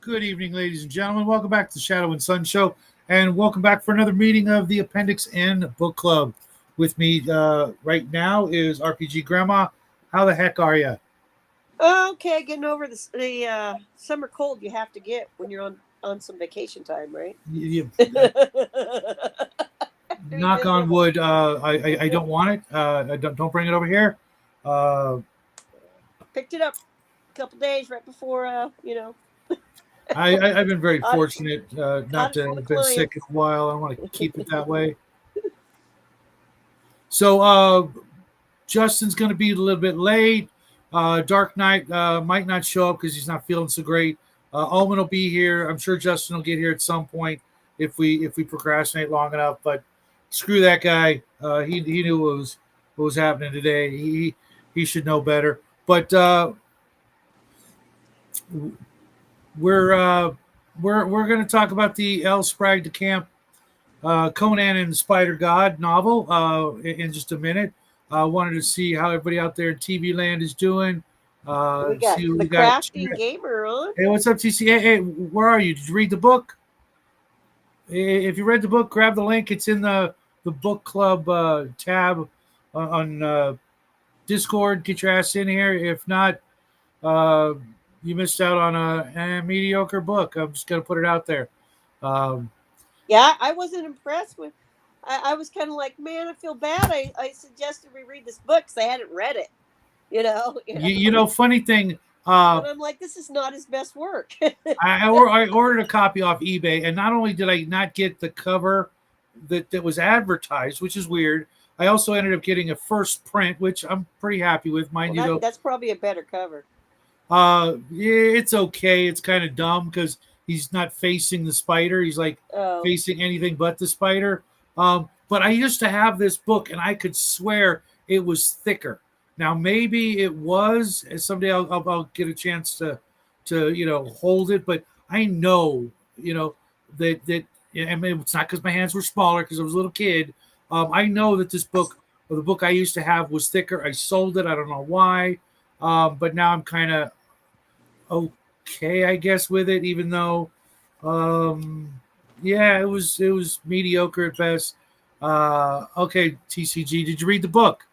Good evening, ladies and gentlemen. Welcome back to the Shadow and Sun Show, and welcome back for another meeting of the Appendix and Book Club. With me right now is RPG Grandma. How the heck are you? Okay, getting over the summer cold you have to get when you're on some vacation time, right? Knock on wood. I don't want it. Don't bring it over here. Picked it up a couple days right before I've been very Caught it fortunate not to from the have been sick in clients. a while. I want to keep it that way. So Justin's going to be a little bit late. Dark Knight might not show up because he's not feeling so great. Omen will be here. I'm sure Justin will get here at some point if we procrastinate long enough. But screw that guy. He knew what was happening today. He should know better. But we're going to talk about the L.Sprague DeCamp Conan and the Spider God novel in just a minute. I wanted to see how everybody out there in TV land is doing. We got See who the we got. crafty gamer on. Hey, what's up, TC? Hey, where are you? Did you read the book? If you read the book, grab the link. It's in the book club tab on Discord. Get your ass in here. If not, you missed out on a mediocre book. I'm just gonna put it out there. Yeah, I wasn't impressed with. I was kind of like, man, I feel bad. I suggested we read this book because I hadn't read it. Funny thing. And I'm like, this is not his best work. I ordered a copy off eBay, and not only did I not get the cover that was advertised, which is weird, I also ended up getting a first print, which I'm pretty happy with. Mind you, though, that's probably a better cover. Yeah, it's okay. It's kind of dumb because he's not facing the spider. He's like facing anything but the spider. But I used to have this book, and I could swear it was thicker. Now maybe it was. Someday I'll get a chance to hold it. But I know that. I mean, it's not because my hands were smaller because I was a little kid. I know that this book, or the book I used to have, was thicker. I sold it. I don't know why. But now I'm kind of okay, I guess, with it, even though it was mediocre at best. Okay, TCG, did you read the book?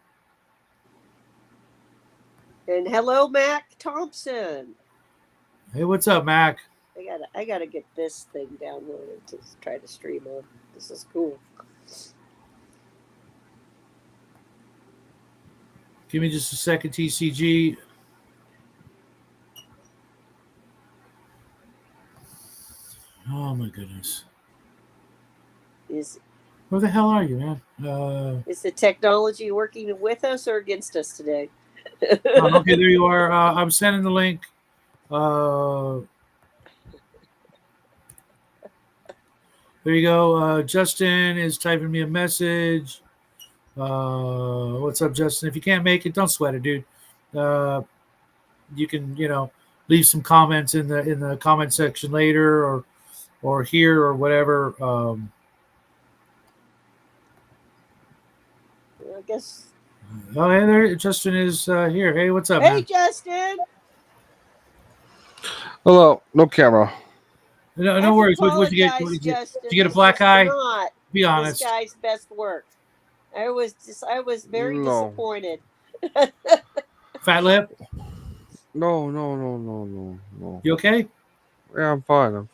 And hello, Mac Thompson. Hey, what's up, Mac? I gotta get this thing downloaded to try to stream on. This is cool. Give me just a second, TCG. Oh my goodness. Where the hell are you, man? Is the technology working with us or against us today? Okay, there you are. I'm sending the link. There you go. Justin is typing me a message. What's up, Justin? If you can't make it, don't sweat it, dude. You can, leave some comments in the comment section later, or here, or whatever. I guess. Oh, hey there, Justin is here. Hey, what's up, Hey, man? Justin. Hello. No camera. No worries. What you get? Did you get a black eye? Be honest. This guy's best work. I was very disappointed. Fat lip? No. You okay? Yeah, I'm fine.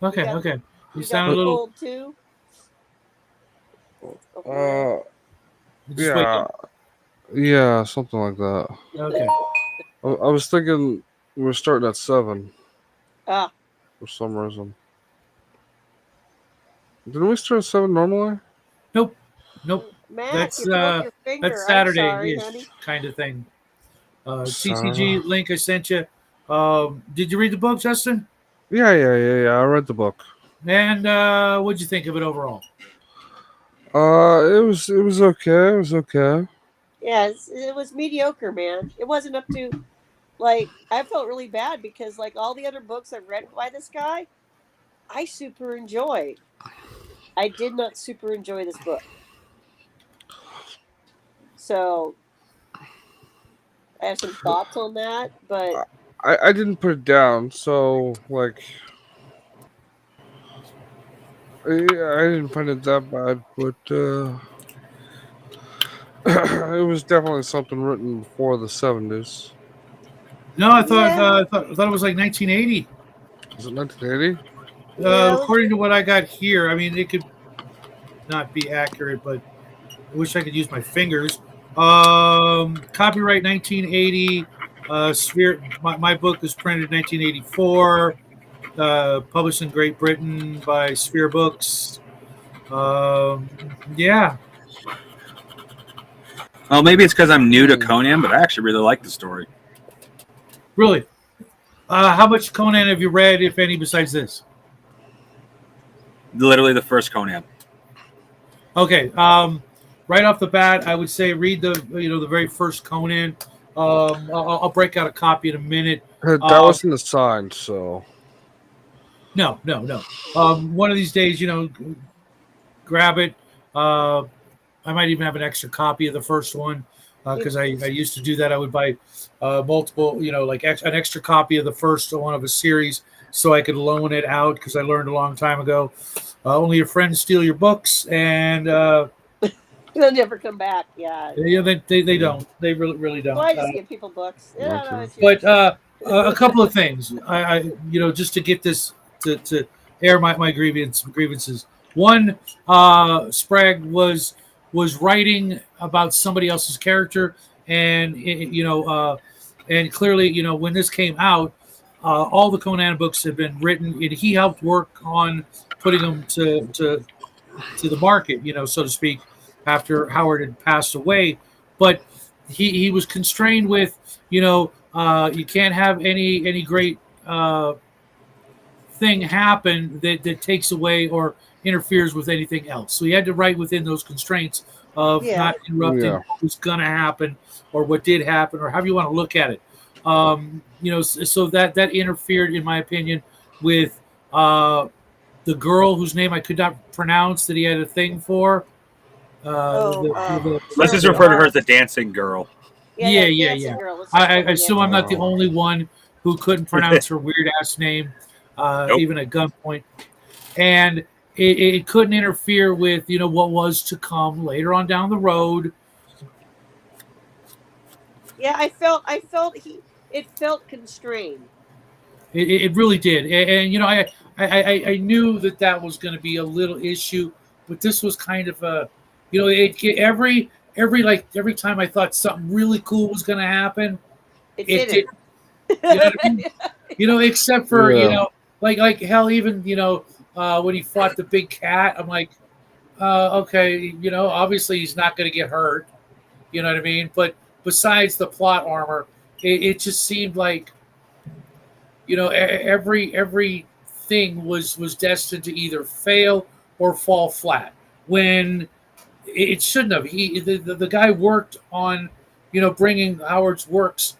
Okay. You sound a little cold too. Yeah, something like that. Okay. I was thinking we were starting at 7. For some reason. Didn't we start at 7 normally? Nope. Matt, that's Saturday-ish kind of thing. TCG link I sent you. Did you read the book, Justin? Yeah. I read the book. And what'd you think of it overall? It was okay. It was okay. Yeah, it was mediocre, man. It wasn't up to, like, I felt really bad because, like, all the other books I've read by this guy, I super enjoyed. I did not super enjoy this book. So I have some thoughts on that, but I didn't put it down, so like I didn't find it that bad, but it was definitely something written before the 70s. No, I thought, Yeah. I thought it was like 1980. Was it 1980? Yeah, According to what I got here, I mean, it could not be accurate, but I wish I could use my fingers. Copyright 1980. Sphere. My book was printed 1984. Published in Great Britain by Sphere Books. Yeah. Well, maybe it's because I'm new to Conan, but I actually really like the story. Really. How much Conan have you read, if any, besides this? Literally the first Conan. Okay. Right off the bat, I would say read the very first Conan. I'll break out a copy in a minute. That wasn't assigned, so. No. One of these days, grab it. I might even have an extra copy of the first one because I used to do that. I would buy multiple, like an extra copy of the first one of a series so I could loan it out because I learned a long time ago. Only your friends steal your books, and they'll never come back. Yeah. They don't. They really don't. Well, I just give people books. Yeah, but a couple of things. I just to get this to air my grievances. One, Sprague was writing about somebody else's character, and and clearly, when this came out, all the Conan books had been written, and he helped work on putting them to the market, so to speak, after Howard had passed away. But he was constrained with, you can't have any great thing happen that takes away or interferes with anything else. So he had to write within those constraints of not interrupting what was going to happen or what did happen or however you want to look at it. So that interfered, in my opinion, with the girl whose name I could not pronounce that he had a thing for. Let's just refer to her as the dancing girl. Yeah. Girl. I assume I'm not the only one who couldn't pronounce her weird ass name, even at gunpoint. And it couldn't interfere with what was to come later on down the road. Yeah, I felt it felt constrained. It really did, and I knew that was going to be a little issue, but this was kind of a, every time I thought something really cool was going to happen, it did. You know what I mean? Except for like hell, even when he fought the big cat, I'm like, okay, obviously he's not going to get hurt. You know what I mean? But besides the plot armor, it just seemed like, every thing was destined to either fail or fall flat when it shouldn't have. The guy worked on, bringing Howard's works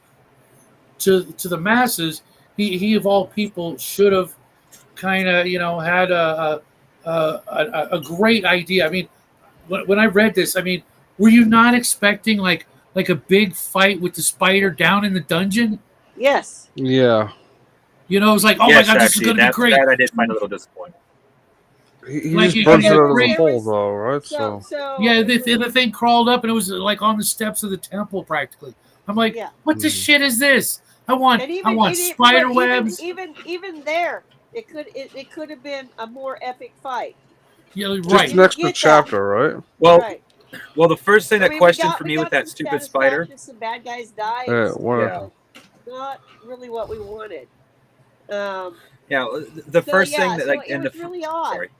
to the masses. He of all people should have kind of, had a great idea. I mean, when I read this, I mean, were you not expecting like a big fight with the spider down in the dungeon? Yes. Yeah. It was like, oh my God, this is going to be great. That I did find a little disappointing. He just burns it out of the hole, though, right? So yeah, the thing crawled up and it was like on the steps of the temple practically. I'm like, what the shit is this? I want spider webs. Even there, it could have been a more epic fight. Yeah, right. Just an extra chapter, right? Well, the first thing that questioned for me with that stupid spider. Some bad guys die. Not really what we wanted. The first thing that it was really odd. Sorry.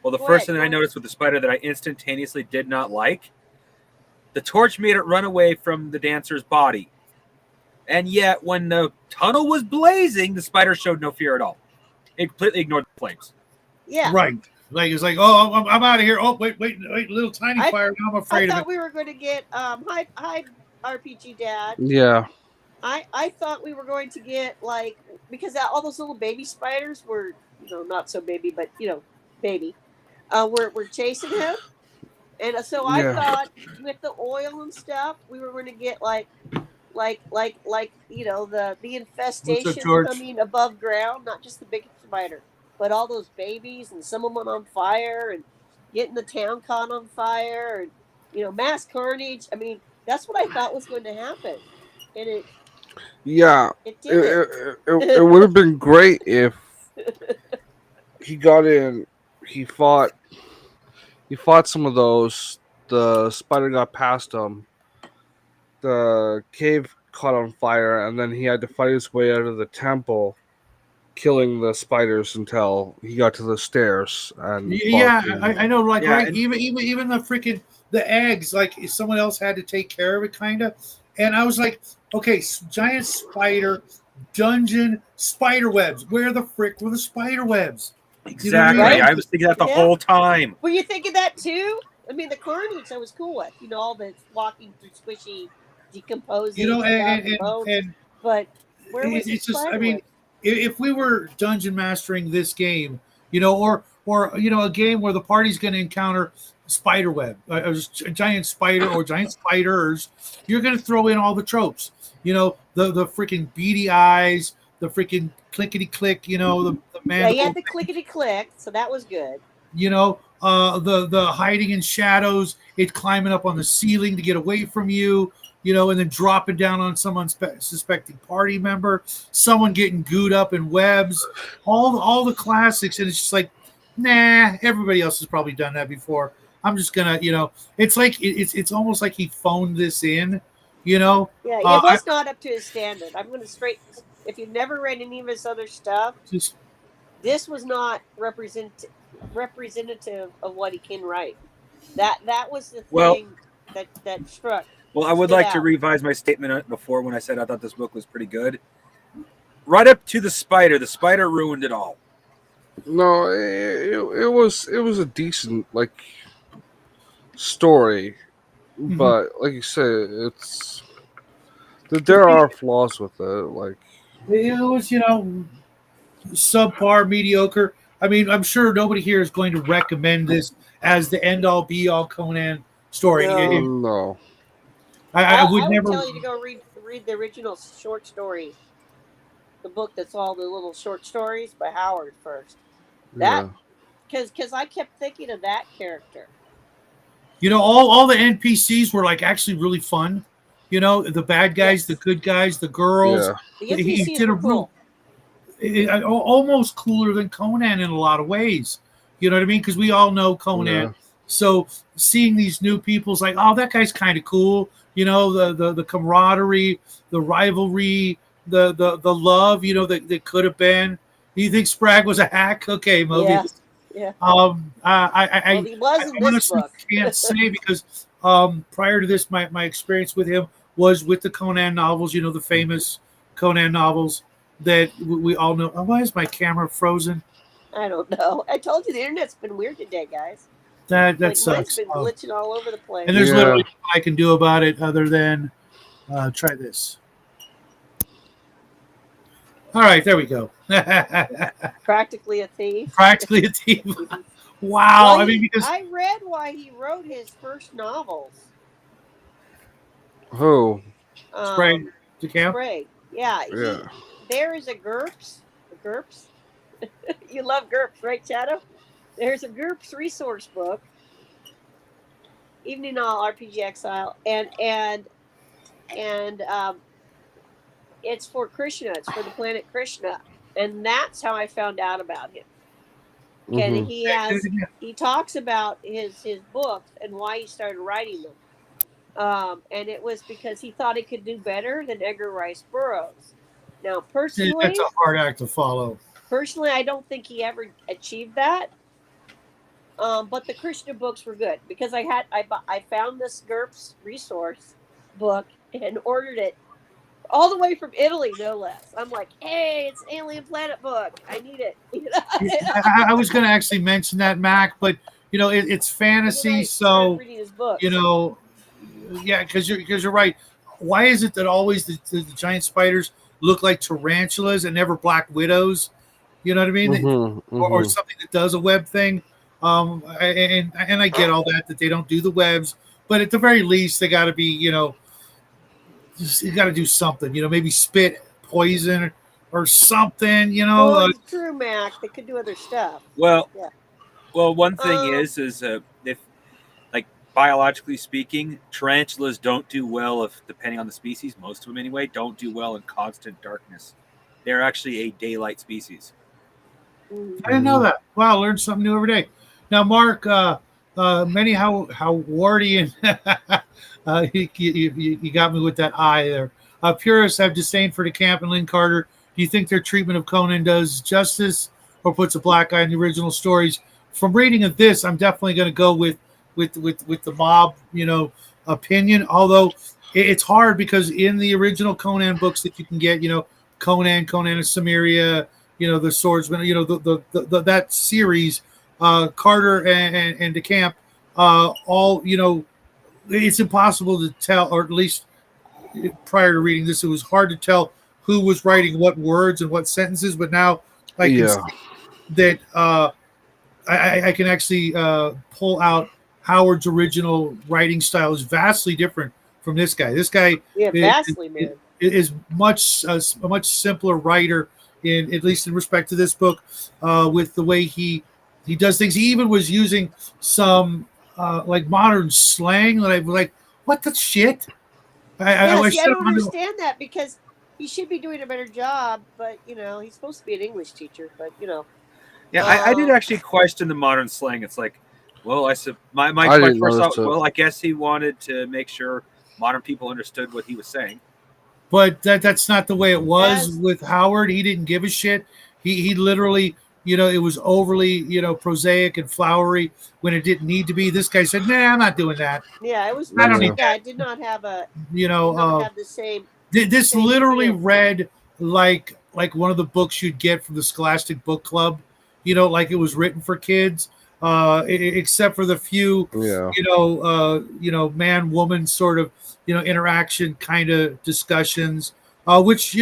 Well, the first thing that I noticed with the spider that I instantaneously did not like, the torch made it run away from the dancer's body. And yet, when the tunnel was blazing, the spider showed no fear at all. It completely ignored the flames. Yeah. Right. Like, it's like, oh, I'm out of here. Oh, wait, little tiny fire. Now I'm afraid of it. I thought we were going to get, hi, RPG Dad. Yeah. I thought we were going to get, like, because all those little baby spiders were, not so baby, but, baby, were chasing him. And so I thought with the oil and stuff, we were going to get, like, the infestation George? coming above ground, not just the big spider, but all those babies and some of them on fire and getting the town caught on fire and mass carnage. I mean, that's what I thought was going to happen, and it didn't. It would have been great if he got in, he fought some of those. The spider got past him. The cave caught on fire, and then he had to fight his way out of the temple, killing the spiders until he got to the stairs. And I know, like right, and- even the freaking the eggs, like someone else had to take care of it, kind of. And I was like, okay, giant spider, dungeon, spider webs. Where the frick were the spider webs? Exactly. Right? I was thinking that the whole time. Were you thinking that too? I mean, the carnage I was cool with. All the walking through squishy, decomposing. But where was it's the just, spider I mean, web? if we were dungeon mastering this game, or a game where the party's going to encounter spider web, a giant spider or giant spiders, you're going to throw in all the tropes. The freaking beady eyes, the freaking clickety click. The man. Yeah, he had the clickety click, so that was good. The hiding in shadows, it climbing up on the ceiling to get away from you. And then dropping down on some unsuspecting party member, someone getting gooed up in webs, all the classics, and it's just like, nah, everybody else has probably done that before. I'm just gonna, it's like it's almost like he phoned this in, Yeah, it was not up to his standard. I'm gonna if you've never read any of his other stuff, this was not representative of what he can write. That was the thing that struck. Well, I would like to revise my statement before when I said I thought this book was pretty good. Right up to the spider ruined it all. No, it was a decent story, but like you said, there are flaws with it. It was subpar, mediocre. I mean, I'm sure nobody here is going to recommend this as the end all be all Conan story. No. I would never tell you to go read the original short stories, the book that's all the little short stories by Howard first. That because I kept thinking of that character. All the NPCs were actually really fun. The bad guys, the good guys, the girls. Yeah. The NPCs were cool. Almost cooler than Conan in a lot of ways. You know what I mean? Because we all know Conan. Yeah. So seeing these new people's like, oh, that guy's kind of cool. The camaraderie, the rivalry, the love, that could have been. Do you think Sprague was a hack? Okay, Moby. Yeah. I wasn't honestly can't say because prior to this, my experience with him was with the Conan novels. The famous Conan novels that we all know. Oh, why is my camera frozen? I don't know. I told you the internet's been weird today, guys. That sucks. Mine's been glitching all over the place. And there's literally nothing I can do about it other than try this. All right, there we go. Practically a thief. Practically a thief. Wow. Well, because I read why he wrote his first novels. Who? Sprague DeCamp? Sprague. Yeah. There is a GURPS. GURPS. You love GURPS, right, Shadow? There's a GURPS resource book, Evening All RPG Exile, and it's for Krishna. It's for the planet Krishna, and that's how I found out about him. And he talks about his books and why he started writing them, and it was because he thought he could do better than Edgar Rice Burroughs. Now, personally, that's a hard act to follow. Personally, I don't think he ever achieved that. But the Krishna books were good because I found this GURPS resource book and ordered it all the way from Italy, no less. I'm like, hey, it's Alien Planet book. I need it. I was going to actually mention that, Mac, but it's fantasy, so reading his books. Because you're right. Why is it that always the giant spiders look like tarantulas and never black widows? You know what I mean? Or something that does a web thing. And I get all that they don't do the webs, but at the very least they got to be you got to do something, maybe spit poison or something, Well, it's true, Mac. They could do other stuff. Well, Yeah. well, one thing is if like biologically speaking, tarantulas don't do well if depending on the species. Most of them anyway don't do well in constant darkness. They're actually a daylight species. I didn't know that. Wow, I learned something new every day. Now, Mark, many Howardian, you got me with that eye there. Purists have disdain for DeCamp and Lynn Carter. Do you think their treatment of Conan does justice or puts a black eye in the original stories? From reading of this, I'm definitely going to go with the mob, opinion. Although it's hard because in the original Conan books that you can get, Conan of Samaria, the swordsman, the that series, Carter and DeCamp, all, it's impossible to tell, or at least prior to reading this, it was hard to tell who was writing what words and what sentences. But now I can see that I can actually pull out Howard's original writing style is vastly different from this guy. This guy, vastly, man, is much a much simpler writer, at least in respect to this book, with the way he does things. He even was using some like modern slang that I was like, what the shit? I don't understand that because he should be doing a better job, but he's supposed to be an English teacher, but Yeah, I did actually question the modern slang. It's like, well, I guess he wanted to make sure modern people understood what he was saying. But that's not the way it was with Howard. He didn't give a shit. He literally, it was overly, prosaic and flowery when it didn't need to be. This guy said, "Nah, I'm not doing that." Yeah, it was. I don't need that. It did not have a. Have the same. This same literally feel. read like one of the books you'd get from the Scholastic Book Club. Like it was written for kids. Except for the few, man woman sort of, interaction kind of discussions, which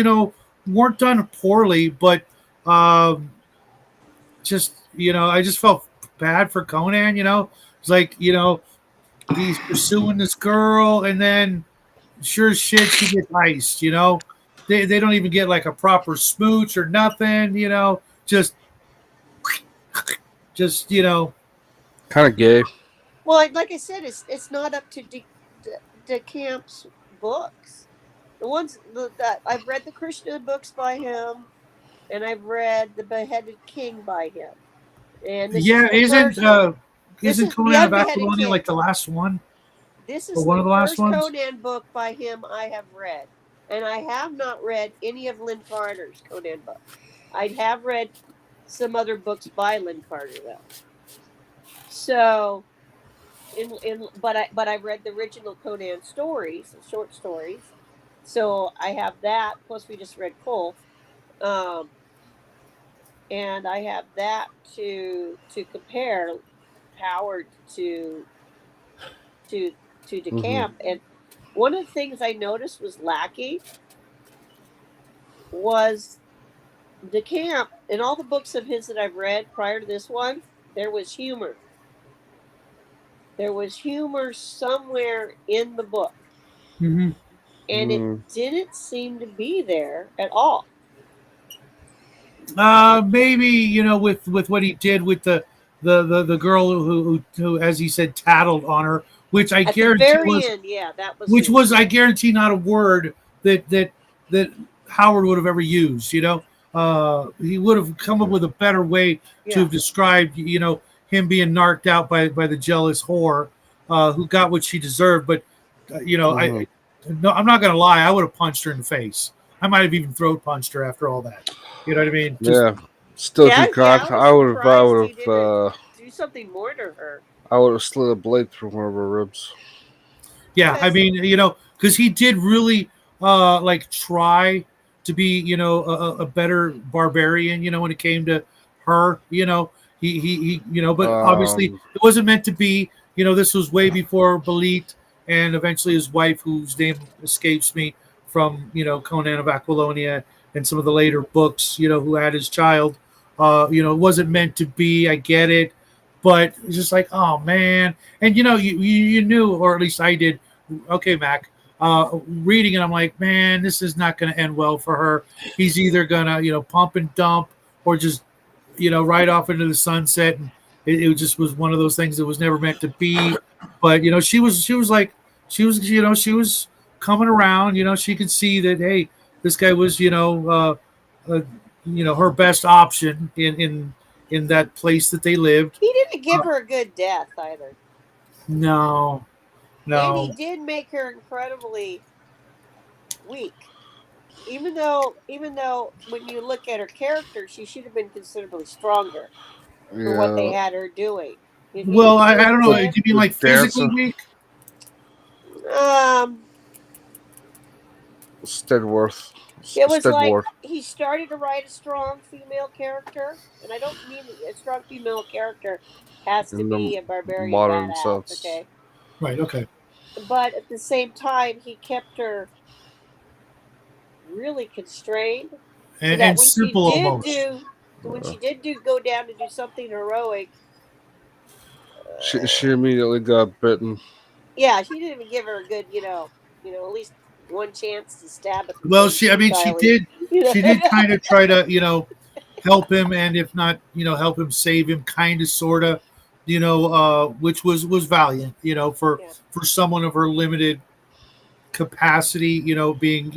weren't done poorly, but just I just felt bad for Conan. It's like he's pursuing this girl, and then sure as shit she gets iced. They don't even get like a proper smooch or nothing. Just kind of gay. Well, like I said, it's not up to DeCamp's books. The ones that I've read, the Krishna books by him, and I've read the Beheaded King by him. And isn't Conan of Apollonia like the last one? This is one of the last ones. Conan book by him I have read, and I have not read any of Lynn Carter's Conan books. I have read some other books by Lynn Carter though. So, but I read the original Conan stories, the short stories. So I have that. Plus, we just read Cole, and I have that to compare Howard to DeCamp. And one of the things I noticed was lacking was DeCamp. In all the books of his that I've read prior to this one, there was humor. There was humor somewhere in the book. Mm-hmm. And it didn't seem to be there at all. Maybe, with what he did with the girl who, as he said, tattled on her, which I guarantee that was which was, I guarantee, not a word that Howard would have ever used. He would have come up with a better way to have described, him being narked out by the jealous whore who got what she deserved. But I'm not gonna lie, I would have punched her in the face. I might have even throat punched her after all that. You know what I mean? Still cracked. I would have do something more to her. I would have slid a blade through one of her ribs. Yeah, I mean, because he did really try to be, a better barbarian, when it came to her, he but obviously it wasn't meant to be. This was way before Belit and eventually his wife, whose name escapes me, from Conan of Aquilonia and some of the later books, who had his child. It wasn't meant to be. I get it, but it's just like, oh man. And you knew, or at least I did. Okay, Mac. reading it, I'm like, man, this is not going to end well for her. He's either going to, pump and dump or just, ride off into the sunset. And it just was one of those things that was never meant to be. But, she was coming around, she could see that, hey, this guy was, her best option in that place that they lived. He didn't give her a good death either. No. And he did make her incredibly weak. Even though when you look at her character, she should have been considerably stronger for what they had her doing. Well, I don't know. Do you mean like physically weak? Steadworth. It was like he started to write a strong female character, and I don't mean a strong female character has to be a barbarian modern badass, sense. okay? Right, okay. But at the same time, he kept her really constrained. And simple almost. When she did go down to do something heroic, she immediately got bitten. Yeah, she didn't even give her a good, at least one chance to stab it. Well, she did kind of try to, help him, and if not, help him, save him, kind of, sort of, which was valiant, for someone of her limited capacity, being,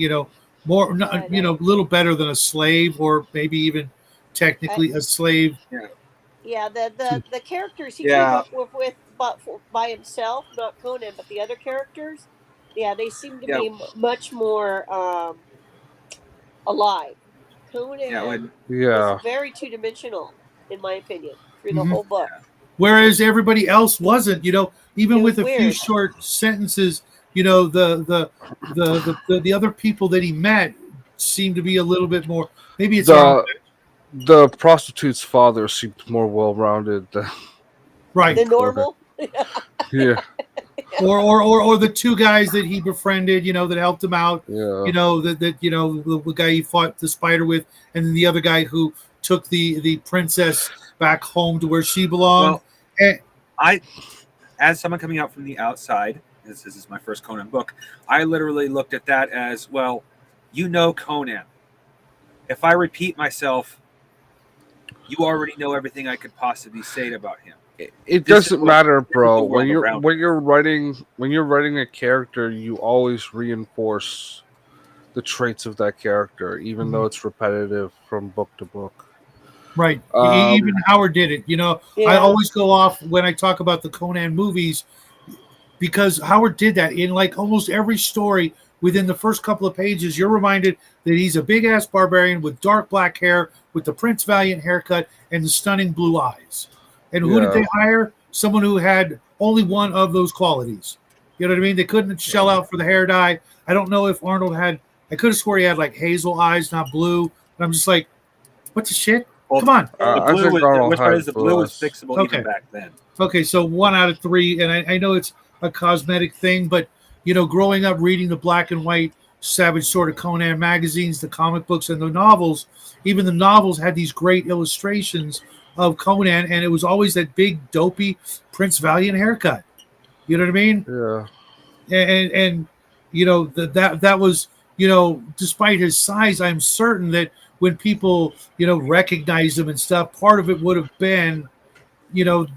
more, a little better than a slave, or maybe even technically a slave. Yeah, the characters he came up with by himself, not Conan, but the other characters, they seem to be much more alive. Conan was very two-dimensional, in my opinion, through the whole book. Whereas everybody else wasn't, even with a few short sentences, the other people that he met seemed to be a little bit more. Maybe it's the prostitute's father seemed more well-rounded than than normal. Yeah. Or the two guys that he befriended, that helped him out. Yeah. The guy he fought the spider with, and then the other guy who took the princess back home to where she belonged. Well, as someone coming out from the outside, this is my first Conan book, I literally looked at that as, well, Conan. If I repeat myself, you already know everything I could possibly say about him. It doesn't matter, bro. When you're writing a character, you always reinforce the traits of that character, even though it's repetitive from book to book. Right. Even Howard did it. I always go off when I talk about the Conan movies, because Howard did that in like almost every story. Within the first couple of pages, you're reminded that he's a big-ass barbarian with dark black hair, with the Prince Valiant haircut, and the stunning blue eyes. And who did they hire? Someone who had only one of those qualities. You know what I mean? They couldn't shell out for the hair dye. I don't know if Arnold had. I could have swore he had like hazel eyes, not blue. But I'm just like, what the shit? Well, come on. The blue was fixable even back then. Okay, so 1 out of 3, and I know it's a cosmetic thing, but growing up reading the black and white Savage Sword of Conan magazines, the comic books, and the novels, even the novels had these great illustrations of Conan, and it was always that big, dopey Prince Valiant haircut. You know what I mean? Yeah. And that was, despite his size, I'm certain that when people, recognized him and stuff, part of it would have been,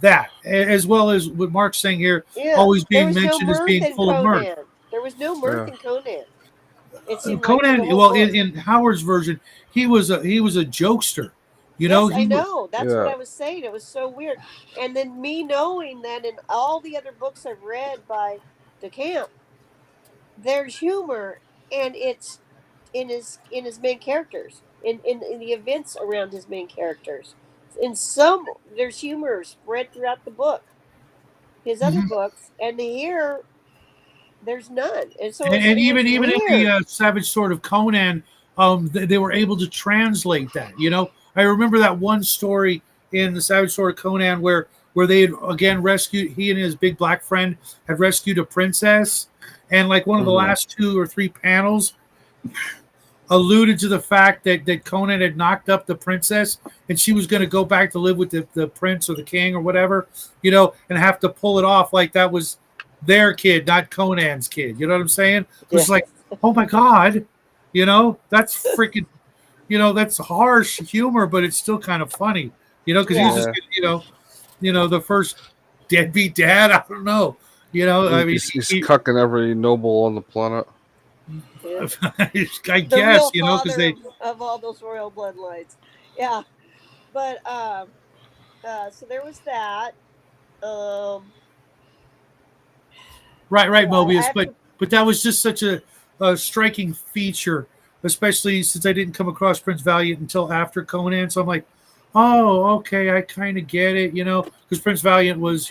that, as well as what Mark's saying here, always being mentioned as being full of mirth. There was no mirth in Conan. Conan, well, in Howard's version, he was a jokester. I know. That's what I was saying. It was so weird. And then me knowing that in all the other books I've read by DeCamp, there's humor, and it's in his main characters, in the events around his main characters. In some, there's humor spread throughout the book. His other books, and here, there's none. And so, even in the Savage Sword of Conan, they were able to translate that. I remember that one story in the Savage Sword of Conan where they had again rescued. He and his big black friend had rescued a princess, and like one of the last 2 or 3 panels alluded to the fact that Conan had knocked up the princess, and she was going to go back to live with the prince or the king or whatever, and have to pull it off like that was their kid, not Conan's kid. You know what I'm saying? Yeah. It's like, oh my God, that's freaking, that's harsh humor, but it's still kind of funny, because he's just, the first deadbeat dad. I don't know, I mean, he's cucking every noble on the planet. Yeah. I The guess, real because father of all those royal bloodlines. Yeah, but so there was that. Right, Yeah, Mobius. But that was just such a striking feature, especially since I didn't come across Prince Valiant until after Conan. So I'm like, oh, okay, I kind of get it, because Prince Valiant was,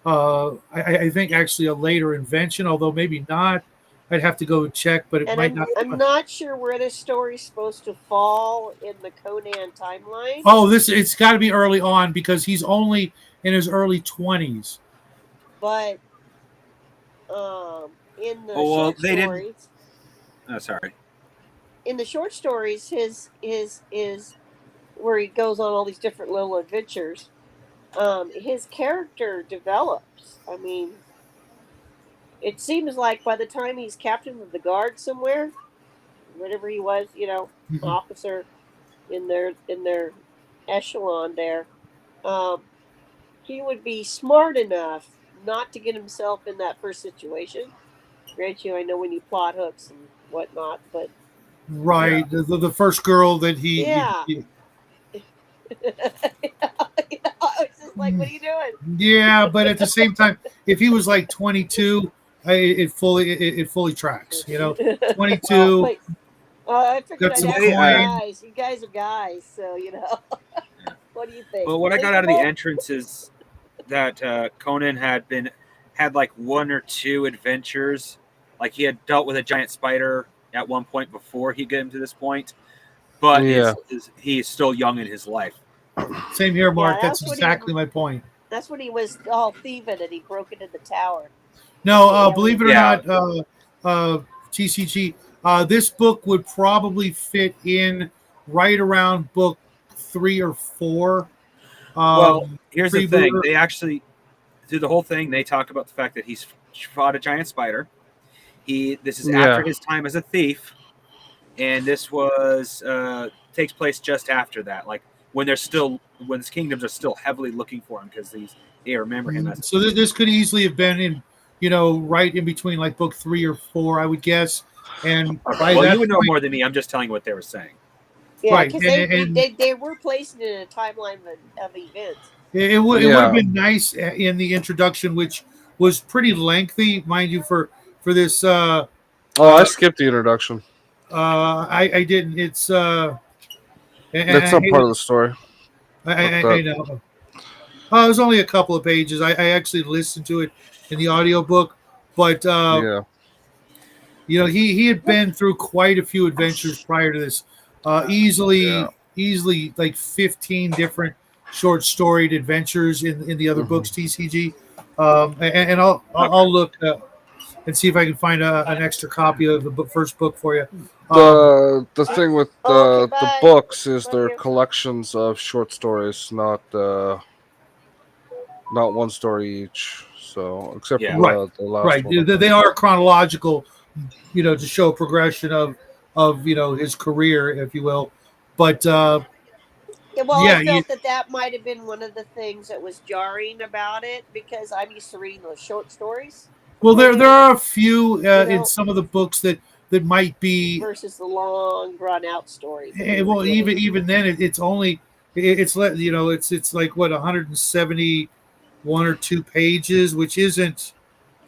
I think actually a later invention, although maybe not. I'd have to go check, but it and might not. I'm not sure where this story's supposed to fall in the Conan timeline. Oh, it's got to be early on because he's only in his early 20s. But in the short stories, sorry. In the short stories, his where he goes on all these different little adventures. His character develops. I mean, it seems like by the time he's captain of the guard somewhere, whatever he was, officer in their echelon there, he would be smart enough not to get himself in that first situation. Grant you, I know when you plot hooks and whatnot, but right, the first girl that he it's just like, what are you doing? Yeah, but at the same time, if he was like 22, it fully tracks. 22. I figured Got I'd some ask coin. you guys. You guys are guys, so What do you think? Well, what I got out of the entrance is that Conan had like one or two adventures. Like he had dealt with a giant spider at one point before he got him to this point, but he is still young in his life. Same here, Mark. That's exactly my point. That's when he was all thieving and he broke into the tower. No, believe it or not, TCG, this book would probably fit in right around book 3 or 4. Well, here's the thing. They actually, through the whole thing, they talk about the fact that he's fought a giant spider. This is after his time as a thief, and this takes place just after that, like when his kingdoms are still heavily looking for him because they remember him as. So this could easily have been in, right in between like book 3 or 4, I would guess. And you would know more than me. I'm just telling you what they were saying. Yeah, because they were placed in a timeline of events. It would have been nice in the introduction, which was pretty lengthy, mind you, for this. I skipped the introduction. I didn't. It's that's not part of the story. I know. It was only a couple of pages. I actually listened to it in the audiobook, but he had been through quite a few adventures prior to this. Easily like 15 different short storied adventures in the other books, TCG. And I'll look and see if I can find an extra copy of the first book for you. The thing with the books is they're collections of short stories, not one story each. So except for the last one. They are chronological, to show progression of his career, if you will. But I felt that might have been one of the things that was jarring about it because I'm used to reading those short stories. Well, there are a few in some of the books that might be versus the long, drawn out story. Well, even then, it's only it's like what 171 or 2 pages, which isn't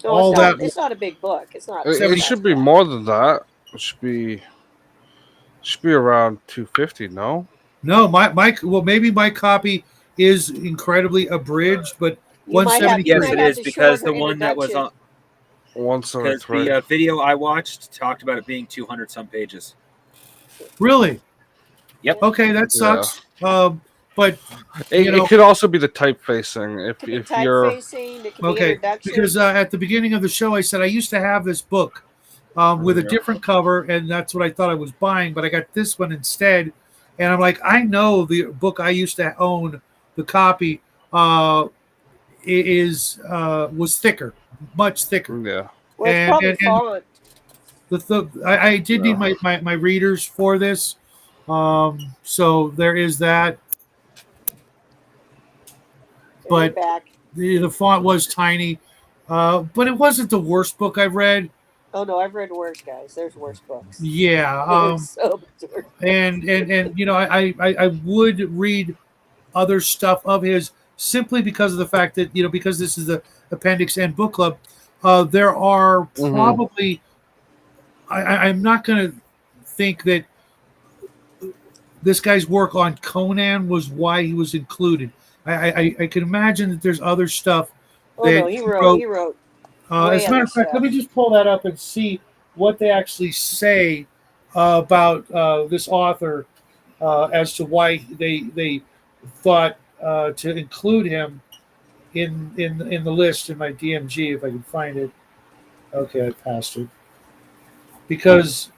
all that. It's not a big book. It's not. It should be more than that. It should be around 250. No, maybe my copy is incredibly abridged, but 170. Yes, it is because the one that was on. 173. Because the video I watched talked about it being 200 some pages. Really? Yep. Okay, that sucks. But it could also be the typefacing. If you're it could be introduction. Because at the beginning of the show, I said I used to have this book with a different cover, and that's what I thought I was buying. But I got this one instead, and I'm like, I know the book I used to own, the copy. was thicker, much thicker. Yeah. Well, it's probably font. I did need my readers for this, so there is that. But the font was tiny, but it wasn't the worst book I've read. Oh no, I've read worse, guys. There's worse books. Yeah, so much worse. and you know, I would read other stuff of his simply because of the fact that, you know, because this is the Appendix and book club. There are probably I'm not going to think that this guy's work on Conan was why he was included. I can imagine that there's other stuff. He wrote. As a matter of fact, let me just pull that up and see what they actually say about this author as to why they thought to include him in the list in my DMG, if I can find it. Okay, I passed it because,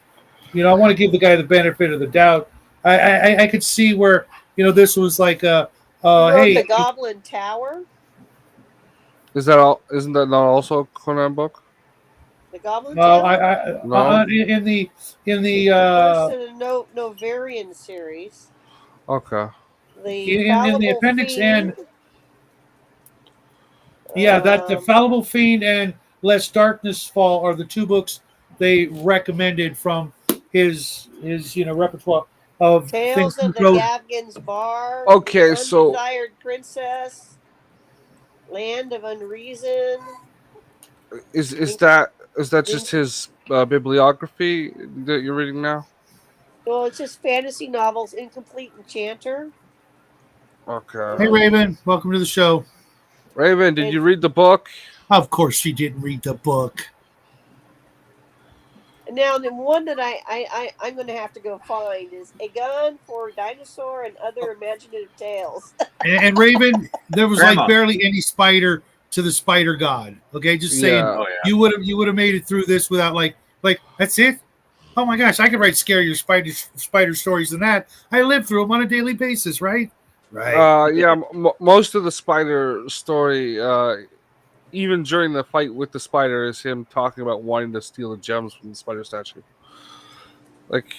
you know, I want to give the guy the benefit of the doubt. I could see where, you know, this was like hey, the Goblin Tower. Is that all? Isn't that not also a Conan book? The Goblin Tower. No. In the Novarian series. Okay. In the Appendix N. Yeah, that the Fallible Fiend and Lest Darkness Fall are the two books they recommended from his repertoire of Tales of the Gavgan's Bar. Okay, so Undesired Princess, Land of Unreason. Is that just his bibliography that you're reading now? Well, it's just fantasy novels, Incomplete Enchanter. Okay. Hey Raven, welcome to the show. Raven, did you read the book? Of course she didn't read the book. Now, the one that I'm going to have to go find is A Gun for Dinosaur and Other Imaginative Tales. and Raven, there was like barely any spider to the Spider God. Okay, just saying, you would have made it through this without like that's it. Oh my gosh, I could write scarier spider stories than that. I live through them on a daily basis, right? Right. Most of the spider story, even during the fight with the spider, is him talking about wanting to steal the gems from the spider statue. Like,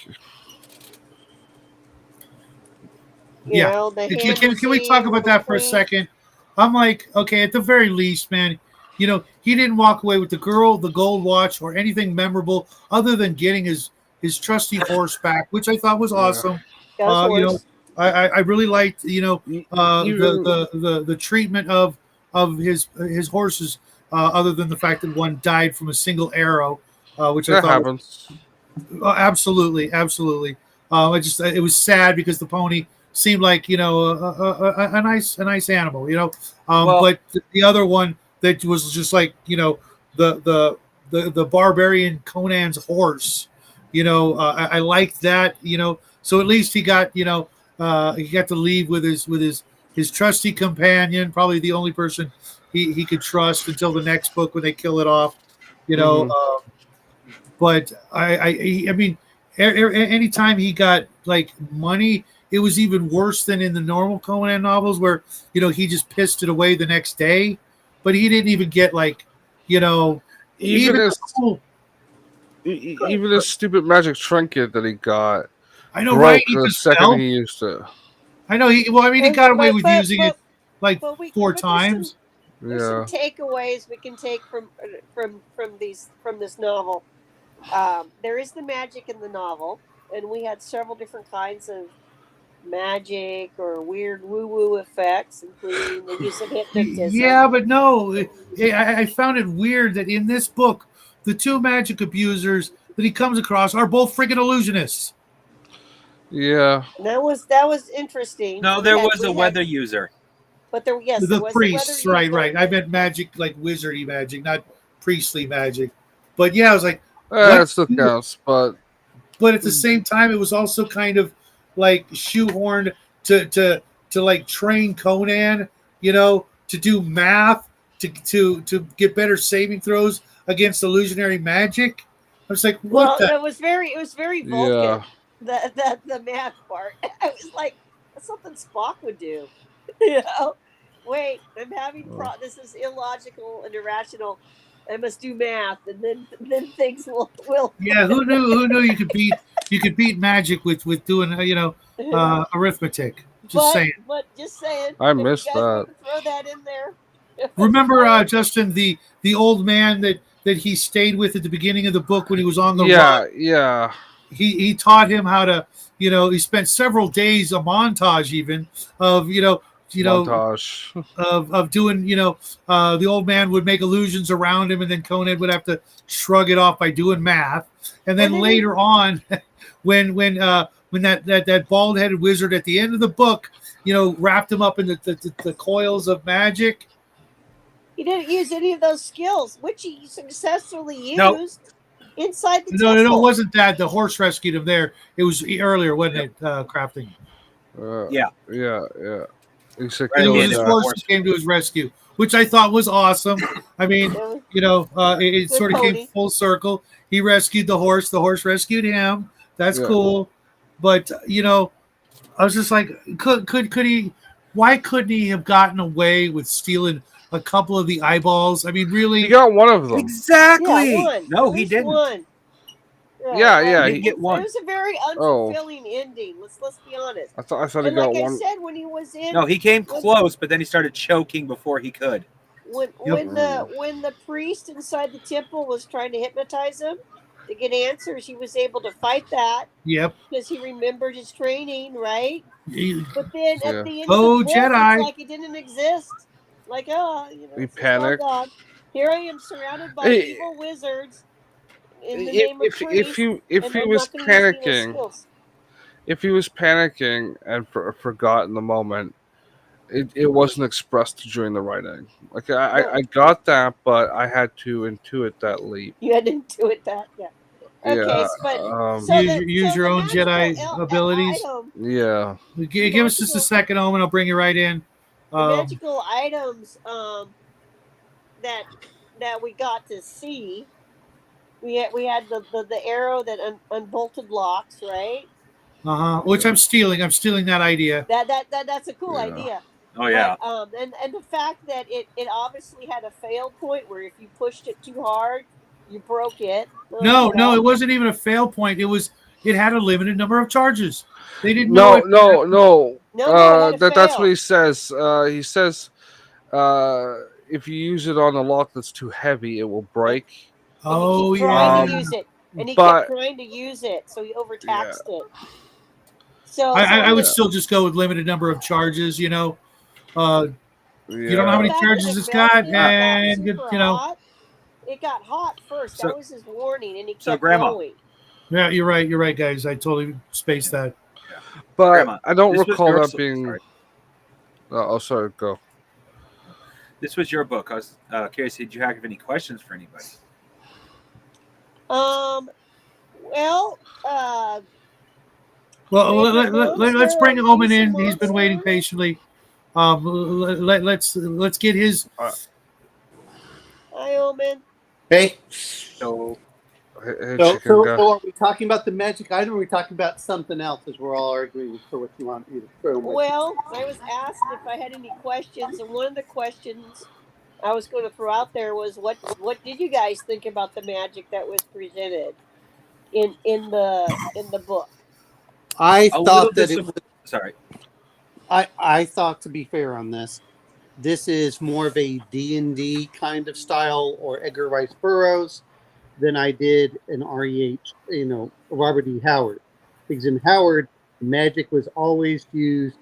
can we talk about that for a second? I'm like, okay, at the very least, man, you know, he didn't walk away with the girl, the gold watch, or anything memorable other than getting his trusty horse back, which I thought was awesome. You know, I really liked, you know, the treatment of his horses, other than the fact that one died from a single arrow, which I thought happens. Absolutely. It was sad because the pony seemed like, you know, a nice animal, you know. But the other one that was just like, you know, the barbarian Conan's horse, you know, I liked that, you know. So at least he got, you know, he got to leave with his trusty companion, probably the only person he could trust until the next book when they kill it off, you know. But I mean, anytime he got like money, it was even worse than in the normal Conan novels where, you know, he just pissed it away the next day. But he didn't even get like, you know, even his stupid magic trinket that he got. I know, right? The second he used it. I know. He got away with using it like 4 times. There's some takeaways we can take from this novel. There is the magic in the novel, and we had several different kinds of magic or weird woo-woo effects, including the use of hypnotism. Yeah, but no, I found it weird that in this book, the 2 magic abusers that he comes across are both freaking illusionists. Yeah, and that was interesting. No, there was a weather user. But there was priests, right. I meant magic, like wizardy magic, not priestly magic. But yeah, I was like, that still counts. But at the same time, it was also kind of like shoehorned to like train Conan, you know, to do math, to get better saving throws against illusionary magic. I was like, what? It was very Vulcan. The math part. I was like, that's something Spock would do. You know, wait, I'm having this is illogical and irrational. I must do math, and then things will. Yeah, who knew? Who knew you could beat magic with doing arithmetic? Just saying. But just saying. I if missed you guys that. want to throw that in there. Remember, Justin, the old man that he stayed with at the beginning of the book when he was on the run? Yeah. He taught him how to, he spent several days, a montage even of Montage. of doing, the old man would make illusions around him, and then Conan would have to shrug it off by doing math. And then later on, when that bald headed wizard at the end of the book, wrapped him up in the coils of magic. He didn't use any of those skills, which he successfully used inside the No, temple. it wasn't that. The horse rescued him there. It was earlier, wasn't it, crafting? Yeah. It was his horse who came to his rescue, which I thought was awesome. I mean, it sort of came full circle. He rescued the horse rescued him. That's cool. But, I was just like, could he, why couldn't he have gotten away with stealing a couple of the eyeballs? I mean, really? He got one of them. Exactly. Yeah, no, he didn't. One. Yeah, he didn't get one. It was a very unfulfilling ending. Let's be honest. I thought he and got like one. I said, when he was in, No, he came close, but then he started choking before he could. When the priest inside the temple was trying to hypnotize him to get answers, he was able to fight that. Yep. Because he remembered his training, right? But then at the end of the book, Jedi. it's like it didn't exist. Like, he panicked. Here I am surrounded by evil wizards. In the name of if he was panicking and forgot in the moment, it wasn't expressed during the writing. Like I got that, but I had to intuit that leap. You had to intuit that, yeah. Okay, but use your own Jedi abilities. Yeah. Give us just a second, Omen. I'll bring you right in. The magical items that we got to see. We had the arrow that unbolted locks, right? Which I'm stealing. I'm stealing that idea. That's a cool idea. Oh yeah. But, and the fact that it obviously had a fail point where if you pushed it too hard, you broke it. No, it wasn't even a fail point. It had a limited number of charges. They didn't know. No, that's what he says. He says if you use it on a lock that's too heavy, it will break. Oh yeah. Trying to use it, and he kept trying to use it, so he overtaxed it. So I would still just go with limited number of charges. You don't know how many charges it's got, and it got hot first. That was his warning, and he kept Grandma. going. Yeah, you're right. You're right, guys. I totally spaced that. But Grandma, I don't recall that being. Sorry. Sorry, go. This was your book. I was curious. Did you have any questions for anybody? Let's bring Omen in. He's been waiting patiently. Let's get his. Hi, Omen. Hey. So are we talking about the magic item, or are we talking about something else? As we're all arguing for what you want me to throw. Well, I was asked if I had any questions, and one of the questions I was going to throw out there was, what did you guys think about the magic that was presented in the book? I thought that it was. Sorry. I thought, to be fair on this is more of a D&D kind of style or Edgar Rice Burroughs than I did in REH, Robert E. Howard. Because in Howard, magic was always used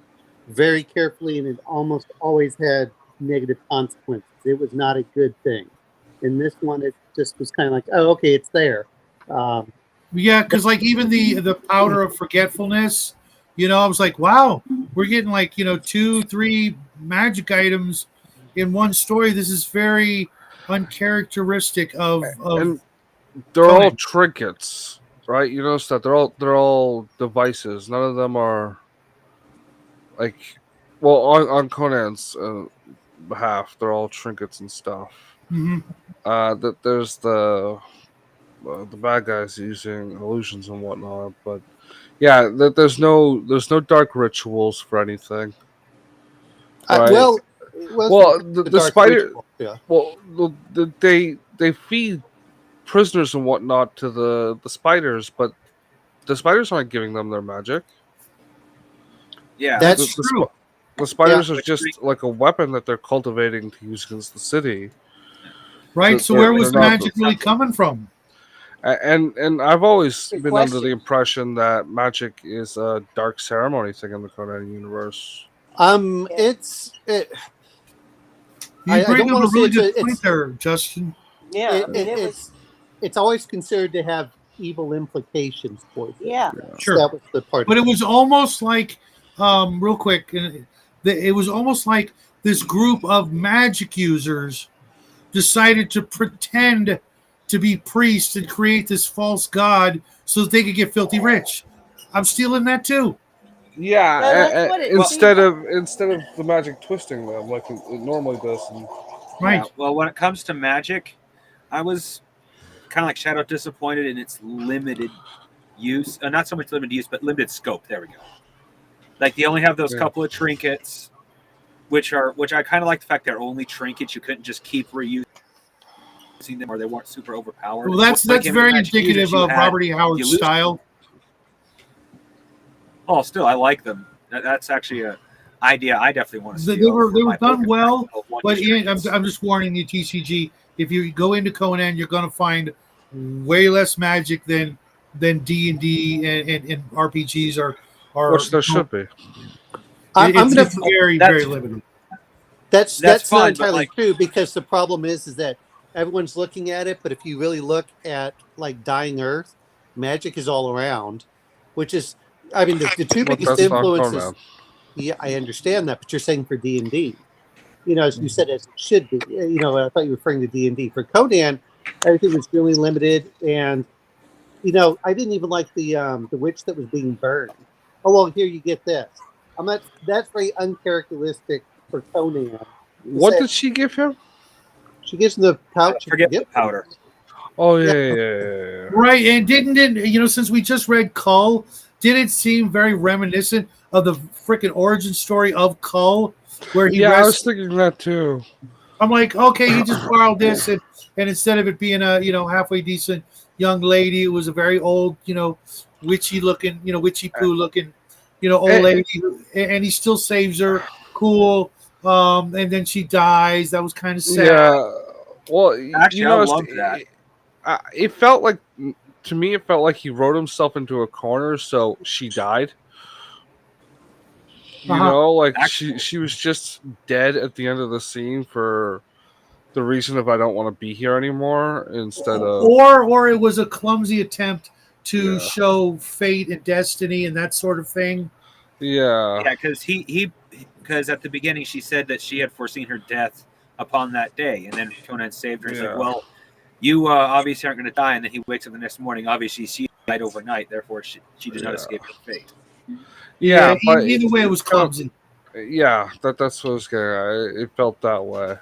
very carefully, and it almost always had negative consequences. It was not a good thing. In this one, it just was kind of like, oh, okay, it's there. Yeah, because like even the powder of forgetfulness, I was like, wow, we're getting like 2-3 magic items in one story. This is very uncharacteristic of and they're Conan. All trinkets, right? You notice that they're all devices. None of them are like, well, on Conan's behalf, they're all trinkets and stuff. Mm-hmm. That there's the bad guys using illusions and whatnot, but yeah, there's no dark rituals for anything. Right? Well, the dark spider. ritual, yeah. Well, they feed prisoners and whatnot to the spiders, but the spiders aren't giving them their magic. Yeah, That's true. The spiders are Which just like a weapon that they're cultivating to use against the city. Right. So where was the magic really coming from? And I've always Good been under question. the impression that magic is a dark ceremony thing in the Conan universe. It's it. You I bring don't up wanna a say really it's a- good point it's- there, Justin. Yeah, I mean, it was. It's always considered to have evil implications for it. Yeah. Sure. That was the part. But it was almost like, real quick, it was almost like this group of magic users decided to pretend to be priests and create this false god so that they could get filthy rich. I'm stealing that too. Yeah, Well, that's what it instead seemed of the magic twisting them like it normally does. Right. Yeah, well, when it comes to magic, I was kind of like Shadow disappointed in its limited use. Not so much limited use, but limited scope. There we go. Like they only have those couple of trinkets, which I kind of like the fact they're only trinkets. You couldn't just keep reusing them, or they weren't super overpowered. Well, that's Like in very Magic indicative Users, you of had- Robert E. Howard's you lose- style. Oh, still, I like them. That's actually a idea I definitely want to see. They were done poker well, deck of one but trinkets. I'm just warning you, TCG. If you go into Conan, you're going to find way less magic than D&D and RPGs are. Which there should be. It's very limited. That's fine, not but, entirely like- true because the problem is that everyone's looking at it, but if you really look at like Dying Earth, magic is all around, which is, I mean, the two But biggest that's not influences. Conan. Yeah, I understand that, but you're saying for D&D, as you said, as it should be. I thought you were referring to D&D. For Conan, everything was really limited, and I didn't even like the witch that was being burned. Oh well, here you get this. That's very uncharacteristic for Conan. What did she give him? She gives him the pouch. Forget the powder. Oh yeah. Right, and didn't since we just read Cull, did it seem very reminiscent of the freaking origin story of Cull, where he I was thinking that too. I'm like, okay, he just borrowed this, and instead of it being a halfway decent young lady, it was a very old witchy looking witchy poo looking old lady, and he still saves her. Cool. And then she dies. That was kind of sad. Yeah. Well, Actually, I loved that. It felt like, to me, it felt like he wrote himself into a corner, so she died. She was just dead at the end of the scene for the reason of I don't want to be here anymore, instead of or it was a clumsy attempt to show fate and destiny and that sort of thing. Yeah, because at the beginning she said that she had foreseen her death upon that day, and then Conan saved her. He's like, well, you obviously aren't going to die, and then he wakes up the next morning. Obviously, she died overnight, therefore she did not escape her fate. Yeah, but either way, it was clumsy. Yeah, that's what I was getting at. It felt that way.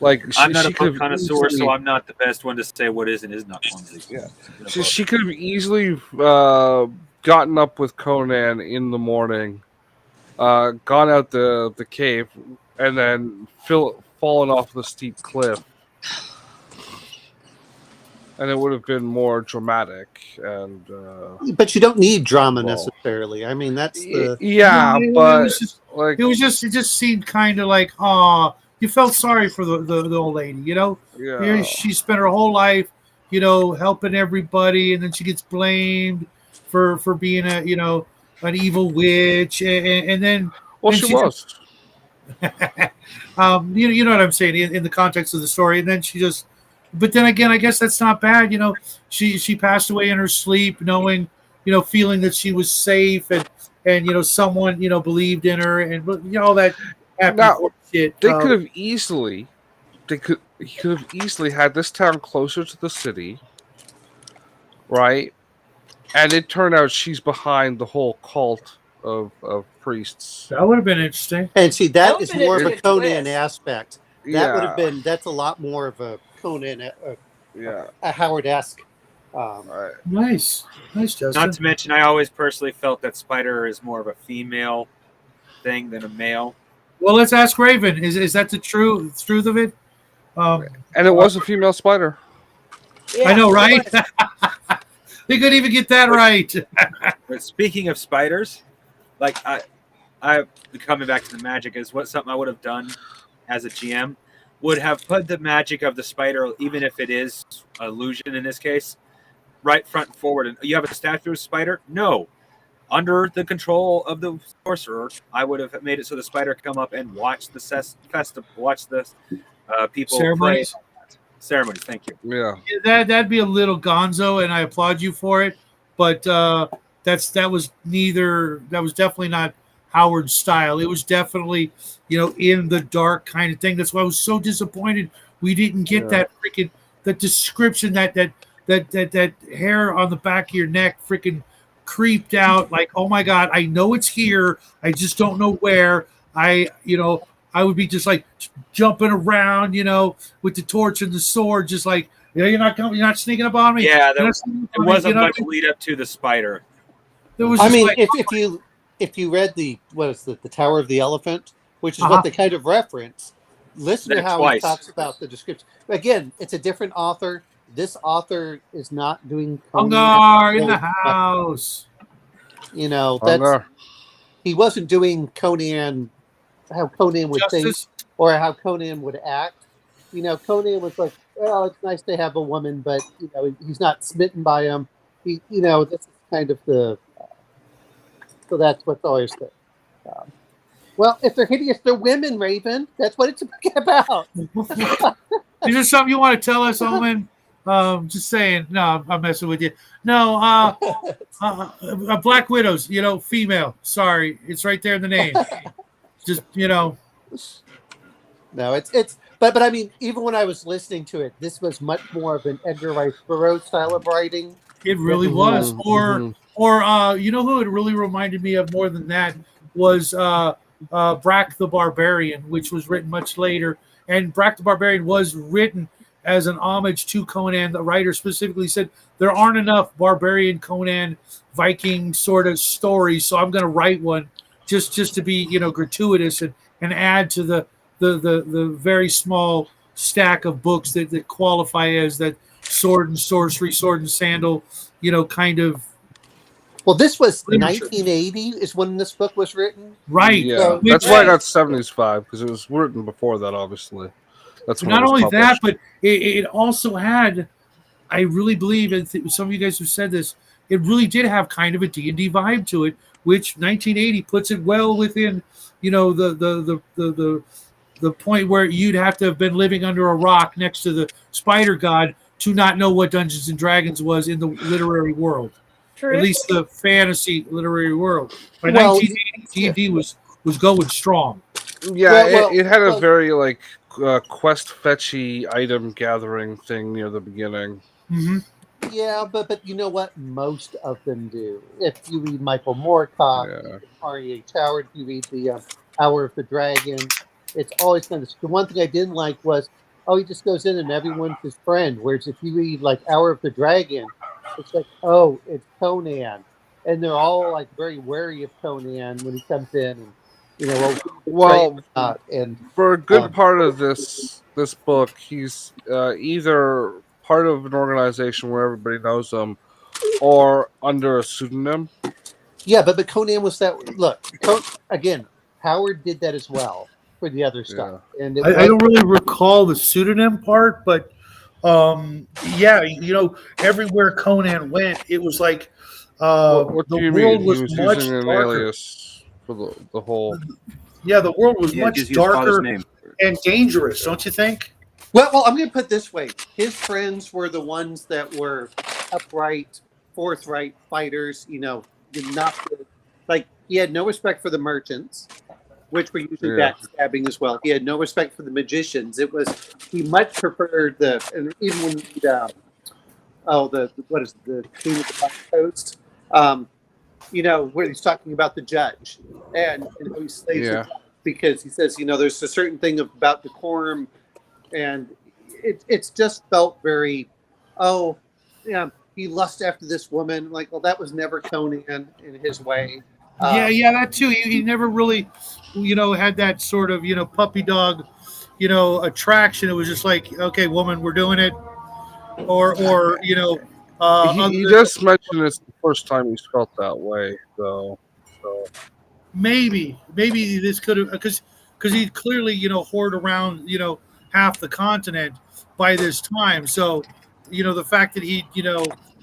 Like I'm not a book connoisseur, so I'm not the best one to say what is and is not clumsy. Yeah, she could have easily gotten up with Conan in the morning, gone out the cave, and then fallen off the steep cliff, and it would have been more dramatic. And but you don't need drama necessarily. I mean, that's the it just seemed kind of like, oh, you felt sorry for the old lady, Yeah. She spent her whole life, helping everybody, and then she gets blamed for being an evil witch, and then she was. You know what I'm saying in the context of the story, and then she just. But then again, I guess that's not bad. She passed away in her sleep, knowing, feeling that she was safe, and someone believed in her, and all that happy shit. He could have easily had this town closer to the city, right? And it turned out she's behind the whole cult of priests. That would have been interesting. And see, that is more of a twist. Conan aspect. That would have Yeah. been. That's a lot more of a Conan, Yeah. a Howard-esque. Right. Nice, Justin. Not to mention, I always personally felt that Spider is more of a female thing than a male. Well, let's ask Raven. Is that the truth of it? And it was a female spider. Yeah, I know, it right? was. They couldn't even get that right. But speaking of spiders, like I coming back to the magic is what something I would have done as a GM would have put the magic of the spider, even if it is illusion in this case, right front and forward. And you have a statue of a spider? No. Under the control of the sorcerer, I would have made it so the spider come up and watch the festival, watch the people Ceremonies? pray. Ceremonies. Thank you. Yeah. That'd be a little gonzo, and I applaud you for it. But that was definitely not Howard's style. It was definitely, in the dark kind of thing. That's why I was so disappointed we didn't get that freaking the description that hair on the back of your neck freaking creeped out. Like, oh my God, I know it's here. I just don't know where. I would be just like jumping around, with the torch and the sword, just like, you're not sneaking up on me. Yeah, it wasn't much lead up to the spider. There was if you read the Tower of the Elephant, which is what they kind of reference, listen to how he talks about the description. Again, it's a different author. This author is not doing Conan in the house. He wasn't doing Conan, how Conan would think or how Conan would act. Conan was like, well, it's nice to have a woman, but he's not smitten by him. This is kind of the. So that's what's always there. Well, if they're hideous, they're women, Raven. That's what it's about. Is there something you want to tell us, Owen? Just saying. No, I'm messing with you. No, Black Widows, female. Sorry. It's right there in the name. Just, No, but I mean, even when I was listening to it, this was much more of an Edgar Rice Burroughs style of writing. It really was. Or who it really reminded me of more than that was Brack the Barbarian, which was written much later. And Brack the Barbarian was written as an homage to Conan. The writer specifically said there aren't enough barbarian Conan Viking sort of stories, so I'm going to write one just to be gratuitous and add to the very small stack of books that qualify as that sword and sorcery, sword and sandal, kind of. Well, this was 1980 is when this book was written. Right. Yeah, so that's why I got 75, because it was written before that, obviously. That's not only that, but it also had, I really believe, and some of you guys have said this, it really did have kind of a D&D vibe to it, which 1980 puts it well within, the point where you'd have to have been living under a rock next to the spider god to not know what Dungeons and Dragons was in the literary world. True. At least the fantasy literary world. By 1980, D&D was going strong. Yeah, it had a very quest fetchy item gathering thing near the beginning. Mm-hmm. Yeah, but you know what? Most of them do. If you read Michael Moorcock, R.E.H. Howard, if you read the Hour of the Dragon, it's always kind of. The one thing I didn't like was, he just goes in and everyone's his friend. Whereas if you read Hour of the Dragon, it's like, it's Conan, and they're all very wary of Conan when he comes in, and for a good part of this book, he's either part of an organization where everybody knows him, or under a pseudonym. Yeah, but Conan was that. Look, again, Howard did that as well for the other stuff, and I don't really recall the pseudonym part, but. Everywhere Conan went, it was like what the do you world mean? was He was much using an darker. alias for the whole. Yeah, the world was much darker and dangerous, don't you think? Well, I'm going to put it this way: his friends were the ones that were upright, forthright fighters. Did not he had no respect for the merchants, which were usually backstabbing as well. He had no respect for the magicians. He much preferred and even when the Queen of the Black Coast, where he's talking about the judge, and he slays the judge because he says, there's a certain thing about decorum, and it's just felt very, he lusts after this woman. That was never Conan in his way. Yeah, that too. He never really, had that sort of, puppy dog, attraction. It was just like, okay, woman, we're doing it, or He just mentioned it's the first time he's felt that way, though. So maybe this could have because he clearly whored around half the continent by this time. So the fact that he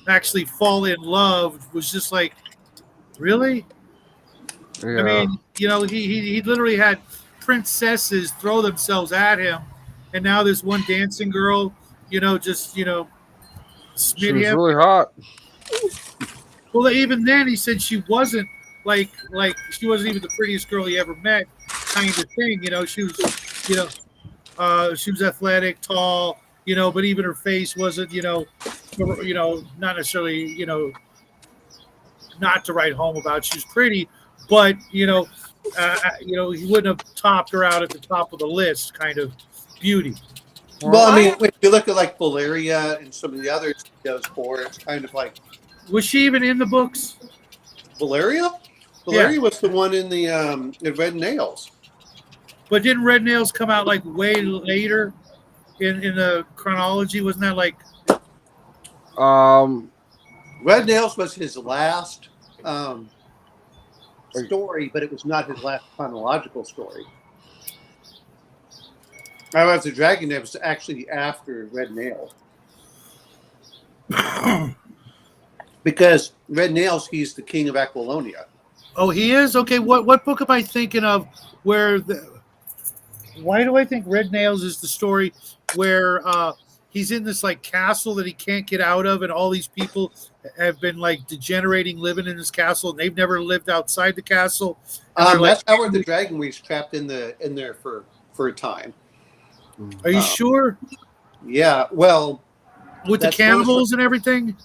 actually fall in love was just like, really. yeah. I mean, he literally had princesses throw themselves at him, and now this one dancing girl, just She smit was him. really hot. Well, even then, he said she wasn't like she wasn't even the prettiest girl he ever met, kind of thing. She was, she was athletic, tall, but even her face wasn't, not necessarily, not to write home about. She was pretty, but he wouldn't have topped her out at the top of the list, kind of beauty. Well, I mean, if you look at like Valeria and some of the others he does for, it's kind of like. Was she even in the books? Valeria? Valeria was the one in the Red Nails. But didn't Red Nails come out like way later in the chronology? Wasn't that like? Red Nails was his last story, but it was not his last chronological story. However, the Dragon was actually after Red Nails. Because Red Nails, he's the king of Aquilonia. Oh, he is? Okay, what book am I thinking of where why do I think Red Nails is the story where he's in this like castle that he can't get out of, and all these people have been like degenerating living in this castle, and they've never lived outside the castle. That's Howard the Dragon where he's trapped in there for a time. Are you sure? Yeah, well, with the cannibals and everything.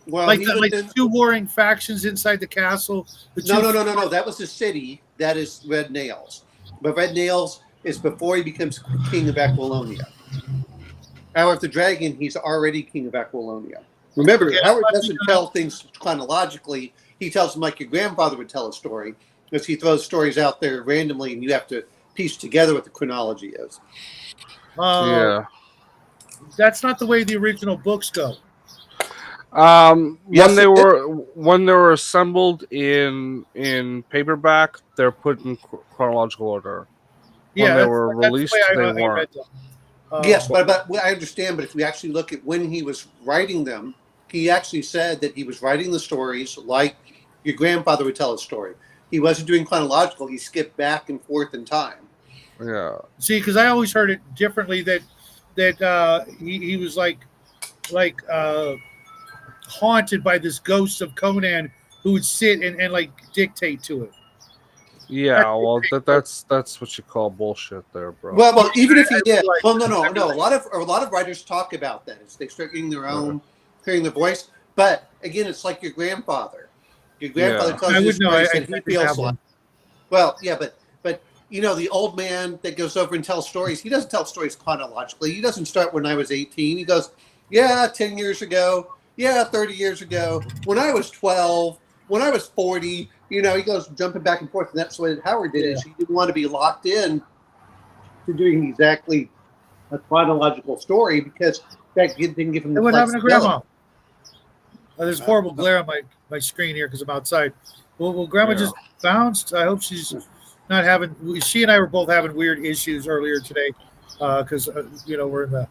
Well, like two warring factions inside the castle. No. That was the city. That is Red Nails. But Red Nails is before he becomes king of Aquilonia. Howard the Dragon, he's already king of Aquilonia. Remember, Howard doesn't tell things chronologically. He tells them like your grandfather would tell a story, because he throws stories out there randomly, and you have to piece together what the chronology is. Yeah. That's not the way the original books go. When they were assembled in paperback, they're put in chronological order. When they were released, they weren't. Yes, but I understand. But if we actually look at when he was writing them, he actually said that he was writing the stories like your grandfather would tell a story. He wasn't doing chronological. He skipped back and forth in time. Yeah. See, because I always heard it differently that he was like haunted by this ghost of Conan who would sit and like dictate to it. Yeah, well, that's what you call bullshit, there, bro. Well, even if he did, well, no. A lot of writers talk about that. They start getting their own, hearing their voice. But again, it's like your grandfather. Your grandfather tells you stories that he feels like. Well, yeah, but the old man that goes over and tells stories, he doesn't tell stories chronologically. He doesn't start when I was 18. He goes, 10 years ago. 30 years ago. When I was 12. When I was 40. He goes jumping back and forth. And that's what Howard did. Is he didn't want to be locked in to doing exactly a chronological story because that didn't give him the what happened to Grandma? There's horrible glare on my screen here because I'm outside. Well, Grandma just bounced. I hope she's not having. She and I were both having weird issues earlier today because we're in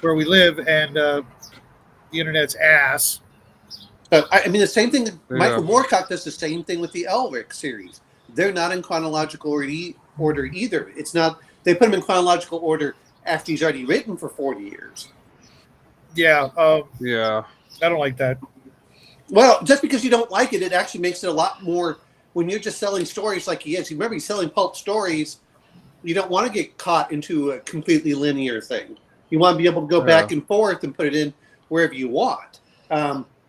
where we live and the internet's ass. I mean, the same thing. Michael Moorcock does the same thing with the Elric series. They're not in chronological order either. It's not. They put him in chronological order after he's already written for 40 years. Yeah. Yeah. I don't like that. Well, just because you don't like it, it actually makes it a lot more. When you're just selling stories like he is, remember he's selling pulp stories. You don't want to get caught into a completely linear thing. You want to be able to go back and forth and put it in wherever you want.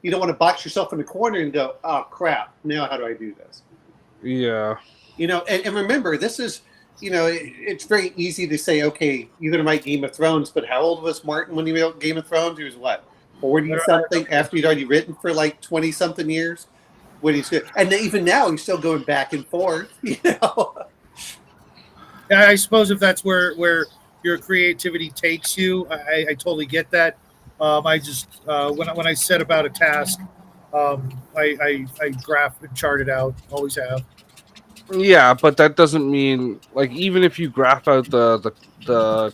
You don't want to box yourself in a corner and go, oh, crap, now how do I do this? Yeah. And remember, this is, it's very easy to say, okay, you're going to write Game of Thrones, but how old was Martin when he wrote Game of Thrones? He was what, 40-something after he'd already written for like 20-something years? when he's good. And even now, he's still going back and forth. I suppose if that's where your creativity takes you, I totally get that. I just when I set about a task, I graph and chart it out. Always have. Yeah, but that doesn't mean like even if you graph out the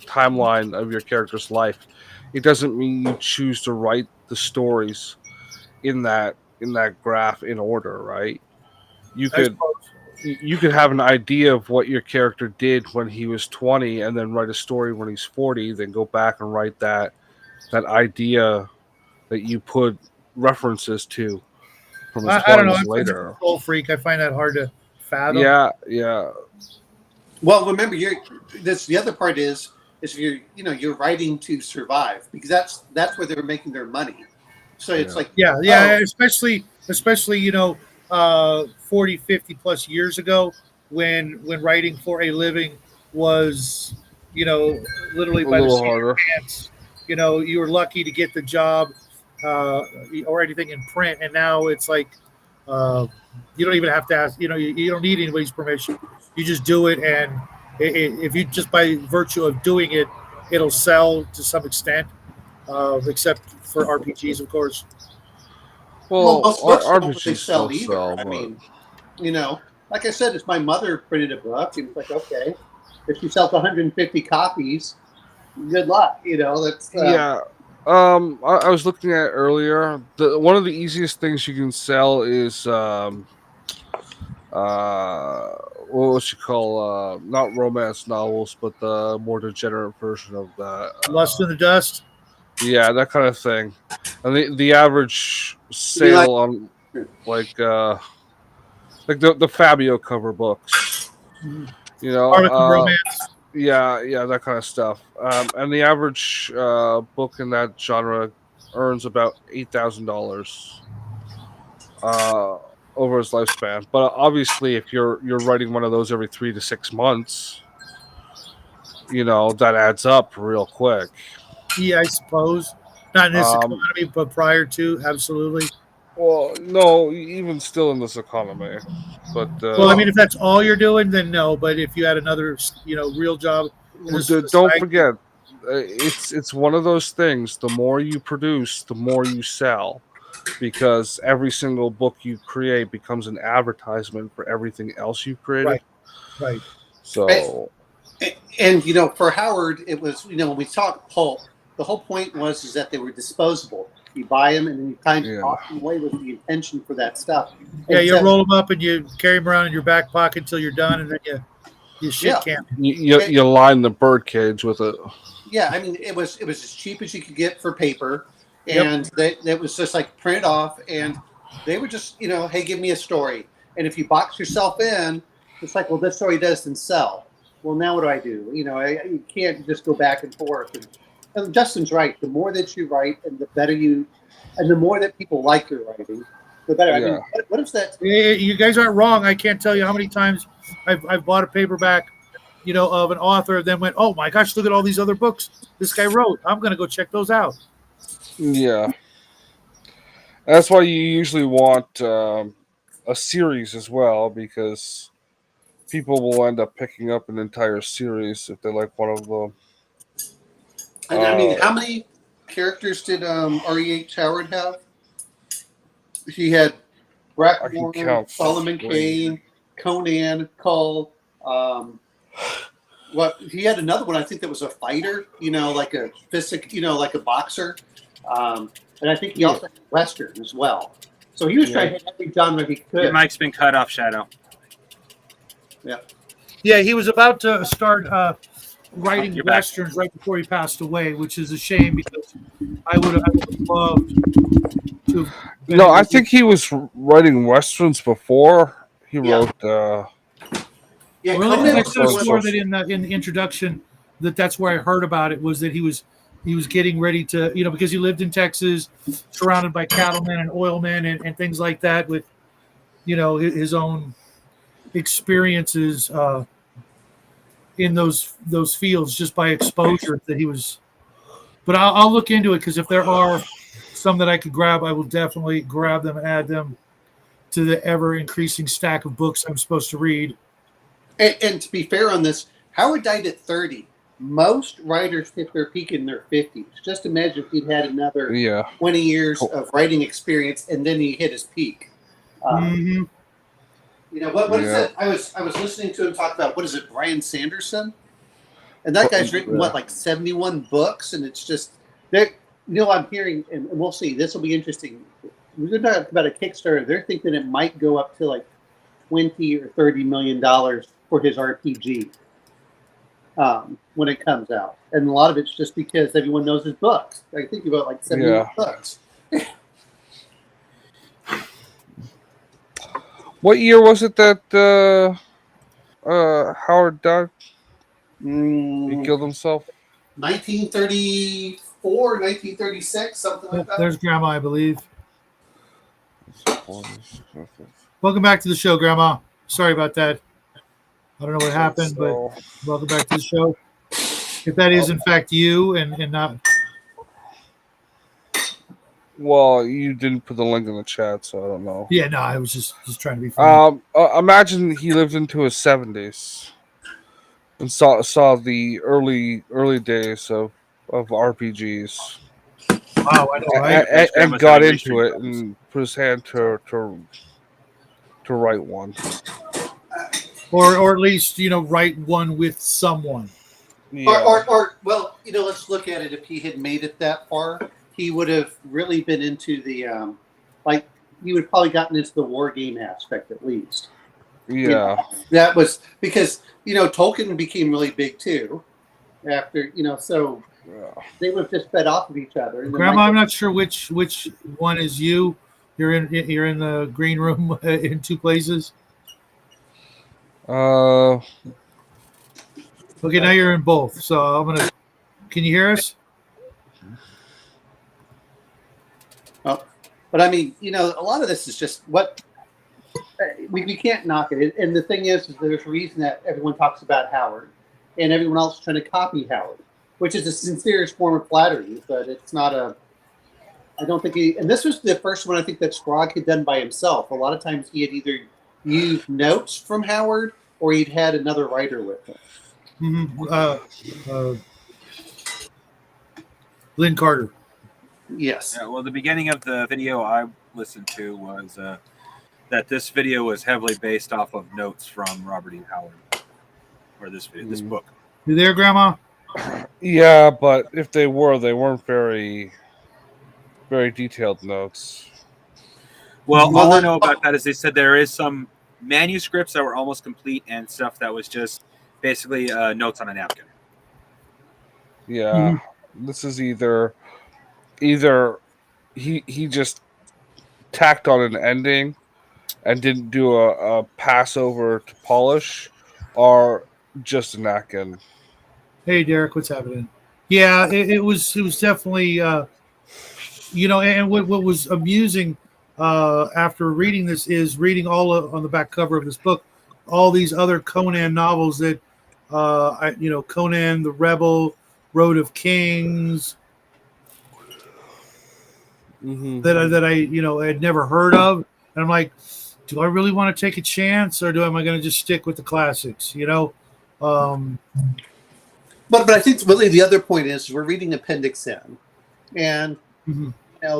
timeline of your character's life, it doesn't mean you choose to write the stories in that graph in order, right? You I could suppose. you could have an idea of what your character did when he was 20 and then write a story when he's 40, then go back and write that idea that you put references to from his I don't know. 20s I'm such a later. control freak. I find that hard to fathom. Yeah. Well, remember, that's the other part is you're writing to survive, because that's where they're making their money. So it's like especially 40, 50 plus years ago when writing for a living was literally A by the little seat of your harder. pants. You were lucky to get the job or anything in print, and now it's like you don't even have to ask. You don't need anybody's permission. You just do it, and if you just by virtue of doing it, it'll sell to some extent, except for RPGs, of course. well, Well, most books don't really RPGs sell still either. sell, I but mean, like I said, if my mother printed a book, it was like, okay, if she sells 150 copies, good luck. That's yeah. I was looking at earlier. One of the easiest things you can sell is what you call not romance novels, but the more degenerate version of that. Lust in the Dust. Yeah, that kind of thing. And the average you mean like sale on like the Fabio cover books, you know, Harlequin romance. yeah, that kind of stuff. And the average book in that genre earns about $8,000 over his lifespan. But obviously, if you're writing one of those every 3 to 6 months, that adds up real quick. Yeah, I suppose. Not in this Um, economy, but prior to, absolutely. well, no, even still in this economy, but Well, I mean, if that's all you're doing, then no. But if you had another, real job in this don't society, forget, it's one of those things. The more you produce, the more you sell, because every single book you create becomes an advertisement for everything else you've created. right. So, and for Howard, it was when we talk pulp, the whole point is that they were disposable. You buy them and then you kind of toss them away with the intention for that stuff. Yeah, you roll them up and you carry them around in your back pocket until you're done, and then you shit can. You line the bird cage with it. Yeah, I mean it was as cheap as you could get for paper, and that was just like printed off, and they were just hey, give me a story, and if you box yourself in, it's like, well, this story doesn't sell. Well, now what do? You can't just go back and forth. And Justin's right. The more that you write, and the better and the more that people like your writing, the better. Yeah. I mean, what is that? You guys aren't wrong. I can't tell you how many times I've bought a paperback, of an author, then went, oh my gosh, look at all these other books this guy wrote. I'm going to go check those out. Yeah, that's why you usually want a series as well, because people will end up picking up an entire series if they like one of them. And I mean, how many characters did R.E.H. Howard have? He had Brack Warner, Solomon Kane, Conan, Cull. He had another one, I think, that was a fighter, like a physic, like a boxer. And I think he also had Western as well. So he was trying to hit every genre he could. Your mic's been cut off, Shadow. Yeah, he was about to start writing Westerns right before he passed away, which is a shame because I would have loved to. No, I think he was writing Westerns before he wrote. Well, I could have swore that in the introduction that's where I heard about it, was that he was getting ready to, because he lived in Texas, surrounded by cattlemen and oilmen and things like that, with his own experiences in those fields just by exposure that he was. But I'll look into it, because if there are some that I could grab, I will definitely grab them and add them to the ever increasing stack of books I'm supposed to read. And to be fair on this, Howard died at 30. Most writers hit their peak in their 50s. Just imagine if he'd had another 20 years of writing experience and then he hit his peak. You know, what is it? I was listening to him talk about, what is it, Brian Sanderson? And that guy's written, like 71 books? And it's just, I'm hearing, and we'll see, this will be interesting. We're going to talk about a Kickstarter. They're thinking it might go up to like $20 or $30 million for his RPG. When it comes out, and a lot of it's just because everyone knows his books. I think about like 70 books. What year was it that Howard died? He killed himself. 1934, 1936, something like that. There's Grandma, I believe. Welcome back to the show, Grandma. Sorry about that. I don't know what happened, but welcome back to the show. If that is in fact you and not. Well, you didn't put the link in the chat, so I don't know. Yeah, no, I was just trying to be funny. Imagine he lived into his 70s and saw the early days of RPGs. Wow, I know, right? And got into it and put his hand to write one. Or at least, write one with someone. Yeah. Or well, let's look at it. If he had made it that far, he would have really been into the, he would have probably gotten into the war game aspect at least. Yeah. That was because, Tolkien became really big too after, so they would have just fed off of each other. And Grandma, I'm not sure which one is you. You're in the green room in two places. Okay, now you're in both. So I'm gonna. Can you hear us? Oh, but I mean, a lot of this is just what we can't knock it. And the thing is there's a reason that everyone talks about Howard, and everyone else is trying to copy Howard, which is the sincerest form of flattery. But it's not a. I don't think he. And this was the first one I think that Sprague had done by himself. A lot of times he had either used notes from Howard or he'd had another writer with him. Lynn Carter. Yes. Yeah, well, the beginning of the video I listened to was that this video was heavily based off of notes from Robert E. Howard, or this book. You there, Grandma? Yeah, but if they weren't very, very detailed notes. Well, all I know about that is they said there is some manuscripts that were almost complete and stuff that was just basically notes on a napkin. Yeah, This is either he just tacked on an ending and didn't do a passover to polish, or just a napkin. Hey, Derek, what's happening? Yeah, it was definitely and what was amusing after reading this is reading on the back cover of this book, all these other Conan novels that Conan the Rebel, Road of Kings, that I had never heard of, and I'm like, do I really want to take a chance, or am I going to just stick with the classics? But I think really the other point is we're reading Appendix N, and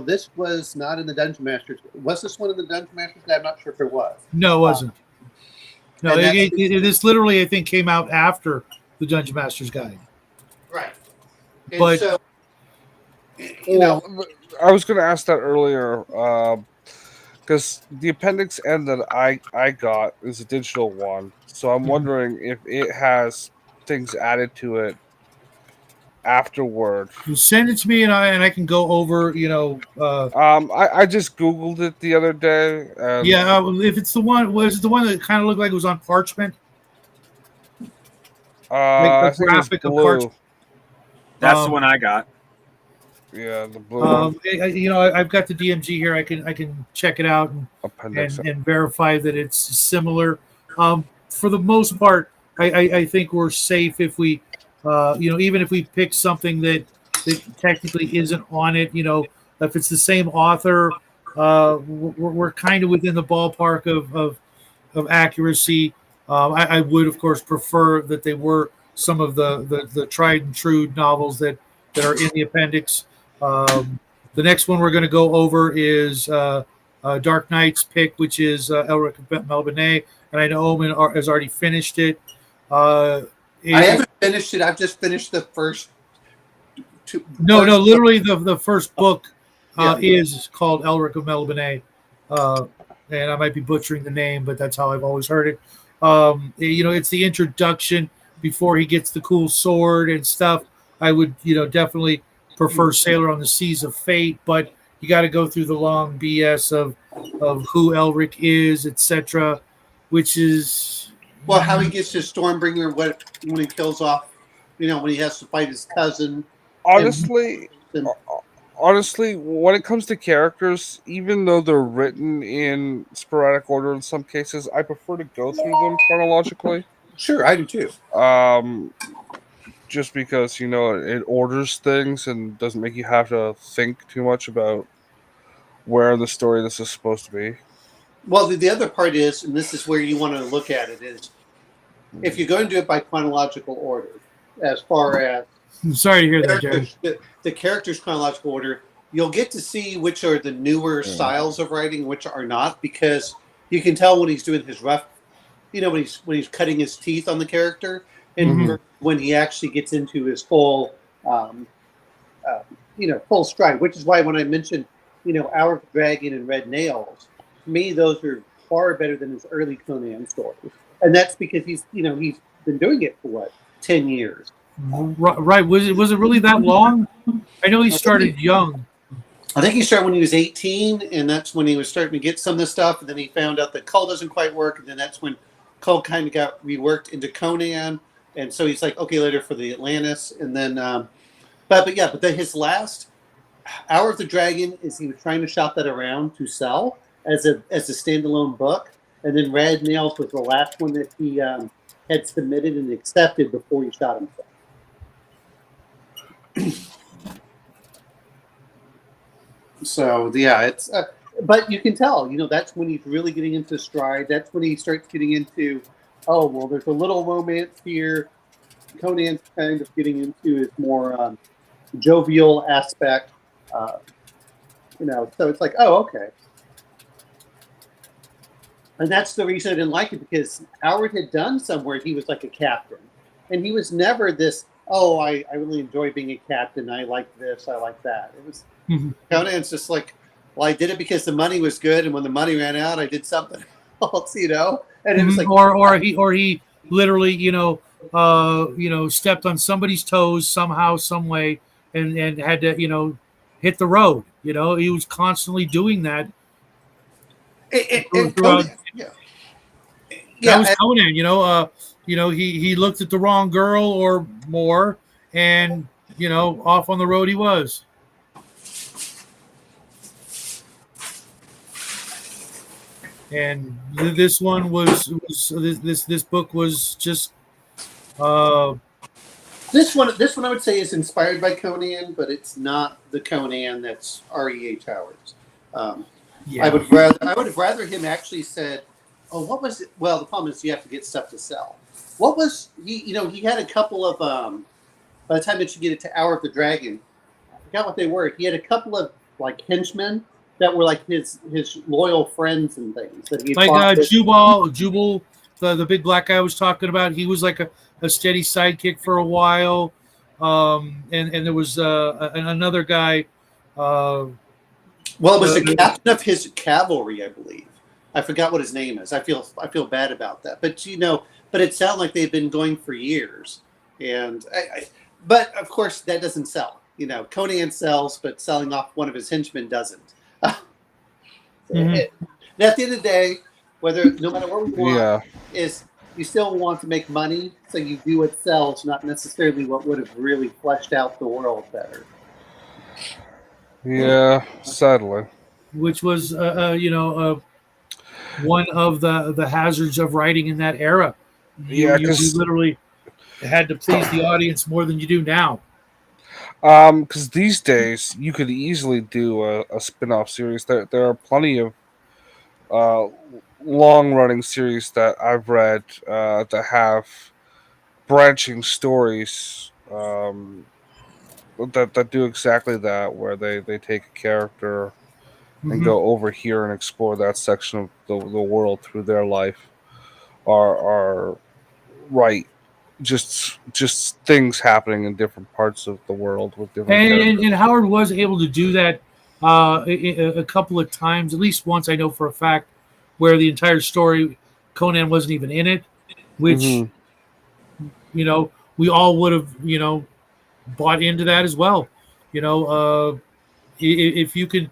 this was not in the Dungeon Masters. Was this one in the Dungeon Masters? I'm not sure if it was. No, it wasn't. No, this literally I think came out after the Dungeon Masters Guide. Right. And but so, I was going to ask that earlier because the Appendix N that I got is a digital one, so I'm wondering if it has things added to it afterward. You send it to me and I can go over. I just Googled it the other day. If it's the one, was it the one that kind of looked like it was on parchment? Like the graphic of parchment. That's the one I got. Yeah, the blue one. I've got the DMG here. I can check it out and verify that it's similar. For the most part, I think we're safe if we, even if we pick something that technically isn't on it. If it's the same author we're kind of within the ballpark of accuracy. I would, of course, prefer that they were some of the tried and true novels that are in the appendix. The next one we're going to go over is Dark Knight's pick, which is Elric Melbourne, and I know Omen has already finished it. I haven't finished it. I've just finished the first two. No, literally the first book is called Elric of Melbourne, and I might be butchering the name, but that's how I've always heard it. It's the introduction before he gets the cool sword and stuff. I would, definitely prefer Sailor on the Seas of Fate, but you got to go through the long BS of who Elric is, etc., which is how he gets to Stormbringer, when he kills off, when he has to fight his cousin. Honestly, when it comes to characters, even though they're written in sporadic order in some cases, I prefer to go through them chronologically. Sure, I do too. Just because, it orders things and doesn't make you have to think too much about where in the story this is supposed to be. Well, the other part is, and this is where you want to look at it, is if you're going to do it by chronological order, as far as I'm sorry to hear that, Jerry. The characters' chronological order, you'll get to see which are the newer styles of writing, which are not, because you can tell when he's doing his rough, when he's cutting his teeth on the character, and when he actually gets into his full, full stride. Which is why when I mentioned, Hour of the Dragon and Red Nails, to me those are far better than his early Conan stories, and that's because he's been doing it for 10 years. Right. Was it really that long? I know he started young. I think he started when he was 18, and that's when he was starting to get some of this stuff. And then he found out that Cull doesn't quite work, and then that's when Cull kind of got reworked into Conan. And so he's like, okay, later for the Atlantis, and then, but then his last Hour of the Dragon is he was trying to shop that around to sell as a standalone book, and then Red Nails was the last one that he had submitted and accepted before he shot himself. So it's but you can tell, that's when he's really getting into stride. That's when he starts getting into, there's a little romance here. Conan's kind of getting into his more jovial aspect, so it's like, okay. And that's the reason I didn't like it, because Howard had done somewhere he was like a captain, and he was never this, I really enjoy being a captain. I like this. I like that. It was Conan's just like, I did it because the money was good, and when the money ran out, I did something else, And it was like, or he literally, stepped on somebody's toes somehow, some way, and had to, hit the road. He was constantly doing that. Conan, that was Conan. He looked at the wrong girl or more, and off on the road he was. And this one this book was just. This one I would say is inspired by Conan, but it's not the Conan that's R.E.H. Howard's. I would have rather him actually said, what was it? Well, the problem is you have to get stuff to sell. What was he? He had a couple of by the time that you get it to Hour of the Dragon, I forgot what they were. He had a couple of like henchmen that were like his loyal friends and things that he like Jubal, the big black guy I was talking about. He was like a steady sidekick for a while, and there was another guy. Well, it was the captain of his cavalry, I believe. I forgot what his name is. I feel bad about that, but but it sounded like they've been going for years, and but of course that doesn't sell. Conan sells, but selling off one of his henchmen doesn't. At the end of the day, no matter what we want, is you still want to make money, so you do what sells, not necessarily what would have really fleshed out the world better. Yeah, sadly. Which was, one of the hazards of writing in that era. You literally had to please the audience more than you do now. Because these days you could easily do a spin-off series. There are plenty of uh, long-running series that I've read that have branching stories that do exactly that, where they take a character and Mhm. go over here and explore that section of the world through their life, are right. Just things happening in different parts of the world with different characters. And Howard was able to do that a couple of times, at least once I know for a fact, where the entire story, Conan wasn't even in it, which, Hmm. we all would have, bought into that as well. If you could,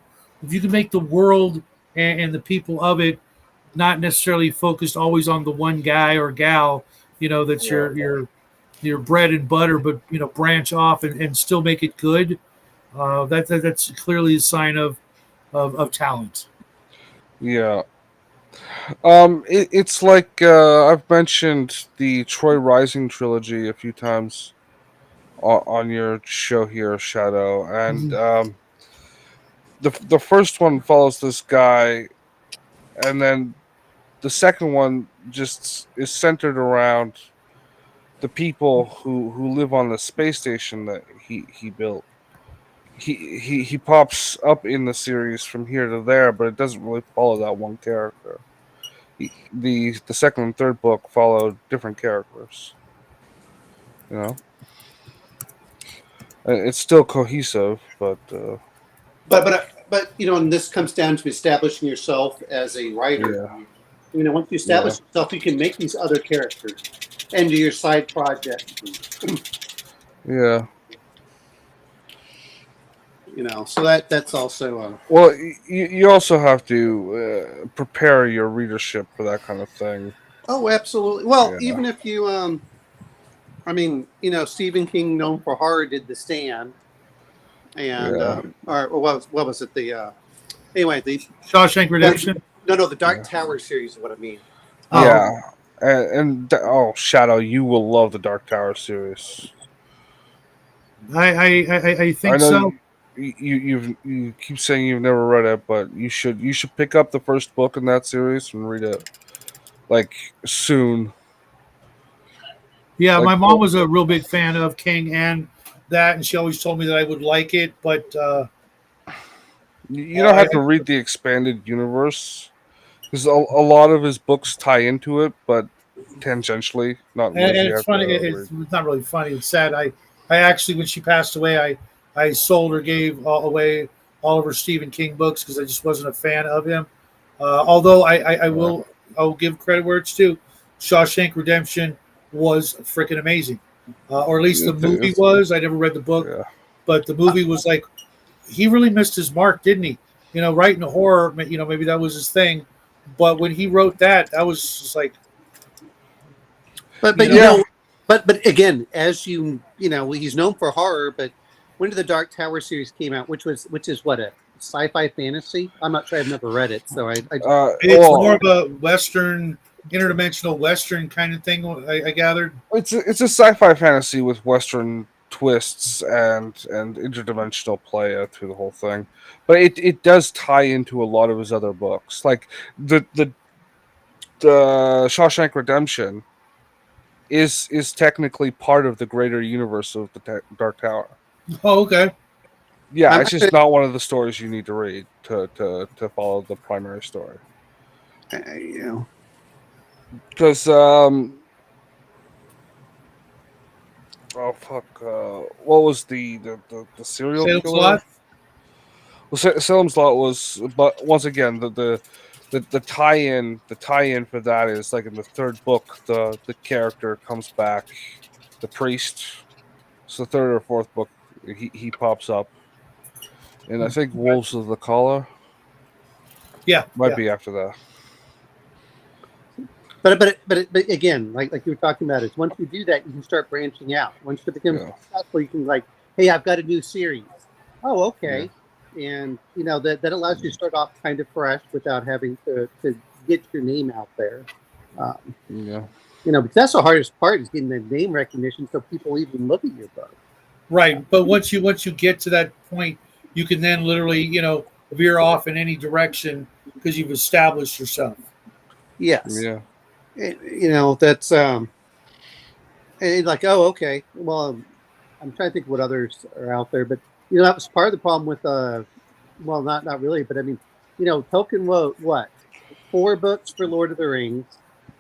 make the world and the people of it not necessarily focused always on the one guy or gal, that's Yeah. your bread and butter, but branch off and still make it good. That's clearly a sign of talent. Yeah. It's like I've mentioned the Troy Rising trilogy a few times on your show here, Shadow, and Mhm. the first one follows this guy, and then the second one just is centered around the people who live on the space station that he built. He pops up in the series from here to there, but it doesn't really follow that one character. The second and third book followed different characters. You know, and it's still cohesive, but But and this comes down to establishing yourself as a writer. yeah, Once you yeah, establish yourself, you can make these other characters and do your side projects. yeah. So that's also Well, you also have to prepare your readership for that kind of thing. oh, absolutely. Well, Yeah, even if you Stephen King, known for horror, did The Stand, and yeah, or what was it? Anyway, Shawshank Redemption. the Dark yeah, Tower series is what I mean. Oh, yeah. Oh, Shadow, you will love the Dark Tower series. I I think know so. you keep saying you've never read it, but you should pick up the first book in that series and read it like soon. Yeah, Like my mom was a real big fan of King and that, and she always told me that I would like it. But you don't I have to read the expanded universe because a lot of his books tie into it, but tangentially, not and unless you it's have funny. to It's read. not really funny. It's sad. I actually, when she passed away, I sold or gave away all of her Stephen King books because I just wasn't a fan of him. Although Yeah, I'll give credit where it's due. Shawshank Redemption was freaking amazing, or at least the movie it's was. I never read the book, yeah. but the movie was like he really missed his mark, didn't he? Writing horror, maybe that was his thing, but when he wrote that, that was just like, But you but know, but again, as he's known for horror. But when did the Dark Tower series came out? Which is what, a sci-fi fantasy? I'm not sure. I've never read it, so I it's more Well, of a Western, interdimensional Western kind of thing. I gathered. it's a sci-fi fantasy with Western twists and interdimensional play through the whole thing, but it does tie into a lot of his other books, like the Shawshank Redemption is technically part of the greater universe of the Dark Tower. Oh, okay. Yeah, I'm it's just not one of the stories you need to read to follow the primary story. you know. Because oh fuck, what was the serial Salem's killer? Lot. Well, Salem's Lot was, but once again, the tie-in for that is like in the third book, the character comes back, the priest. It's the third or fourth book. He pops up, and I think Wolves of the Collar Yeah, might yeah. be after that. But again, like you were talking about, is once you do that, you can start branching out. Once it becomes Yeah, successful, you can hey, I've got a new series. Oh, yeah, okay, and that allows you to start off kind of fresh without having to get your name out there. yeah. Because that's the hardest part, is getting the name recognition so people even look at your book. Right, but once you get to that point, you can then literally veer off in any direction because you've established yourself. Yes. Yeah. That's and like, oh, okay. Well, I'm trying to think what others are out there, but that was part of the problem with well, not really, but I mean, Tolkien wrote what, 4 books for Lord of the Rings,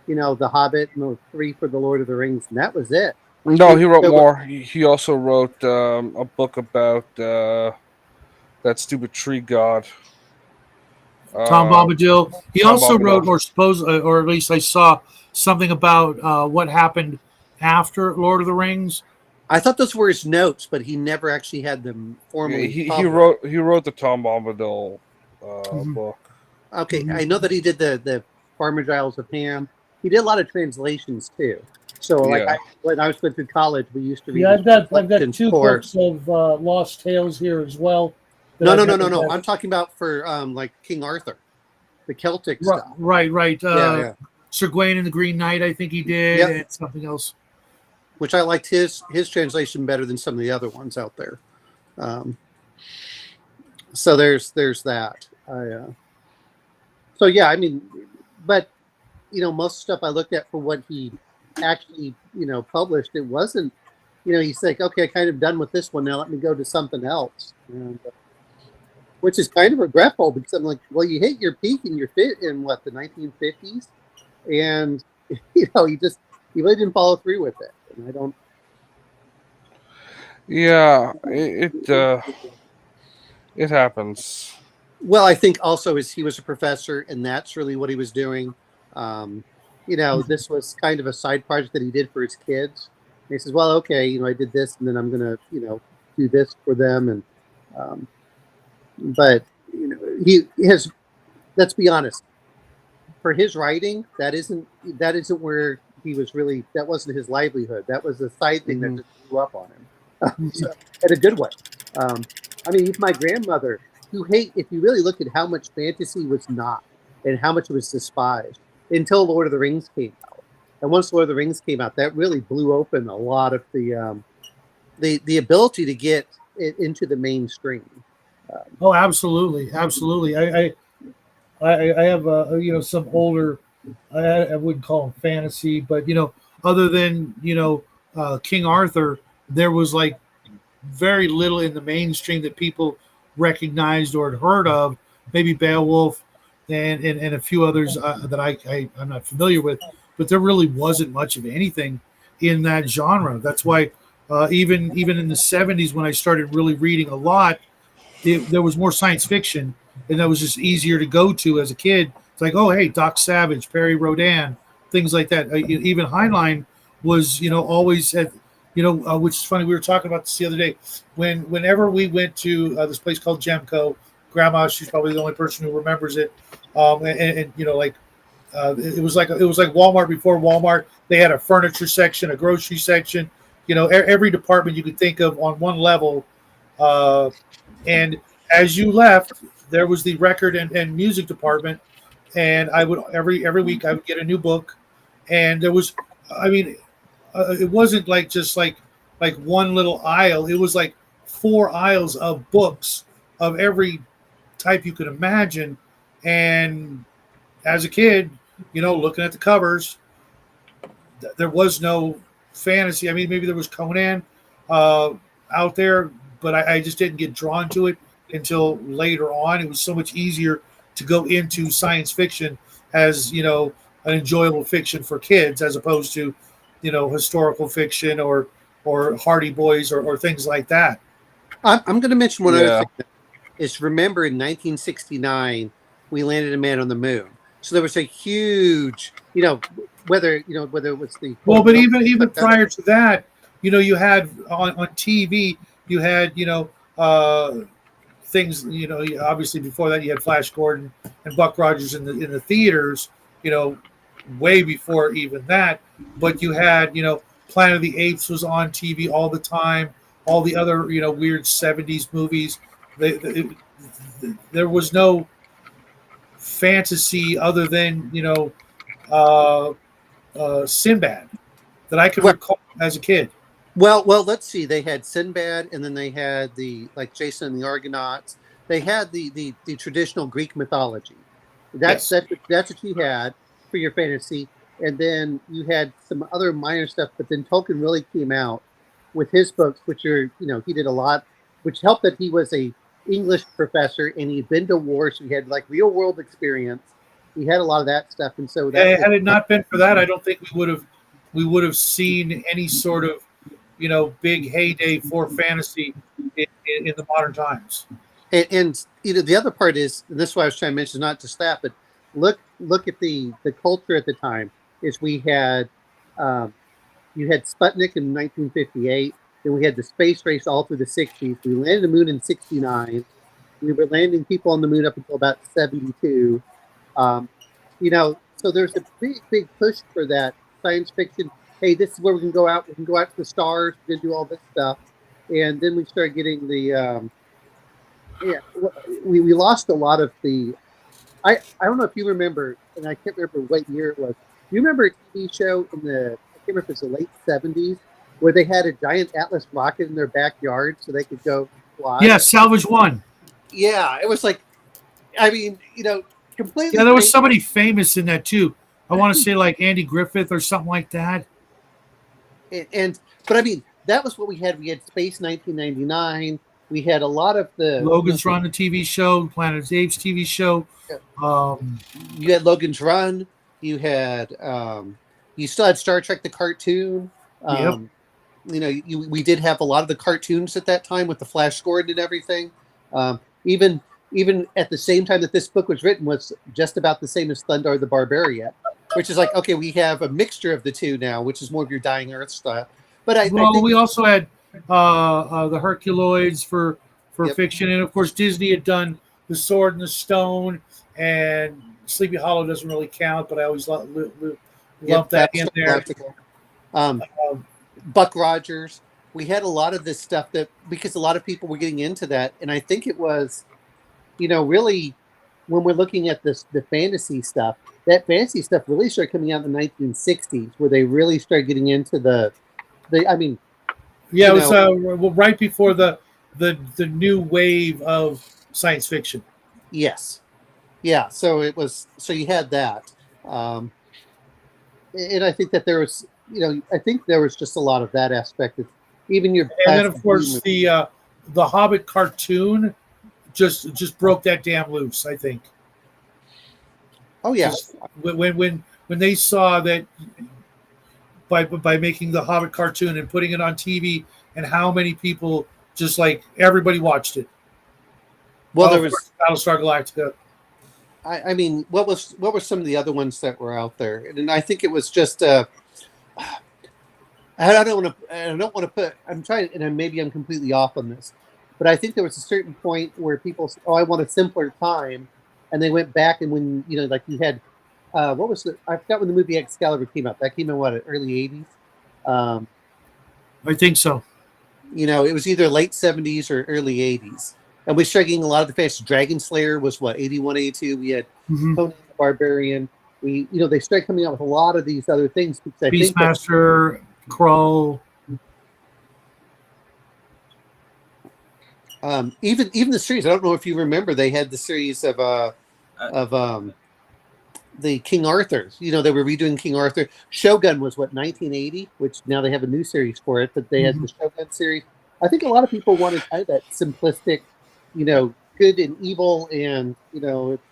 The Hobbit, and 3 for the Lord of the Rings, and that was it. No, he wrote more. He also wrote a book about that stupid tree god. Tom Bombadil. He Tom also wrote, Bombadil. or at least I saw something about what happened after Lord of the Rings. I thought those were his notes, but he never actually had them formally. He wrote the Tom Bombadil book. Okay, I know that he did the Farmer Giles of Ham. He did a lot of translations too. So, like, when I was going through college, we used to read. Yeah, I've got 2 books of Lost Tales here as well. No. I'm talking about for like King Arthur, the Celtic stuff. Right. Yeah. Sir Gawain and the Green Knight, I think he did, and something else. Which I liked his translation better than some of the other ones out there. So there's that. So yeah, I mean, but most stuff I looked at for what he actually published, it wasn't. He's like, okay, I kind of done with this one now. Let me go to something else, which is kind of regretful because I'm like, well, you hit your peak and your fit in what, the 1950s, and he really didn't follow through with it. And I don't. Yeah, it happens. Well, I think also is he was a professor, and that's really what he was doing. This was kind of a side project that he did for his kids. And he says, "Well, okay, I did this, and then I'm gonna, do this for them." And but he has. Let's be honest. For his writing, that isn't where he was really. That wasn't his livelihood. That was a side thing that just grew up on him, so, in a good way. I mean, my grandmother, if you really look at how much fantasy was not and how much it was despised until Lord of the Rings came out. And once Lord of the Rings came out, that really blew open a lot of the ability to get it into the mainstream. Oh, absolutely. I have some older, I wouldn't call them fantasy, but other than King Arthur, there was like very little in the mainstream that people recognized or had heard of. Maybe Beowulf and a few others that I'm not familiar with, but there really wasn't much of anything in that genre. That's why even in the 70s when I started really reading a lot, there was more science fiction, and that was just easier to go to as a kid. It's like, oh, hey, Doc Savage, Perry Rodin, things like that. Even Heinlein was always at which is funny. We were talking about this the other day. Whenever we went to this place called Gemco, Grandma, she's probably the only person who remembers it. It was like Walmart before Walmart. They had a furniture section, a grocery section. Every department you could think of on one level. And as you left, there was the record and music department. And I would every week I would get a new book, and there was, it wasn't just like one little aisle. It was like 4 aisles of books of every type you could imagine. And as a kid, looking at the covers, there was no fantasy. I mean, maybe there was Conan out there, but I just didn't get drawn to it until later on. It was so much easier to go into science fiction as, an enjoyable fiction for kids as opposed to, historical fiction or Hardy Boys or things like that. I'm going to mention one other thing. Is remember in 1969 we landed a man on the moon, so there was a huge, whether it was the but even prior to that, you had on TV, you had things, obviously before that you had Flash Gordon and Buck Rogers in the theaters, way before even that. But you had, Planet of the Apes was on TV all the time. All the other, weird 70s movies. There was no fantasy other than, Sinbad that I could recall as a kid. Well, let's see. They had Sinbad, and then they had the Jason and the Argonauts. They had the traditional Greek mythology. Yes. That's what you had for your fantasy, and then you had some other minor stuff. But then Tolkien really came out with his books, which are he did a lot, which helped that he was a English professor and he'd been to war, so he had like real world experience. He had a lot of that stuff, and so that Had it not been for that, I don't think we would have seen any sort of big heyday for fantasy in the modern times. And the other part is, and this is why I was trying to mention, not just that, but look at the culture at the time. Is we had you had Sputnik in 1958, then we had the space race all through the 60s. We landed the moon in 69. We were landing people on the moon up until about 72. So there's a big push for that science fiction. Hey, this is where we can go out. We can go out to the stars. We can do all this stuff. And then we started getting the we lost a lot of the. I don't know if you remember, and I can't remember what year it was. Do you remember a TV show in the, I can't remember if it was the late 70s, where they had a giant Atlas rocket in their backyard so they could go fly? Yeah, Salvage One. Yeah, it was like, I mean, completely. Yeah, there was somebody famous in that too. I want to say like Andy Griffith or something like that. But I mean, that was what we had. We had Space 1999. We had a lot of the Logan's Run, the TV show, Planet of the Apes TV show. You had Logan's Run. You had you still had Star Trek the cartoon. Yep. We did have a lot of the cartoons at that time with the Flash Gordon and everything. Even at the same time that this book was written was just about the same as Thundar the Barbarian, which is like, okay, we have a mixture of the two now, which is more of your Dying Earth style. But I think we also had the Herculoids for fiction, and of course Disney had done The Sword and the Stone, and Sleepy Hollow doesn't really count, but I always lump that in there. Buck Rogers. We had a lot of this stuff because a lot of people were getting into that, and I think it was, really, when we're looking at the fantasy stuff, that fantasy stuff really started coming out in the 1960s, where they really started getting into it was right before the new wave of science fiction. Yes, yeah. So it was. So you had that, and I think that there was, I think there was just a lot of that aspect. Even your and then of course the Hobbit cartoon just broke that dam loose. I think. Oh yeah. When they saw that. By making the Hobbit cartoon and putting it on TV, and how many people just like everybody watched it. Well, there was Battlestar Galactica. I mean, what were some of the other ones that were out there? And I think it was just I don't want to put. I'm trying, and maybe I'm completely off on this, but I think there was a certain point where people said, "Oh, I want a simpler time," and they went back and when like you had. What was I forgot when the movie Excalibur came out. That came in early 80s? I think so. It was either late 70s or early 80s. And we started getting a lot of the fast. Dragon Slayer was 81, 82. We had Conan the Barbarian. They started coming out with a lot of these other things. Beastmaster, Crow. Even the series. I don't know if you remember. They had the series of the King Arthur. They were redoing King Arthur. Shogun was 1980, which now they have a new series for it, but they had the Shogun series. I think a lot of people wanted kind of that simplistic, good and evil, and it's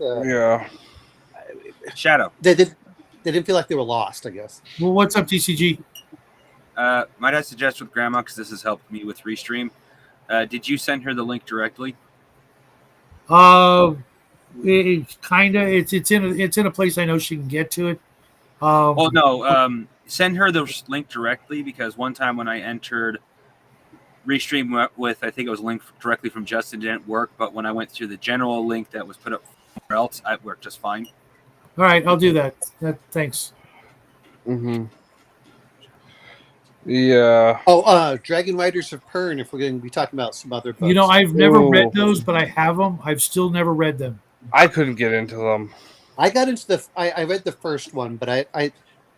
Shadow. They didn't feel like they were lost, I guess. Well, what's up, TCG? Might I suggest with Grandma, because this has helped me with Restream. Did you send her the link directly? It's in a place I know she can get to it. Send her the link directly, because one time when I entered Restream with, I think it was a link directly from Justin, didn't work, but when I went through the general link that was put up somewhere else, it worked just fine. All right, I'll do that. Thanks. Mm-hmm. Yeah. Dragon Riders of Pern, if we're going to be talking about some other books. I've never read those, but I have them. I've still never read them. I couldn't get into them. I got into I read the first one, but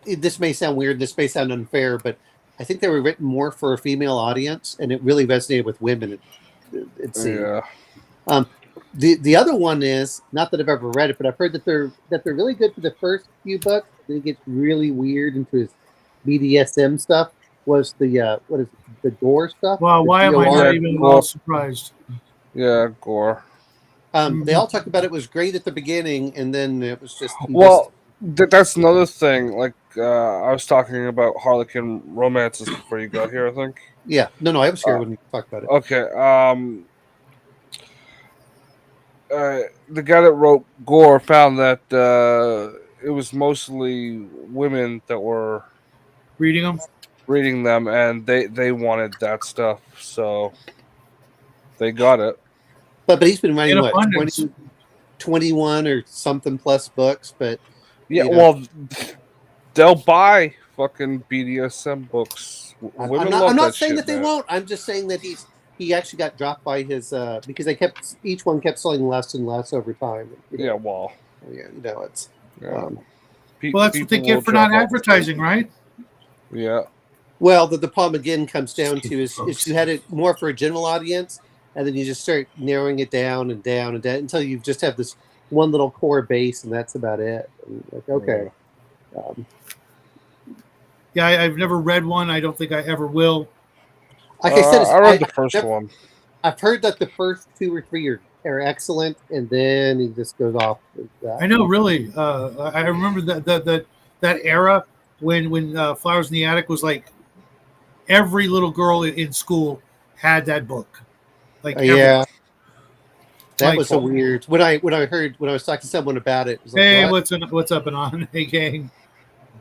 this may sound weird, this may sound unfair, but I think they were written more for a female audience, and it really resonated with women. It seemed. Yeah. The other one is, not that I've ever read it, but I've heard that they're really good for the first few books. Then it gets really weird into his BDSM stuff. Was the what is it, the gore stuff? Well, The why am I GOR? not even at all surprised? Yeah, gore. They all talked about it was great at the beginning, and then it was just Well, that's another thing. Like I was talking about Harlequin romances before you got here, I think. Yeah, no, I was here when you talked about it. Okay. The guy that wrote Gore found that it was mostly women that were reading them, and they wanted that stuff, so they got it. But he's been writing In what abundance. 21 or something plus books, but Yeah, you know, well, they'll buy fucking BDSM books. I'm not saying that they won't. I'm just saying that he actually got dropped by his because each one kept selling less and less over time. Yeah, well, it's well, that's what they get for not advertising, right? Yeah. Well, the problem again comes down to is you had it more for a general audience, and then you just start narrowing it down and down and down until you just have this one little core base, and that's about it. And like, okay. Yeah, I've never read one. I don't think I ever will. Like I said, I read the first one. I've heard that the first 2 or 3 are excellent, and then he just goes off. I know, really. I remember that era when Flowers in the Attic was like every little girl in school had that book. Like yeah, that like, was a weird. When I was talking to someone about it, was like, hey, what? what's up and on? Hey, gang,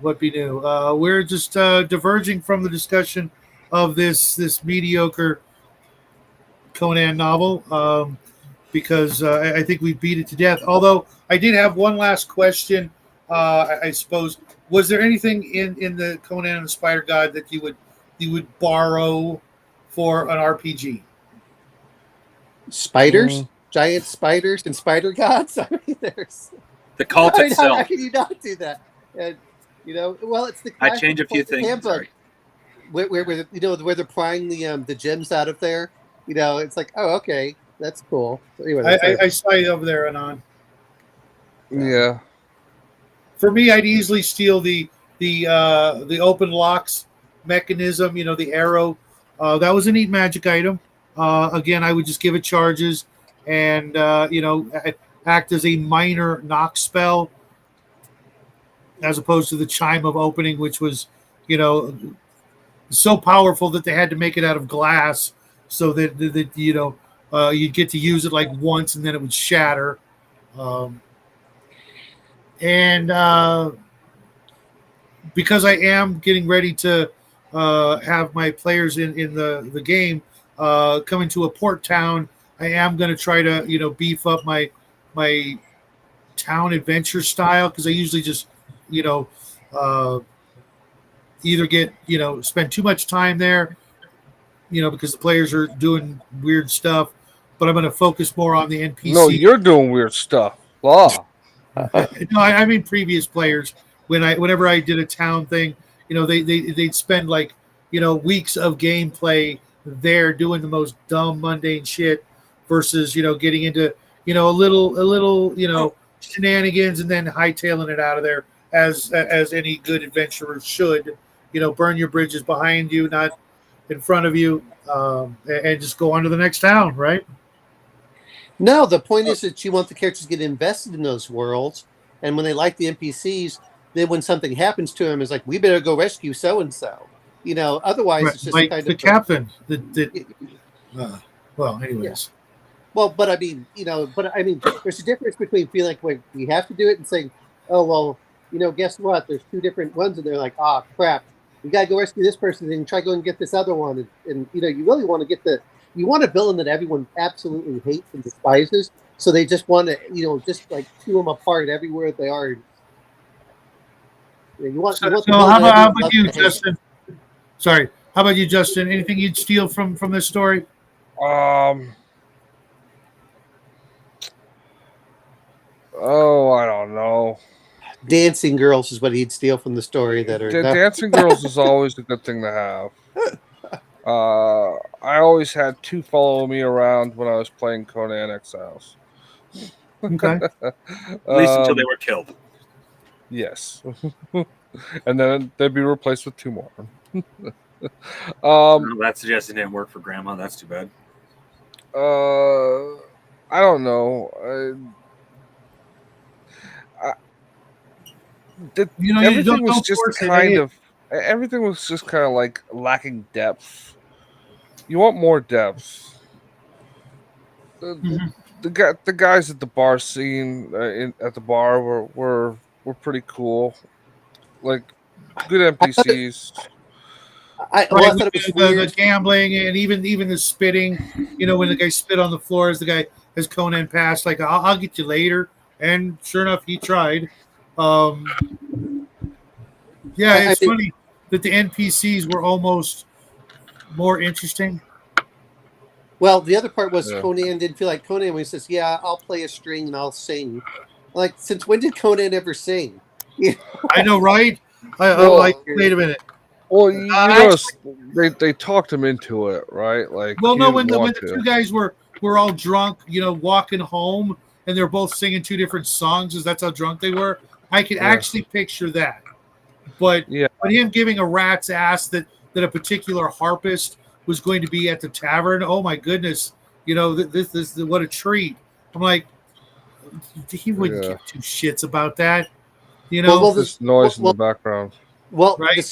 what be new? We're just diverging from the discussion of this mediocre Conan novel because I think we beat it to death. Although I did have one last question. I suppose, was there anything in the Conan and the Spider God that you would borrow for an RPG? Spiders, giant spiders, and spider gods. I mean, there's the cult itself. How can you not do that? And well, it's the I change a few things. Where where they're prying the gems out of there. It's like, oh, okay, that's cool. So anyway, I saw you over there and on. Yeah. For me, I'd easily steal the open locks mechanism. The arrow. That was a neat magic item. Again, I would just give it charges and act as a minor knock spell, as opposed to the chime of opening, which was so powerful that they had to make it out of glass so that you'd get to use it like once and then it would shatter. And because I am getting ready to have my players in the game coming to a port town, I am going to try to beef up my town adventure style, because I usually just either get spend too much time there because the players are doing weird stuff, but I'm going to focus more on the NPC. No, you're doing weird stuff. Wow. No, I mean previous players. Whenever I did a town thing, they'd spend like weeks of gameplay there doing the most dumb, mundane shit, versus getting into a little shenanigans and then hightailing it out of there as any good adventurer should. Burn your bridges behind you, not in front of you, and just go on to the next town, right? No, the point is that you want the characters to get invested in those worlds, and when they like the NPCs, then when something happens to them, it's like, we better go rescue so and so. Otherwise, right. It's just like kind the of captain. Well, anyways. Yeah. Well, but I mean, there's a difference between feeling like we have to do it and saying, oh well, guess what? There's 2 different ones, and they're like, ah, crap, we gotta go rescue this person and try go and get this other one, and you really want to get you want a villain that everyone absolutely hates and despises, so they just want to, just like chew them apart everywhere they are. You want so how about you, Justin? Sorry, how about you, Justin? Anything you'd steal from this story? Oh, I don't know. dancing girls is what he'd steal from the story. That are Dancing girls is always a good thing to have. I always had 2 follow me around when I was playing Conan Exiles. Okay. At least until they were killed. Yes. And then they'd be replaced with 2 more. Well, that suggestion didn't work for Grandma. That's too bad. I don't know. Everything was just kind of like lacking depth. You want more depth. The guys at the bar scene at the bar were pretty cool. Like good NPCs. I thought it was weird. The gambling and even the spitting. You know, when the guy spit on the floor as Conan passed, like I'll get you later, and sure enough, he tried. Yeah, it's funny that the NPCs were almost more interesting. Well, the other part was Conan didn't feel like Conan when he says, "Yeah, I'll play a string and I'll sing." Like, since when did Conan ever sing? I know, right? Like, wait a minute. Well, you notice they talked him into it, right? Like, well, no, when the 2 guys were all drunk, you know, walking home, and they're both singing 2 different songs, because that's how drunk they were. I could actually picture that, but him giving a rat's ass that a particular harpist was going to be at the tavern. Oh my goodness, you know, this what a treat. I'm like, he wouldn't give 2 shits about that, you know. Well, this noise in the background. Well, right? the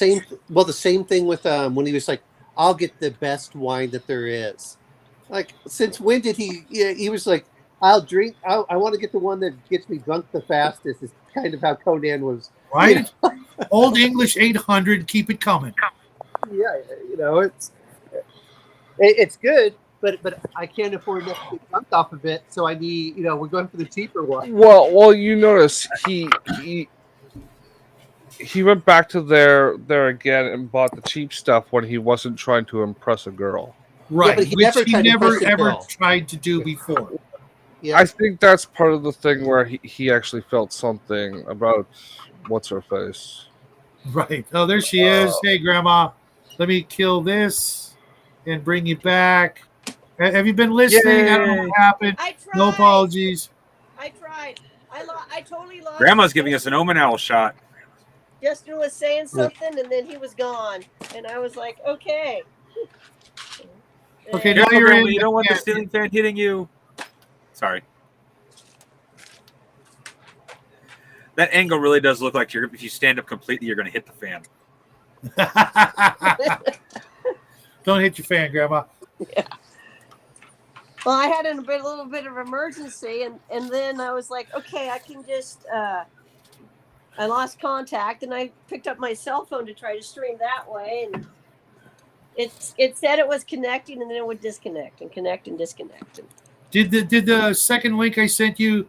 same thing with when he was like, "I'll get the best wine that there is." Like, since when did he? He was like, "I'll drink. I want to get the one that gets me drunk the fastest." Is kind of how Conan was, right? You know? Old English 800, keep it coming. Yeah, you know, it's good, but I can't afford enough to get drunk off of it, so I need, you know, we're going for the cheaper one. Well, you notice he went back to there again and bought the cheap stuff when he wasn't trying to impress a girl. Right, yeah, which he never ever tried to do before. Yeah. I think that's part of the thing where he actually felt something about what's her face. Right. Oh, there she is. Hey, Grandma, let me kill this and bring you back. Have you been listening? Yay. I don't know what happened. I tried. No apologies. I tried. I totally lost. Grandma's giving us an Omen Owl shot. Justin was saying something, and then he was gone, and I was like, okay. Okay, now you're in. You don't want the ceiling fan hitting you. Sorry. That angle really does look like if you stand up completely, you're going to hit the fan. Don't hit your fan, Grandma. Yeah. Well, I had a little bit of emergency, and then I was like, okay, I can just. I lost contact, and I picked up my cell phone to try to stream that way, and it said it was connecting, and then it would disconnect and connect and disconnect. Did the second link I sent you?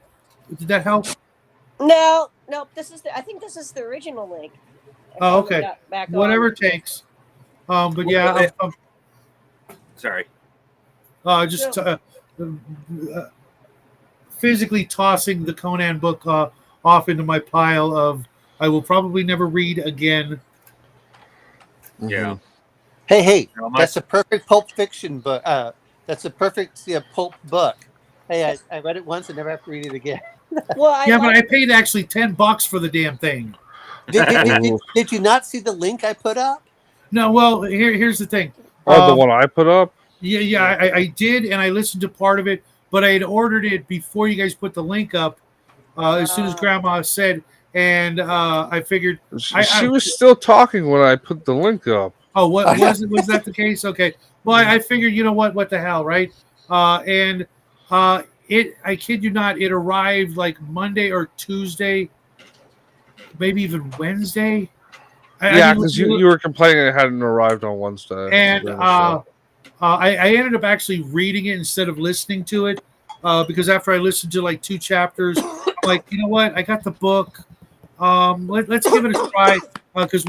Did that help? No. I think this is the original link. Oh, okay. Whatever it takes. But yeah. Sorry. Just physically tossing the Conan book off into my pile of I will probably never read again. Yeah. Hey, that's a perfect Pulp Fiction book. That's a perfect pulp book. Hey, I read it once and never have to read it again. Well, but I paid actually $10 for the damn thing. Did you not see the link I put up? No. Well, here's the thing. The one I put up. Yeah, I did, and I listened to part of it, but I had ordered it before you guys put the link up. As soon as Grandma said, and I figured she was still talking when I put the link up. Oh, what was that the case? Okay. Well, I figured, you know what the hell, right? And I kid you not, it arrived like Monday or Tuesday, maybe even Wednesday. Yeah, because you were complaining it hadn't arrived on Wednesday. And I ended up actually reading it instead of listening to it because after I listened to like 2 chapters, I'm like, you know what? I got the book. Let's give it a try because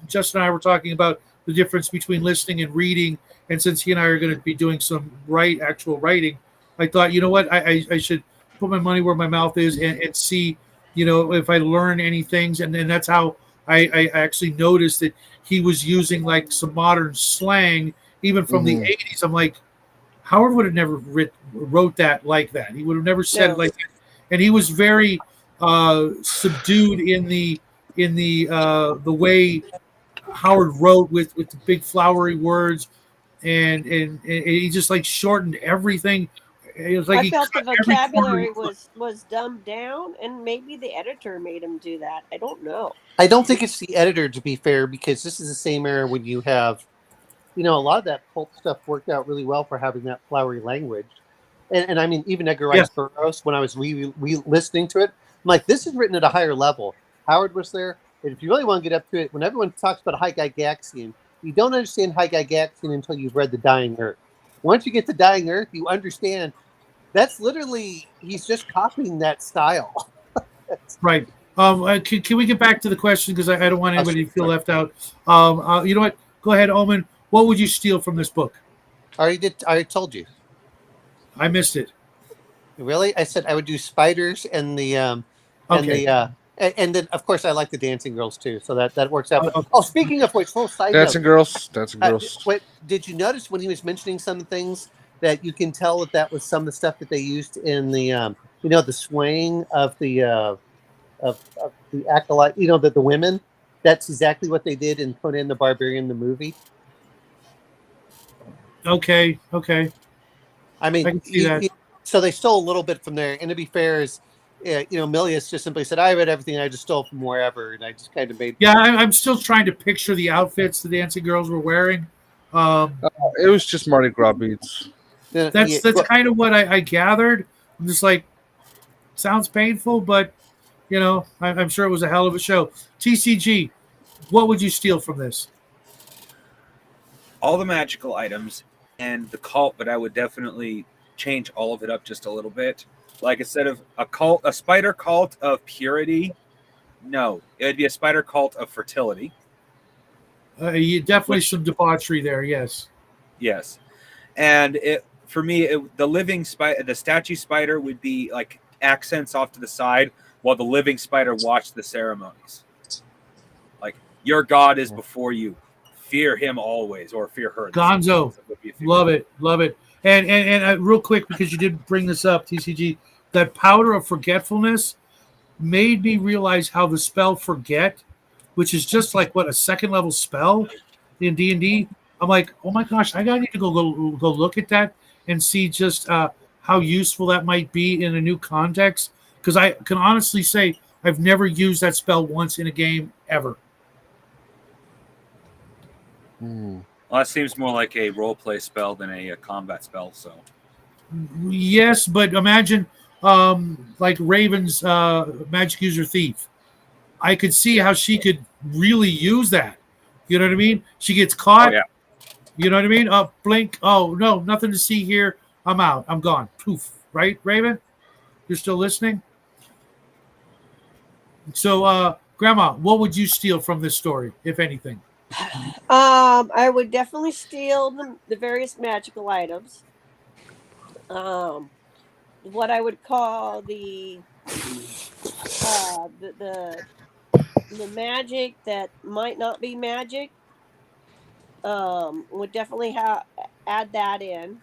Justin and I were talking about the difference between listening and reading. And since he and I are going to be doing some actual writing, I thought, you know what? I should put my money where my mouth is and see if I learn any things, and then that's how I actually noticed that he was using like some modern slang, even from the Mhm. '80s. I'm like, Howard would have never wrote that like that. He would have never said it No. like that. And he was very subdued in the way Howard wrote with the big flowery words, and he just like shortened everything. It was like I he felt the cut every corner. vocabulary was dumbed down, and maybe the editor made him do that. I don't know. I don't think it's the editor, to be fair, because this is the same era when you have, a lot of that pulp stuff worked out really well for having that flowery language. And I mean, even Edgar Rice Yes. Burroughs, when I was listening to it, I'm like, this is written at a higher level. Howard was there. And if you really want to get up to it, when everyone talks about High Gygaxian, you don't understand High Gygaxian until you've read The Dying Earth. Once you get to Dying Earth, you understand that's literally, he's just copying that style. Right. Can we get back to the question, because I don't want anybody to feel left out. You know what? Go ahead, Omen. What would you steal from this book? I already told you. I missed it. Really? I said I would do spiders and the Okay. and then of course I like the dancing girls too, so that works out. But, Okay. speaking of which, full side Dancing note. girls. Dancing girls. Wait, did you notice when he was mentioning some things that you can tell that was some of the stuff that they used in the the swaying of the of the acolyte, the women. That's exactly what they did in Conan the Barbarian, the movie. Okay. I mean, I can see that. so they stole a little bit from there. And to be fair, is Milius just simply said, "I read everything. I just stole from wherever," and I just kind of made. Yeah, I'm still trying to picture the outfits the dancing girls were wearing. It was just Mardi Gras beats. That's kind of what I gathered. I'm just like, sounds painful, but I'm sure it was a hell of a show. TCG, what would you steal from this? All the magical items and the cult, but I would definitely change all of it up just a little bit. Like, instead of a spider cult of purity, no, it would be a spider cult of fertility. You definitely some debauchery there. Yes. Yes, and for me, the living spider, the statue spider, would be like accents off to the side while the living spider watched the ceremonies. Like, your god is before you. Fear him always, or fear her. Gonzo, love it. And real quick, because you did bring this up, TCG, that powder of forgetfulness made me realize how the spell forget, which is just like a second level spell in D&D. I'm like, oh my gosh, I gotta need to go look at that and see just how useful that might be in a new context. Because I can honestly say I've never used that spell once in a game ever. Well, that seems more like a role play spell than a combat spell. So, yes, but imagine like Raven's magic user thief. I could see how she could really use that. You know what I mean? She gets caught. Oh, yeah. You know what I mean? Blink. Oh no, nothing to see here. I'm out. I'm gone. Poof. Right, Raven? You're still listening? So, Grandma, what would you steal from this story, if anything? I would definitely steal the various magical items. What I would call the magic that might not be magic. Would definitely add that in.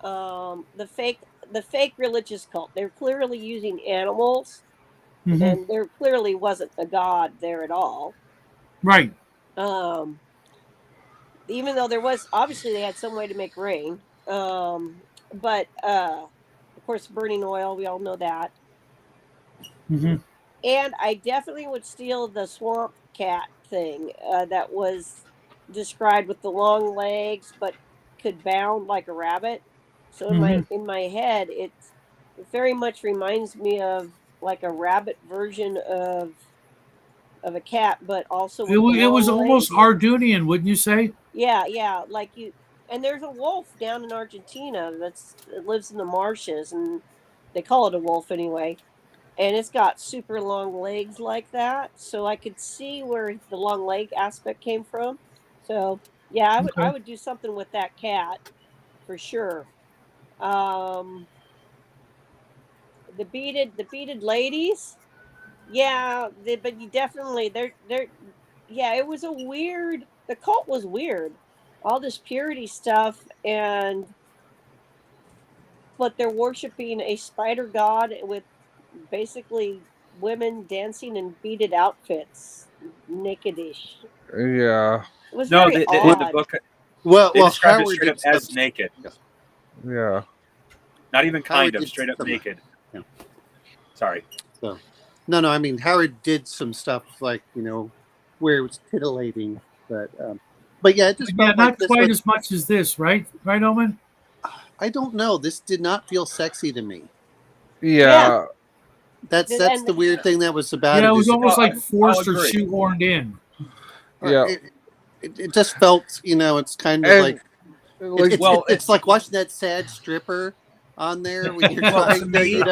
The fake religious cult. They're clearly using animals, and there clearly wasn't a god there at all. Right. Even though there was, obviously they had some way to make rain. But of course, burning oil, we all know that. And I definitely would steal the swamp cat thing that was described with the long legs, but could bound like a rabbit. So in my head, it very much reminds me of like a rabbit version of a cat, but also with it was almost Ardunian, wouldn't you say? Yeah, like you. And there's a wolf down in Argentina that lives in the marshes, and they call it a wolf anyway. And it's got super long legs like that, so I could see where the long leg aspect came from. So yeah, I would do something with that cat for sure. The beaded ladies, Yeah, but you definitely they're yeah, it was a weird. The cult was weird. All this purity stuff, and but they're worshiping a spider god with basically women dancing in beaded outfits, nakedish. Yeah. It was No, very in the odd. book Well, they described it Howard straight up did some as naked. Yeah. Not even kind Howard of, did straight up some- naked. yeah. Sorry. So, no, I mean Howard did some stuff like where it was titillating, but yeah, it just Yeah, felt like not this quite was. as much as this, right? Right, Omen? I don't know. This did not feel sexy to me. Yeah. That's And the weird thing that was about Yeah, it. it was Is almost like I'll forced or agree. shoehorned in. Yeah. it just felt, it's kind of And, like like, it's like watching that sad stripper on there when you're Well, trying to to, me-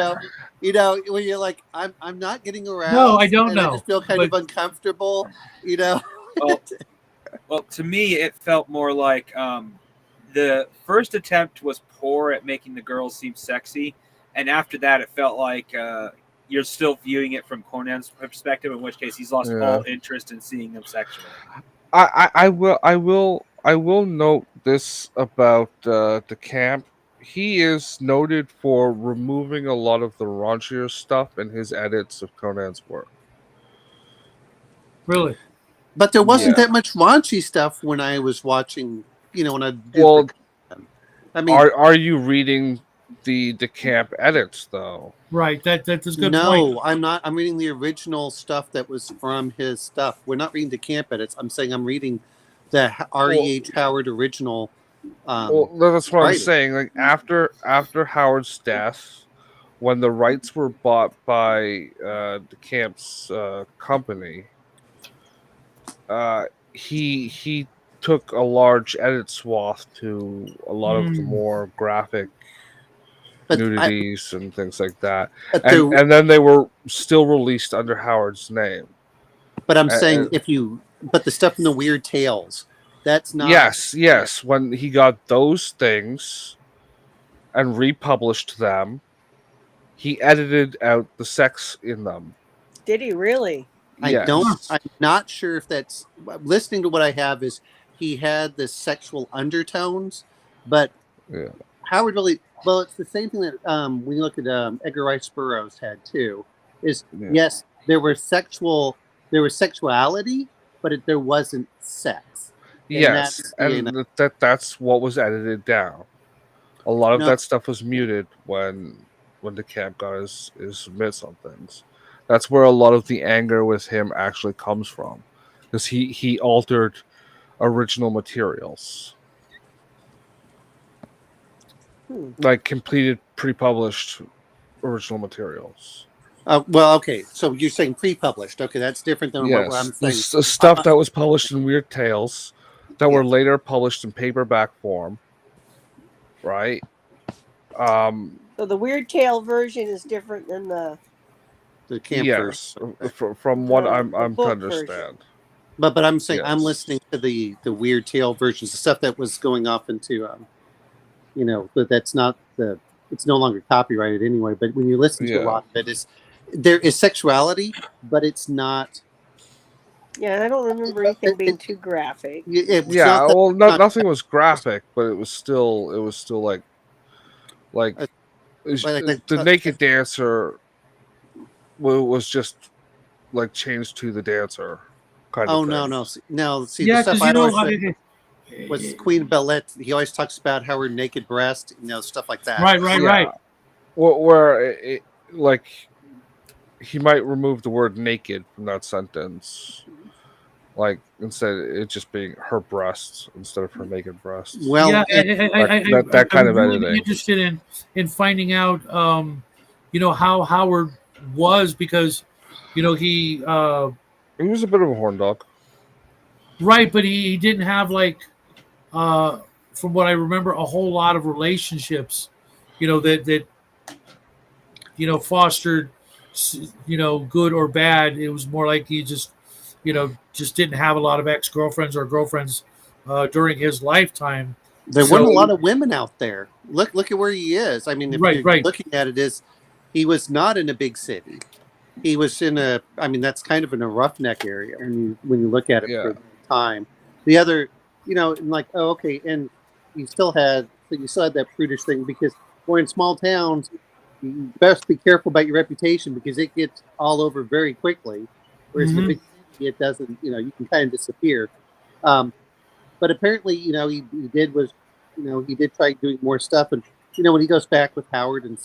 when you're like, I'm not getting aroused. No, I don't and I know, just feel kind of uncomfortable, Well, to me, it felt more like the first attempt was poor at making the girls seem sexy, and after that, it felt like you're still viewing it from Conan's perspective. In which case, he's lost all interest in seeing them sexually. I will note this about DeCamp. He is noted for removing a lot of the raunchier stuff in his edits of Conan's work. Really? But there wasn't that much raunchy stuff when I was watching, when I did. Well, I mean, are you reading the DeCamp edits though? Right. That's a good point. No, I'm not. I'm reading the original stuff that was from his stuff. We're not reading DeCamp edits. I'm saying I'm reading the R.E.H. Howard original. Well, that's what writing. I'm saying. Like after Howard's death, when the rights were bought by DeCamp's company, he took a large edit swath to a lot of the more graphic nudities and things like that, and then they were still released under Howard's name. But I'm saying but the stuff in the Weird Tales, that's not. Yes. When he got those things and republished them, he edited out the sex in them. Did he really? I'm not sure if that's. Listening to what I have is he had the sexual undertones, but Howard really. Well, it's the same thing that when you look at Edgar Rice Burroughs had too. Yes, there was sexuality, but there wasn't sex. And that's what was edited down. A lot of that stuff was muted when DeCamp got his mitts on things. That's where a lot of the anger with him actually comes from, because he altered original materials. Like completed, pre-published original materials. Well, okay. So you're saying pre-published. Okay, that's different than what I'm saying. The stuff that was published in Weird Tales that were later published in paperback form, right? So the Weird Tale version is different than the Camp version. From what I'm to understand. Version. But I'm saying I'm listening to the Weird Tale versions, the stuff that was going off into but that's not it's no longer copyrighted anyway. But when you listen to a lot of it, there is sexuality, but it's not. Yeah, I don't remember anything being too graphic. Nothing was graphic, but it was still like the naked dancer was just like changed to the dancer kind of thing. No. See, the stuff was Queen Belette. He always talks about her naked breast, stuff like that. Right. Where he might remove the word naked from that sentence, like instead it just being her breasts instead of her naked breasts. Well, that kind of editing. I'm interested in finding out, how Howard was, because, he was a bit of a horn dog, right? But he didn't have from what I remember, a whole lot of relationships, that fostered, good or bad. It was more like he just didn't have a lot of ex-girlfriends or girlfriends during his lifetime. There weren't a lot of women out there. Look at where he is. I mean, if you're looking at it, he was not in a big city. he was in a. I mean, that's kind of in a roughneck area when you look at it for the time. The other, and like, oh, okay, and you still had that prudish thing because we're in small towns. You best be careful about your reputation because it gets all over very quickly. Whereas in the big city, it doesn't. You can kind of disappear. But apparently, he did try doing more stuff, and when he goes back with Howard and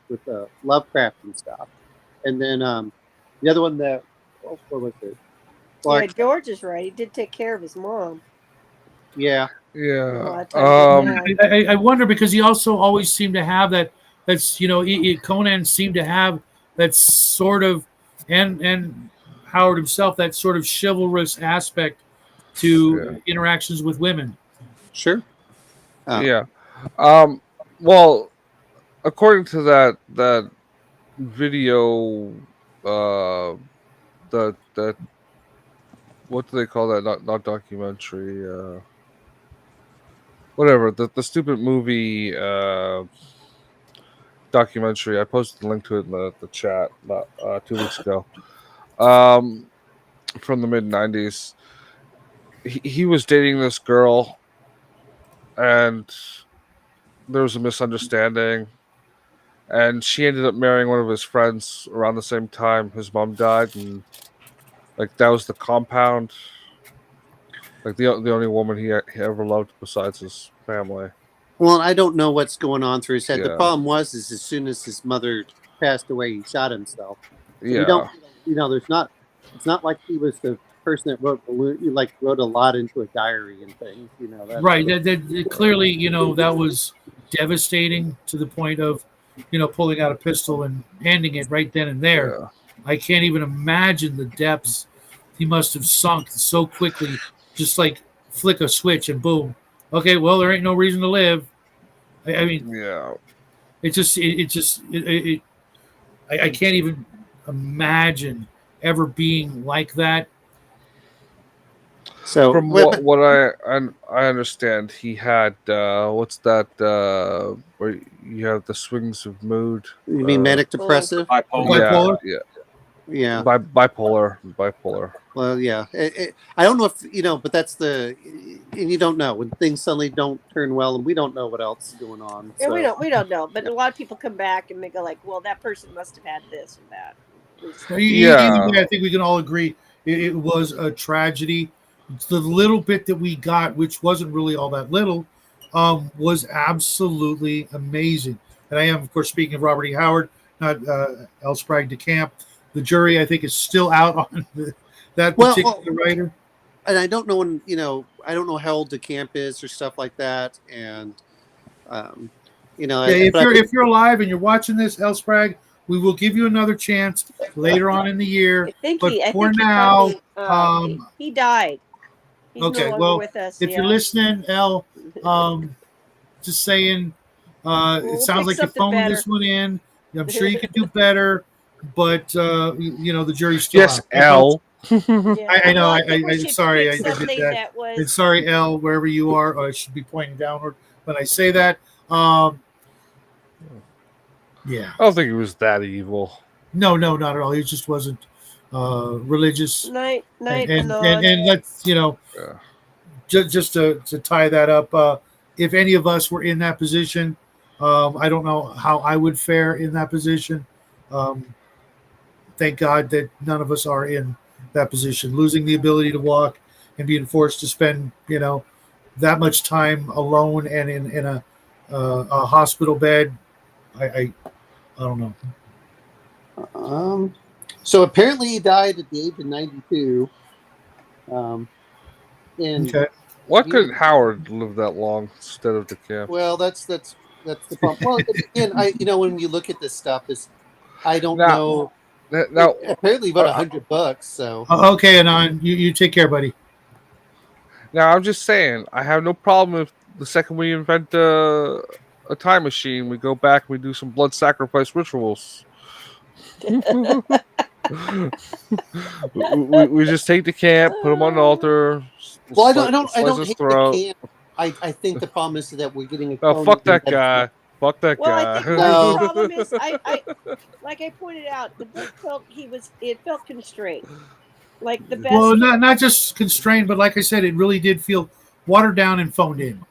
with Lovecraft and stuff, and then the other one that what was it? Yeah, George is right. He did take care of his mom. Yeah. I wonder because he also always seemed to have that. That's Conan seemed to have that sort of, and Howard himself, that sort of chivalrous aspect to interactions with women. Sure. Yeah. Well, according to that video, that what do they call that? Not documentary. Whatever the stupid movie documentary. I posted a link to it in the chat about 2 weeks ago. From the mid-90s. He was dating this girl, and there was a misunderstanding, and she ended up marrying one of his friends around the same time his mom died, and like that was the compound, like the only woman he ever loved besides his family. Well, I don't know what's going on through his head. The problem is as soon as his mother passed away, he shot himself. So we don't, there's not. It's not like he was the person that wrote a lot into a diary and things. Right. That clearly, that was devastating to the point of, pulling out a pistol and handing it right then and there. Yeah. I can't even imagine the depths he must have sunk so quickly, just like flick a switch and boom. Okay, well, there ain't no reason to live. I mean, I can't even imagine ever being like that. So from what I understand, he had what's that? Where you have the swings of mood. You mean manic depressive? Bipolar. Yeah. Bipolar. Well, yeah. I don't know if but that's and you don't know when things suddenly don't turn well, and we don't know what else is going on. Yeah, we don't know. But a lot of people come back and they go like, "Well, that person must have had this or that." I think we can all agree it was a tragedy. The little bit that we got, which wasn't really all that little, was absolutely amazing. And I am, of course, speaking of Robert E. Howard, not L.Sprague DeCamp. The jury, I think, is still out on that particular writer. And I don't know I don't know how old DeCamp is or stuff like that. And if you're alive and you're watching this, L.Sprague, we will give you another chance later on in the year. He died. He's okay, no well, with us. If you're listening, El, just saying, it sounds like you're phoning this one in. I'm sure you could do better, but the jury's still out. El. I know. I'm sorry. I did that. And sorry, El, wherever you are. I should be pointing downward when I say that. Yeah. I don't think he was that evil. No, not at all. He just wasn't religious. Night, and let's just to tie that up. If any of us were in that position, I don't know how I would fare in that position. Thank God that none of us are in that position. Losing the ability to walk and being forced to spend that much time alone and in a hospital bed. I don't know. So apparently he died at the age of 92. Why couldn't Howard live that long instead of DeCamp? Well, that's the problem. Well, again, when you look at this stuff, I don't know. Now, apparently about $100. So okay, Anon, you take care, buddy. Now I'm just saying, I have no problem if the second we invent a time machine, we go back and we do some blood sacrifice rituals. we just take DeCamp, put him on an altar. Well, I don't hate DeCamp. I think the problem is that we're getting fuck that guy. Fuck that Well, guy. I think No. the problem is, I like I pointed out, the book felt constrained. Like the best. Well, not just constrained, but like I said, it really did feel watered down and phoned in.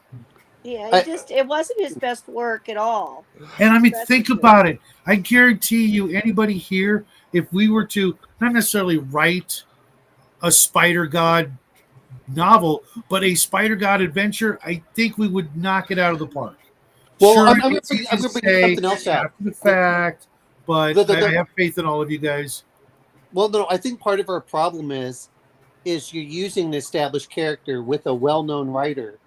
Yeah, it wasn't his best work at all. And I mean, That's think for sure. about it. I guarantee you, anybody here, if we were to not necessarily write a Spider God novel, but a Spider God adventure, I think we would knock it out of the park. Well, Sure, I'm gonna it's easy to bring say something else out. after the fact, but I have faith in all of you guys. Well, no, I think part of our problem is you're using an established character with a well-known writer,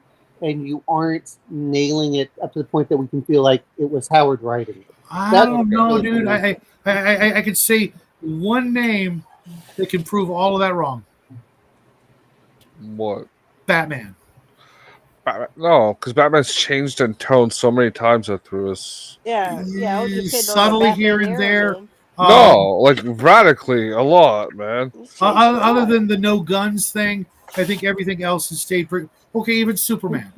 and you aren't nailing it up to the point that we can feel like it was Howard writing it. I don't know, dude. I could say one name that can prove all of that wrong. What? Batman. No, because Batman's changed in tone so many times through his. Yeah. It would depend Subtly on the here Batman and era, there. man. No, like radically a lot, man. He's changed a Other lot. than the no guns thing, I think everything else has stayed pretty okay. Even Superman.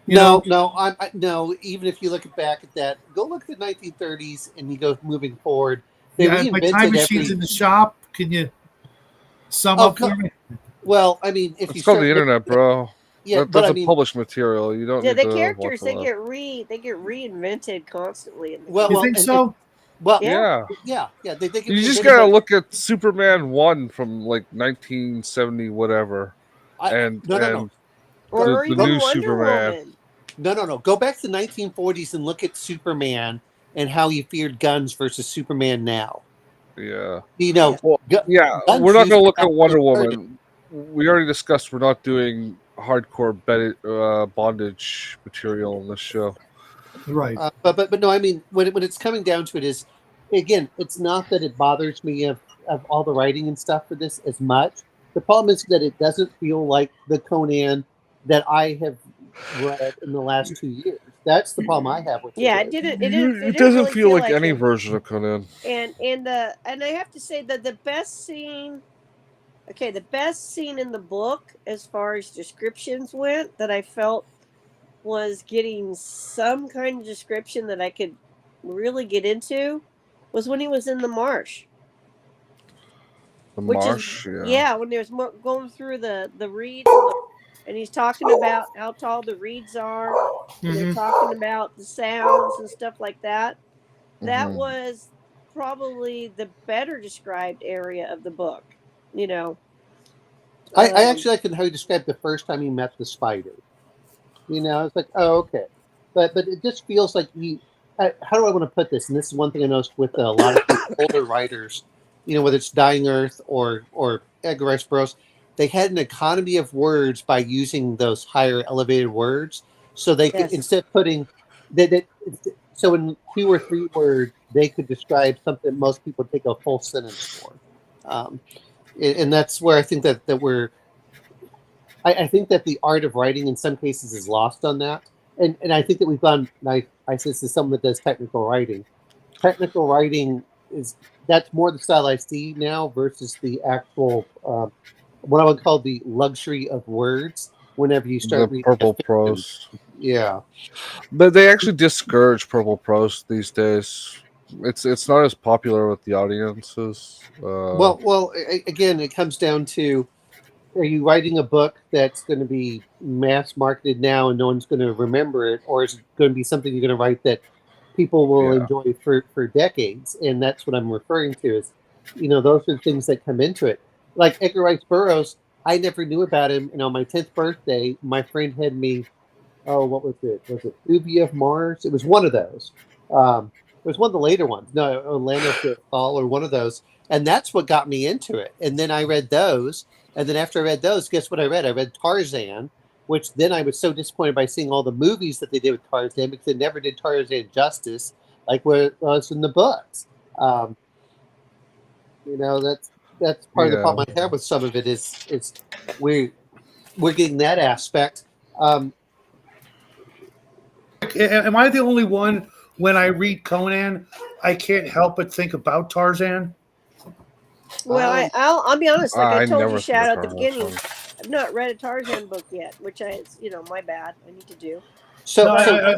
No. Even if you look back at that, go look at the 1930s, and you go moving forward. They my reinvented time machine's in the shop. Can you sum up for me? Well, I mean, if It's you called start the internet, bro. Yeah, That's published material. You don't. Yeah, need the to characters watch they all that. get reinvented constantly. In the Well, You think so? Well, Yeah. They get You just reinvented, gotta but look at Superman 1 from like 1970 whatever, and Or the even new Wonder Superman. Woman. No. Go back to the 1940s and look at Superman and how he feared guns versus Superman now. Yeah. Well, we're not gonna look at Wonder Woman. We already discussed we're not doing hardcore bondage material on this show. Right. But no, I mean, when it's coming down to it is, again, it's not that it bothers me of all the writing and stuff for this as much. The problem is that it doesn't feel like the Conan that I have read in the last 2 years. That's the problem I have with it. Yeah, it didn't. It doesn't really feel like like any it. version of Conan. And I have to say that the best scene. Okay, the best scene in the book, as far as descriptions went, that I felt was getting some kind of description that I could really get into, was when he was in the marsh. The marsh, yeah. When there's going through the reeds, and he's talking about how tall the reeds are, and they're talking about the sounds and stuff like that. That was probably the better described area of the book. I actually like how he described the first time he met the spider. It's like, oh, okay, but it just feels like how do I want to put this? And this is one thing I noticed with a lot of older writers, whether it's Dying Earth or Edgar Rice Burroughs, they had an economy of words by using those higher elevated words, so they could instead of putting so in 2 or 3 words they could describe something most people take a full sentence for. And that's where I think that we're. I think that the art of writing in some cases is lost on that, and I think that we've gone. I say this is someone that does technical writing. Technical writing that's more the style I see now versus the actual what I would call the luxury of words. Whenever you start the purple prose, but they actually discourage purple prose these days. It's not as popular with the audiences. Again, it comes down to: are you writing a book that's going to be mass marketed now and no one's going to remember it, or is it going to be something you're going to write that people will enjoy for decades? And that's what I'm referring to. Is those are the things that come into it. Like Edgar Rice Burroughs, I never knew about him. On my 10th birthday, my friend had me. Oh, what was it? Was it Uvia of Mars? It was one of those. It was one of the later ones. No, Orlando Fall or one of those. And that's what got me into it. And then I read those. And then after I read those, guess what I read? I read Tarzan, which then I was so disappointed by seeing all the movies that they did with Tarzan because they never did Tarzan justice like what it was in the books. That's part of the problem I have with some of it is we're getting that aspect. Am I the only one when I read Conan, I can't help but think about Tarzan? Well, I'll be honest. Like I told you, Shadow, at the beginning, Tarzan. I've not read a Tarzan book yet, which my bad. I need to do. I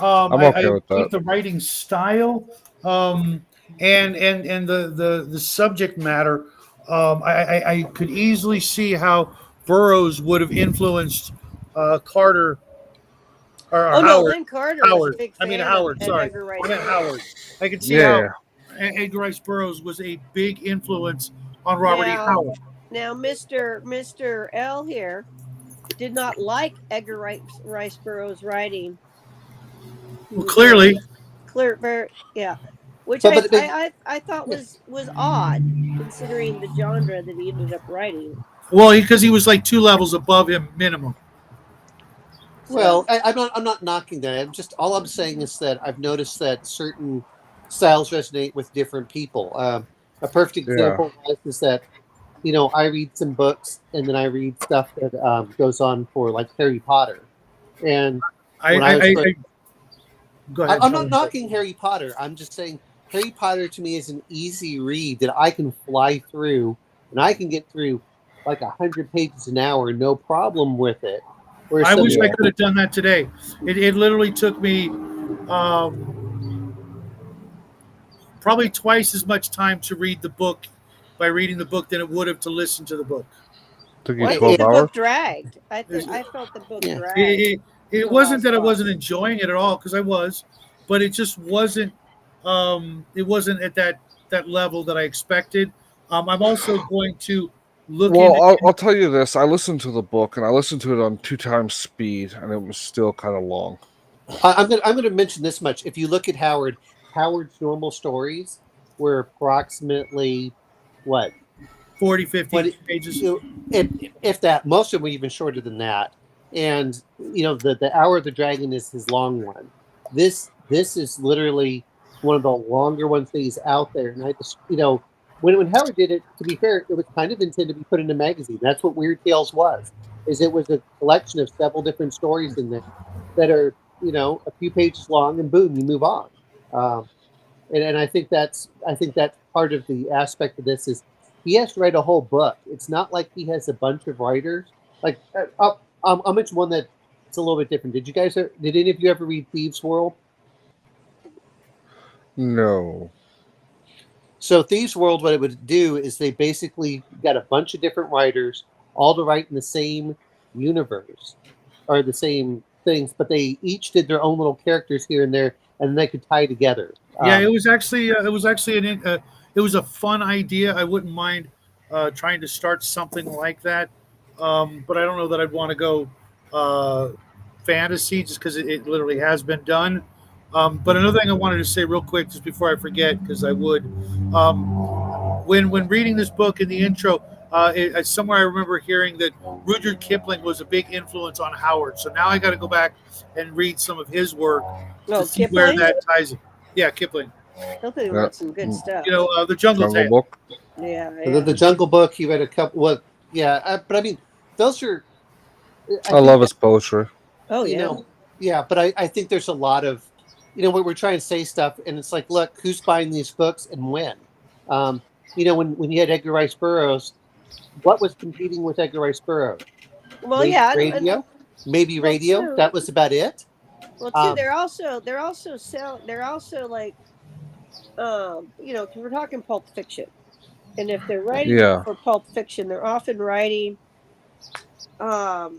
I'm okay with like that. the writing style, and the subject matter. I could easily see how Burroughs would have influenced Carter or Oh no, Howard. Lynn Carter was a Howard. big I mean fan Howard. of Sorry, Edgar Rice I meant Burroughs. Howard. I could see how Yeah. Edgar Rice Burroughs was a big influence on Robert E. Now, Howard. Mr. L here did not like Edgar Rice Burroughs' writing. Well, clearly, Yeah, which But I thought was odd considering the genre that he ended up writing. well, because he was like 2 levels above him minimum. Well, I'm not knocking that. All I'm saying is that I've noticed that certain styles resonate with different people. A perfect example is that I read some books and then I read stuff that goes on for like Harry Potter, and Go ahead. I'm not knocking Harry Potter. I'm just saying Harry Potter to me is an easy read that I can fly through, and I can get through like 100 pages an hour, no problem with it. I wish I could have done that today. It literally took me probably twice as much time to read the book by reading the book than it would have to listen to the book. Took I you 12 think the hours? book dragged. I felt the book dragged. It wasn't that I wasn't enjoying it at all, because I was, but it just wasn't. It wasn't at that level that I expected. I'm also going to look. Well, I'll tell you this: I listened to the book, and I listened to it on 2 times speed, and it was still kind of long. I'm going to mention this much. If you look at Howard's normal stories were approximately what 40, 50 pages. If that, most of them were even shorter than that. And the Hour of the Dragon is his long one. This is literally one of the longer ones that he's out there. And I just when Howard did it, to be fair, it was kind of intended to be put in a magazine. That's what Weird Tales was. It was a collection of several different stories in there that are a few pages long, and boom, you move on. And I think that's part of the aspect of this is he has to write a whole book. It's not like he has a bunch of writers. Like I'll mention one that's a little bit different. Did any of you ever read Thieves' World? No. So Thieves' World, what it would do is they basically got a bunch of different writers all to write in the same universe or the same things, but they each did their own little characters here and there, and they could tie together. Yeah, it was actually it was a fun idea. I wouldn't mind trying to start something like that, but I don't know that I'd want to go fantasy just because it literally has been done. But another thing I wanted to say real quick, just before I forget, because I would, when reading this book in the intro, somewhere I remember hearing that Rudyard Kipling was a big influence on Howard. So now I got to go back and read some of his work to see where that ties in. Yeah, Kipling. Kipling wrote some good stuff. The Jungle Tale. Book. Yeah. The Jungle Book. He read a couple. But I mean, those are. I love his poetry. Oh yeah. Yeah, but I think there's a lot of, we're trying to say stuff, and it's like, look, who's buying these books and when? When you had Edgar Rice Burroughs, what was competing with Edgar Rice Burroughs? Well, radio, maybe radio. True. That was about it. Well, too, they're also like, because we're talking Pulp Fiction, and if they're writing for Pulp Fiction, they're often writing, That's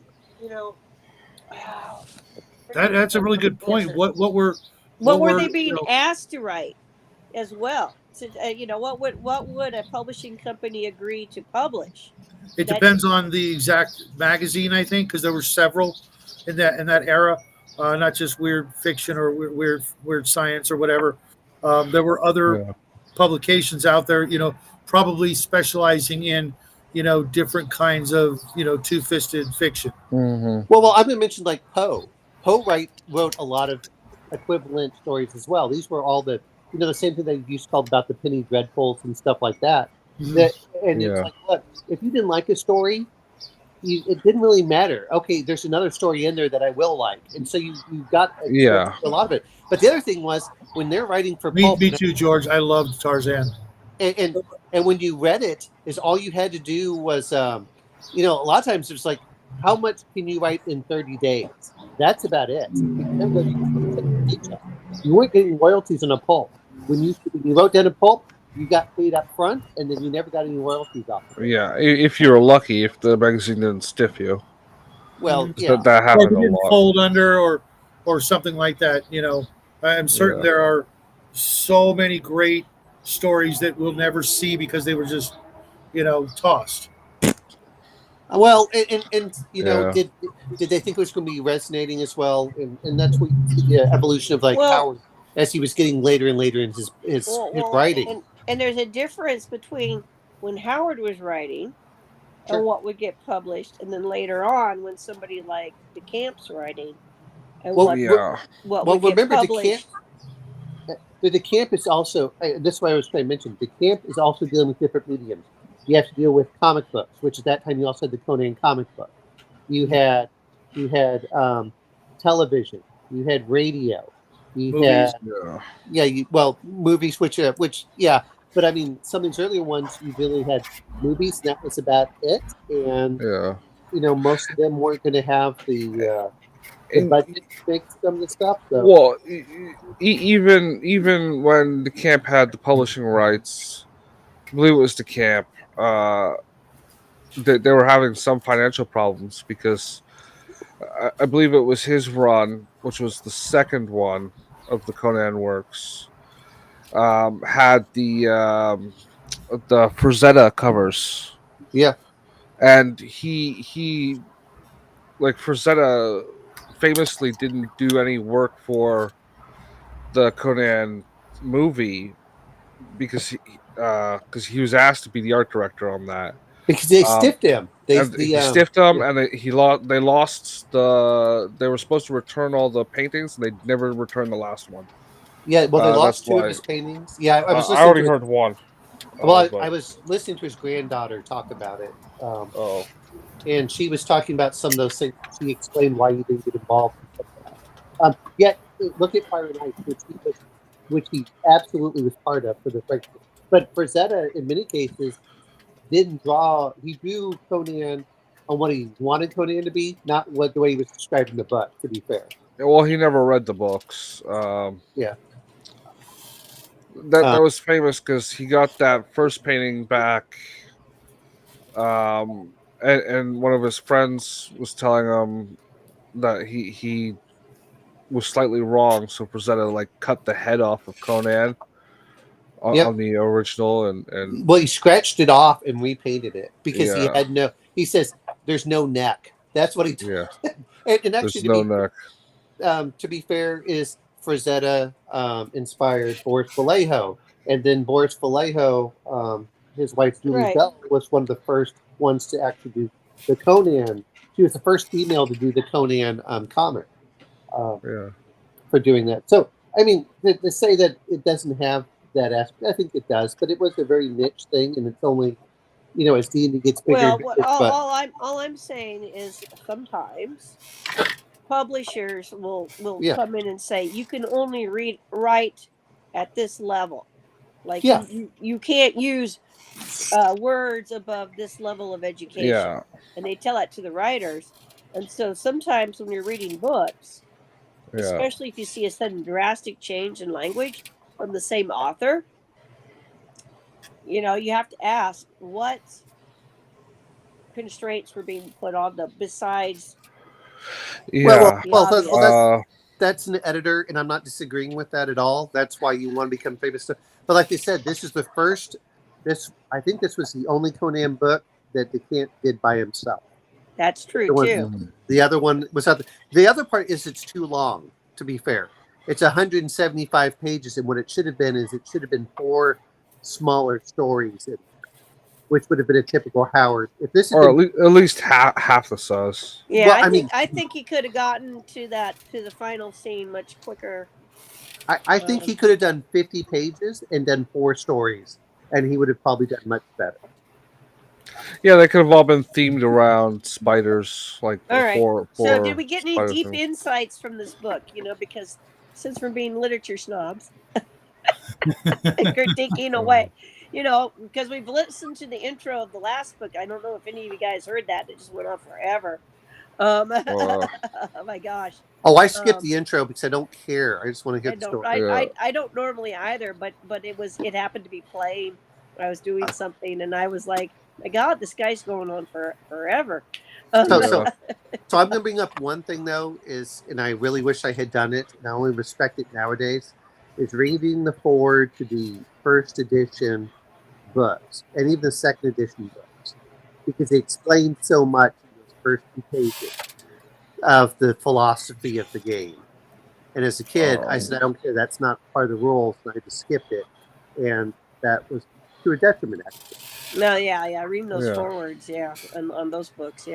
a really good point. What were they being asked to write as well? So, what would a publishing company agree to publish? It depends on the exact magazine, I think, because there were several in that era, not just weird fiction or weird science or whatever. There were other publications out there, probably specializing in different kinds of two-fisted fiction. Mm-hmm. Well, I'm going to mention like Poe. Poe wrote a lot of equivalent stories as well. These were all the same thing they used to call about the penny dreadfuls and stuff like that. Mm-hmm. It's like, look, if you didn't like a story, it didn't really matter. Okay, there's another story in there that I will like, and so you got a lot of it. But the other thing was when they're writing for me too, George. I loved Tarzan. And when you read it, is all you had to do was, a lot of times it's like, how much can you write in 30 days? That's about it. You weren't getting royalties on a pulp. When you wrote down a pulp, you got paid up front, and then you never got any royalties off of it. Yeah, if you were lucky, if the magazine didn't stiff you. Well, Mhm. yeah. That Or happened they a didn't lot. fold under or something like that. I'm certain Yeah. there are so many great stories that we'll never see because they were just tossed. Well, and Yeah. did they think it was going to be resonating as well? And that's what you see the evolution of like Well- Howard as he was getting later and later in his writing. And there's a difference between when Howard was writing Sure. and what would get published, and then later on when somebody like DeCamp's writing and Well, what Yeah. would get remember published. the DeCamp is also that's why I was trying to mention. DeCamp is also dealing with different mediums. You have to deal with comic books, which at that time you also had the Conan comic book. You had television. You had radio. You Movies. had movies, which but I mean some of these earlier ones you really had movies, and that was about it. And Yeah. most of them weren't going to have the budget to make some of the stuff. So. Well, even when the camp had the publishing rights, I believe it was the camp. They were having some financial problems because I believe it was his run, which was the second one of the Conan works, had the Frazetta covers. Yeah. And he like Frazetta famously didn't do any work for the Conan movie because he was asked to be the art director on that. Because they stiffed him. He stiffed him, and they lost the. They were supposed to return all the paintings, and they never returned the last one. Yeah, well, they lost that's two why- of his paintings. Yeah, I was I listening already to heard one. Well, but- I was listening to his granddaughter talk about it, Oh, and she was talking about some of those things. She explained why he didn't get involved. And stuff like that. Yet, look at Fire and Ice, which he absolutely was part of for the French. But Frazetta, in many cases, didn't draw. He drew Conan on what he wanted Conan to be, not the way he was described in the book. To be fair. well, he never read the books. Yeah. That was famous because he got that first painting back, and one of his friends was telling him that he was slightly wrong, so Frazetta cut the head off of Conan on the original, and well, he scratched it off and repainted it because he Yeah. had no. He says there's no neck. That's what he. yeah, And there's actually, no neck. to be fair, is Frazetta inspired Boris Vallejo, and then Boris Vallejo, his wife Julie Right. Bell, was one of the first ones to actually do the Conan. She was the first female to do the Conan comic Yeah. for doing that. So, I mean, to say that it doesn't have that aspect, I think it does, but it was a very niche thing, and it's only, as D&D gets bigger. Well, and bigger, all I'm saying is sometimes publishers will Yeah. come in and say you can only write at this level, like Yeah. you can't use words above this level of education, Yeah. and they tell that to the writers. And so sometimes when you're reading books, Yeah. especially if you see a sudden drastic change in language from the same author, you have to ask what constraints were being put on them besides Yeah. that's an editor, and I'm not disagreeing with that at all. That's why you want to become famous. But like they said, this is the first. I think this was the only Conan book that DeCamp did by himself. That's true too. The other one was out. The other part is it's too long. To be fair, it's 175 pages, and what it should have been is it should have been 4 smaller stories, which would have been a typical Howard. If this, Or at least half the size. Yeah, Well, I think he could have gotten to the final scene much quicker. I think he could have done 50 pages and done 4 stories, and he would have probably done much better. Yeah, they could have all been themed around spiders, like All right. four. So, did we get any spider deep things. insights from this book? Because since we're being literature snobs, critiquing away, because we've listened to the intro of the last book. I don't know if any of you guys heard that; it just went on forever. Oh my gosh. Oh, I skipped the intro because I don't care. I just want to hear the story. I don't normally either, but it happened to be playing. I was doing something, and I was like, "My God, this guy's going on forever." So I'm going to bring up one thing though, and I really wish I had done it, and I only respect it nowadays, is reading the forward to the first edition books and even the second edition books, because they explain so much in those first 2 pages of the philosophy of the game. And as a kid, I said, I don't care, that's not part of the rules, and I just skipped it, and that was to a detriment, actually. No, yeah, reading those forwards, on those books,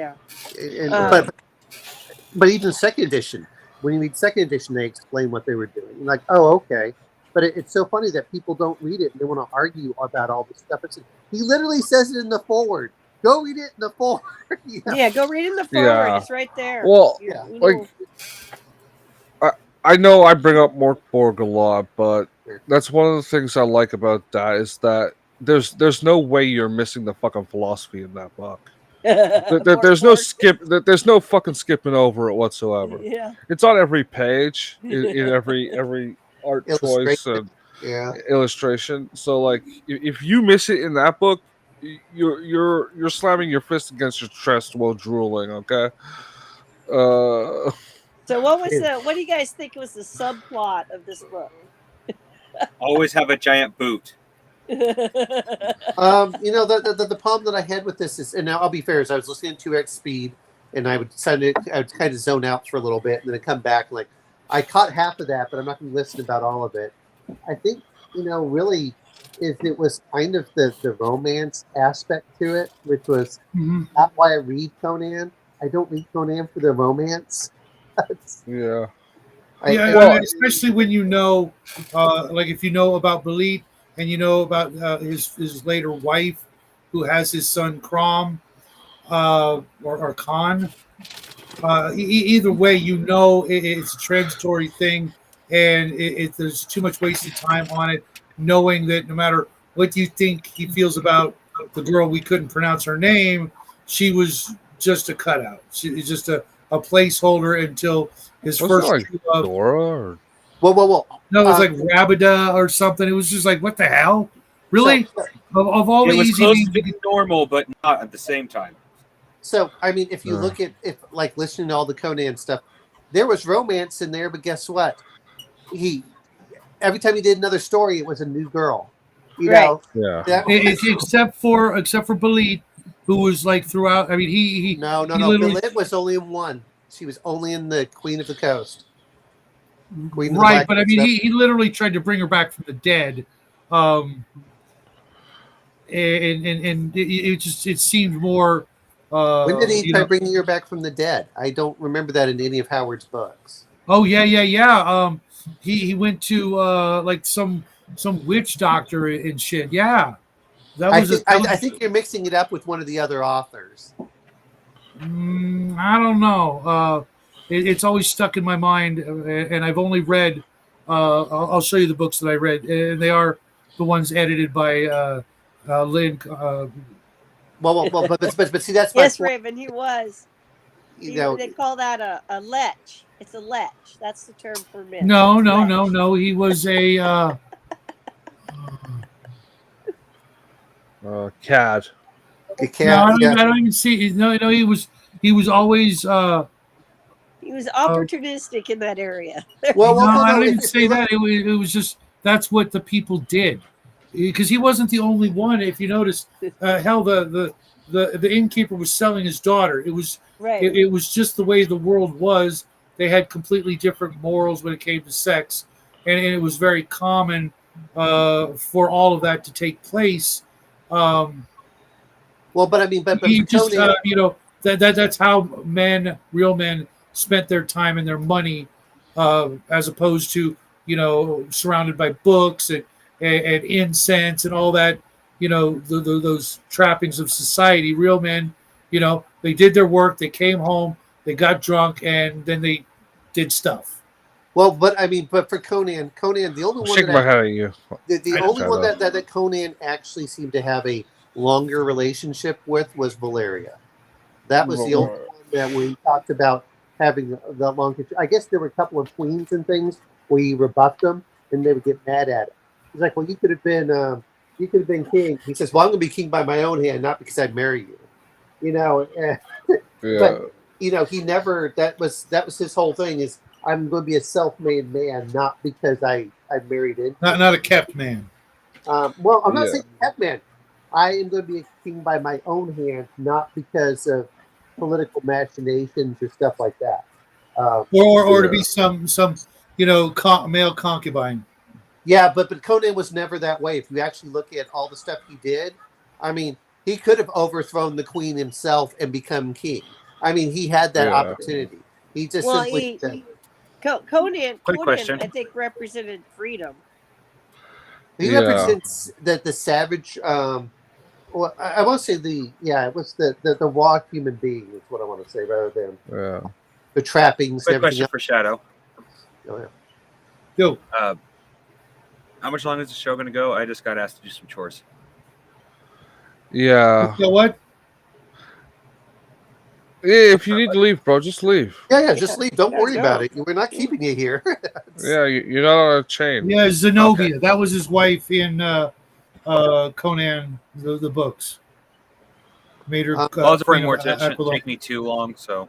But even second edition, when you read second edition, they explain what they were doing. You're like, oh, okay. But it's so funny that people don't read it and they want to argue about all this stuff. He literally says it in the forward. Go read it in the forward. Yeah, go read it in the forward. It's right there. Well, I know I bring up Morkborg a lot, but that's one of the things I like about that is that there's no way you're missing the fucking philosophy in that book. There's no skip. There's no fucking skipping over it whatsoever. Yeah, it's on every page in every art choice and illustration. So like, if you miss it in that book, you're slamming your fist against your chest while drooling. Okay. So what do you guys think was the subplot of this book? Always have a giant boot. The problem that I had with this is, and now I'll be fair, is I was listening to 2x speed, and I would kind of zone out for a little bit, and then I'd come back. Like, I caught half of that, but I'm not going to listen about all of it. I think, really, it was kind of the romance aspect to it, which was not why I read Conan. I don't read Conan for the romance. Especially when you know, like if you know about Belit and you know about his later wife, who has his son Crom or Khan. Either way, it's a transitory thing, and there's too much wasted time on it, knowing that no matter what you think he feels about the girl we couldn't pronounce her name, she was just a cutout. She was just a placeholder until his first like Dora or... Whoa. No, it was like Rabida or something. It was just like, what the hell? Really? Of all the easy close to being normal, but not at the same time. So, I mean, if you look at, listening to all the Conan stuff, there was romance in there, but guess what? Every time he did another story, it was a new girl. You know? Yeah. Except for Belit, who was like throughout. I mean, he No. Belit was only in one. She was only in the Queen of the Coast. Right, but I mean, he literally tried to bring her back from the dead, and it seemed more. When did he try bringing her back from the dead? I don't remember that in any of Howard's books. Oh yeah. He went to like some witch doctor and shit. Yeah, I think you're mixing it up with one of the other authors. I don't know. It's always stuck in my mind, and I've only read. I'll show you the books that I read, and they are the ones edited by Lynn. But see, that's yes, Raven. He was. They call that a lech. It's a lech. That's the term for myth. No. He was a cad. A cad. No, I don't even see. No. He was always. He was opportunistic in that area. I don't even say that. It was just that's what the people did, because he wasn't the only one. If you notice, hell, the innkeeper was selling his daughter. It was it was just the way the world was. They had completely different morals when it came to sex, and it was very common for all of that to take place. But he just that's how real men spent their time and their money, as opposed to surrounded by books and incense and all that, those trappings of society. Real men, they did their work, they came home, they got drunk, and then they did stuff. But for Conan, the only one shake my head at you. The only one that Conan actually seemed to have a longer relationship with was Valeria. That was the only one where he talked about having the long. I guess there were a couple of queens and things where he rebuffed them, and they would get mad at him. He's like, "Well, you could have been king." He says, "Well, I'm going to be king by my own hand, not because I marry you." You know, but you know, he never. That was his whole thing. Is I'm going to be a self-made man, not because I married into. Not a kept man. Well, I'm not saying kept man. I am going to be a king by my own hand, not because of political machinations or stuff like that. Or to be some male concubine. Yeah, but Conan was never that way. If you actually look at all the stuff he did, I mean, he could have overthrown the queen himself and become king. I mean, he had that opportunity. He just simply. Conan, question. I think, represented freedom. He represents the savage. Well, I want to say it was the raw human being is what I want to say, rather than the trappings. Quick question for Shadow. Oh, yeah. Yo. How much longer is the show going to go? I just got asked to do some chores. Yeah. You know what? Yeah, if you need to leave, bro, just leave. Yeah, just leave. Don't worry about it. We're not keeping you here. Yeah, you're not on a chain. Yeah, Zenobia. Okay. That was his wife in Conan, the books. Made her. I was afraid more to take me too long, so.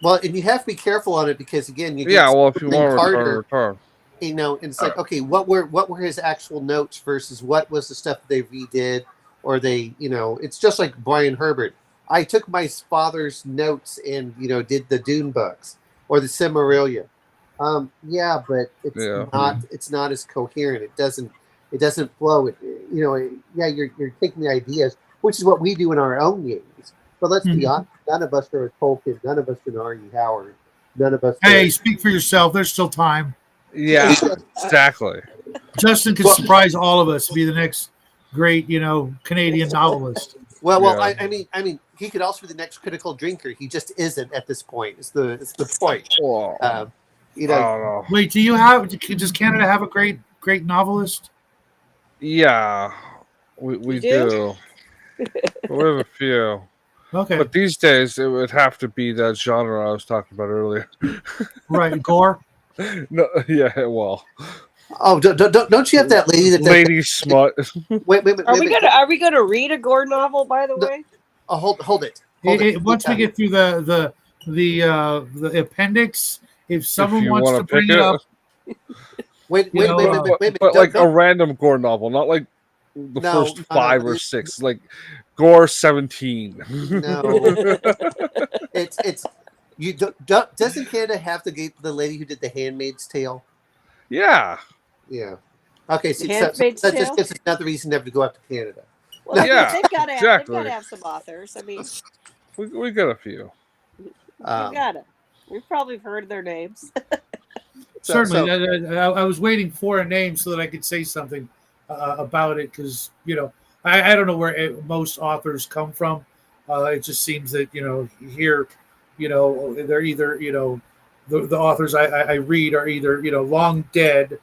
Well, and you have to be careful on it because again, you get if you want to return. You know, and it's like, okay, what were his actual notes versus what was the stuff they redid, or they, you know, it's just like Brian Herbert. I took my father's notes and did the Dune books or the Silmarillion. Yeah, but it's not as coherent. It doesn't flow. You're taking the ideas, which is what we do in our own games. But let's be honest, none of us are a Tolkien, none of us are an R.E. Howard, none of us. Hey, speak for yourself. There's still time. Yeah, exactly. Justin could surprise all of us, be the next great, Canadian novelist. Well, I mean, he could also be the next critical drinker. He just isn't at this point. It's the point. Wait, does Canada have a great novelist? Yeah, we do. We have a few. Okay, but these days it would have to be that genre I was talking about earlier. Right, gore. No, yeah, well. Oh, don't you have that lady Lady Smut? Wait. Are we gonna read a gore novel? By the way. Oh, hold it. Once we get through the appendix, if someone wants to bring it up. Wait. But like a random gore novel, not like the first 5 or 6. Like gore 17. No. it's you doesn't Canada have the lady who did The Handmaid's Tale? Yeah. Okay, so that just gives us another reason never to go out to Canada. Well, they've got to have some authors. I mean, we got a few. We've probably heard their names. Certainly, I was waiting for a name so that I could say something about it because I don't know where most authors come from. It just seems that here, they're either the authors I read are either long dead,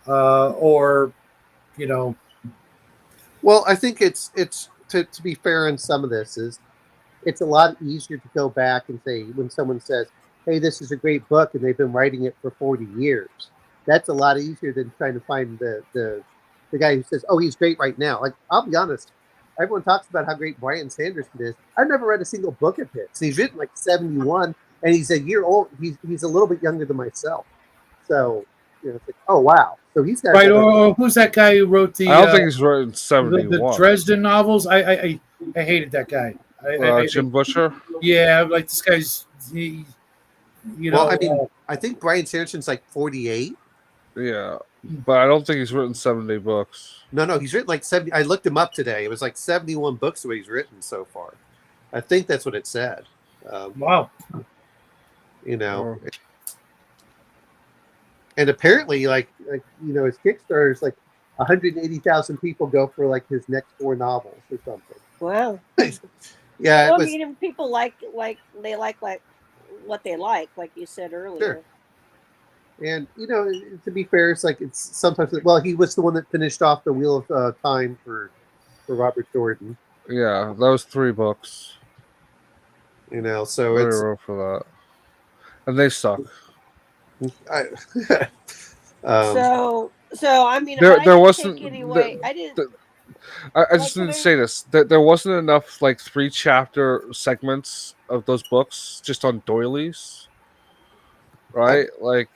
or Well, I think it's to be fair in some of this is it's a lot easier to go back and say when someone says, "Hey, this is a great book," and they've been writing it for 40 years. That's a lot easier than trying to find the guy who says, "Oh, he's great right now." Like, I'll be honest, everyone talks about how great Bryan Sanderson is. I've never read a single book of his. He's written like 71, and he's a year old. He's a little bit younger than myself. So it's like, oh wow. So he's got right. Or who's that guy who wrote the? I don't think he's written 71. The Dresden novels. I hated that guy. Jim Butcher. Yeah, like this guy's. Well, I mean, I think Bryan Sanderson's like 48. Yeah, but I don't think he's written 70 books. No, he's written like 70. I looked him up today. It was like 71 books that he's written so far. I think that's what it said. Wow. And apparently, like his Kickstarter is like 180,000 people go for like his next 4 novels or something. Wow. Yeah. Well, I mean, people like what they like you said earlier. Sure. And to be fair, it's like it's sometimes. Well, he was the one that finished off the Wheel of Time for Robert Jordan. Yeah, that was 3 books. So Very it's rough for that, and they suck. So I mean, There I didn't wasn't. take any away. I didn't. I just need to say this: that there wasn't enough 3-chapter segments of those books just on doilies, right? Like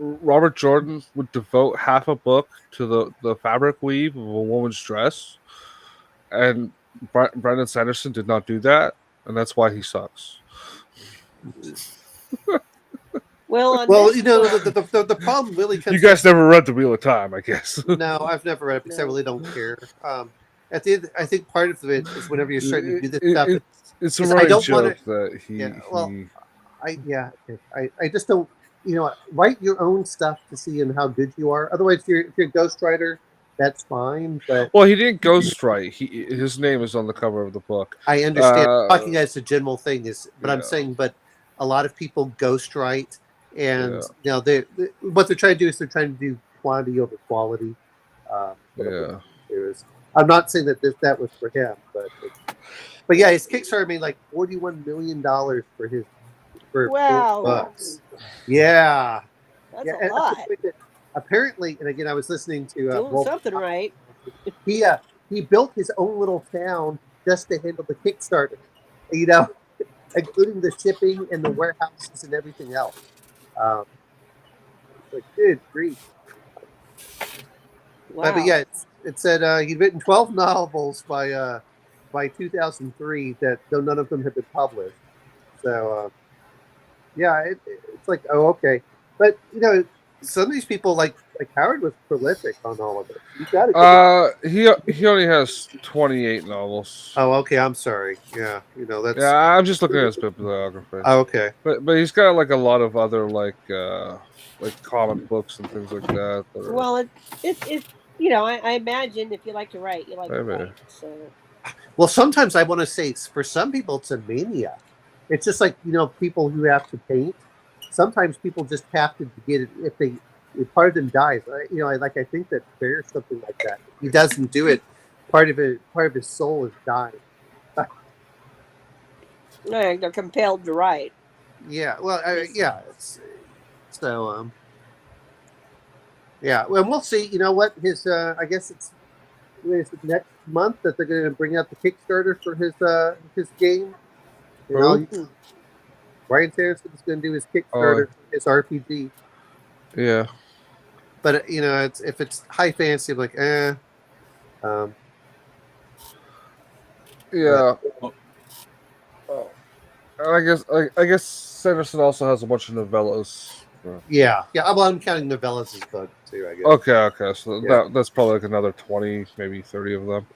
Robert Jordan would devote half a book to the fabric weave of a woman's dress, and Brandon Sanderson did not do that, and that's why he sucks. Well, the problem really comes. You guys never read The Wheel of Time, I guess. No, I've never read it because I really don't care. At the end, I think part of it is whenever you're starting to do this stuff. It's a running joke that he. I just don't. Write your own stuff to see how good you are. Otherwise, if you're a ghostwriter, that's fine. But he didn't ghostwrite. His name is on the cover of the book. I understand. Talking as a general thing but I'm saying, but a lot of people ghostwrite, and what they're trying to do is they're trying to do quantity over quality. I'm not saying that was for him, but yeah, his Kickstarter made like $41 million for his. Wow. 4 bucks. Yeah. That's a lot. Apparently, and again, I was listening to doing something right. He built his own little town just to handle the Kickstarter, including the shipping and the warehouses and everything else. Good grief. Wow. But yeah, it said he'd written 12 novels by 2003 that though none of them have been published. So. It's like, oh, okay. But, some of these people, like Howard was prolific on all of it. You got he only has 28 novels. Oh, okay. I'm sorry. Yeah, that's. Yeah, I'm just looking at his bibliography. Oh, okay. But he's got a lot of other comic books and things like that. Well, it's I imagine if you like to write, you like to write. So. Well, sometimes I want to say for some people it's a mania. It's just like, people who have to paint. Sometimes people just have to get it if part of them dies. I think that Bear's something like that. If he doesn't do it, part of his soul is dying. They're compelled to write. Yeah. Well, so, yeah. Well, we'll see. You know what? His, I guess it's next month that they're going to bring out the Kickstarter for his game. Ryan Sanderson is going to do his Kickstarter, his RPG. Yeah. But if it's high fantasy, I'm like, yeah. I guess Sanderson also has a bunch of novellas. Yeah. Well, I'm counting novellas as book too, I guess. Okay. So that's probably another 20, maybe 30 of them.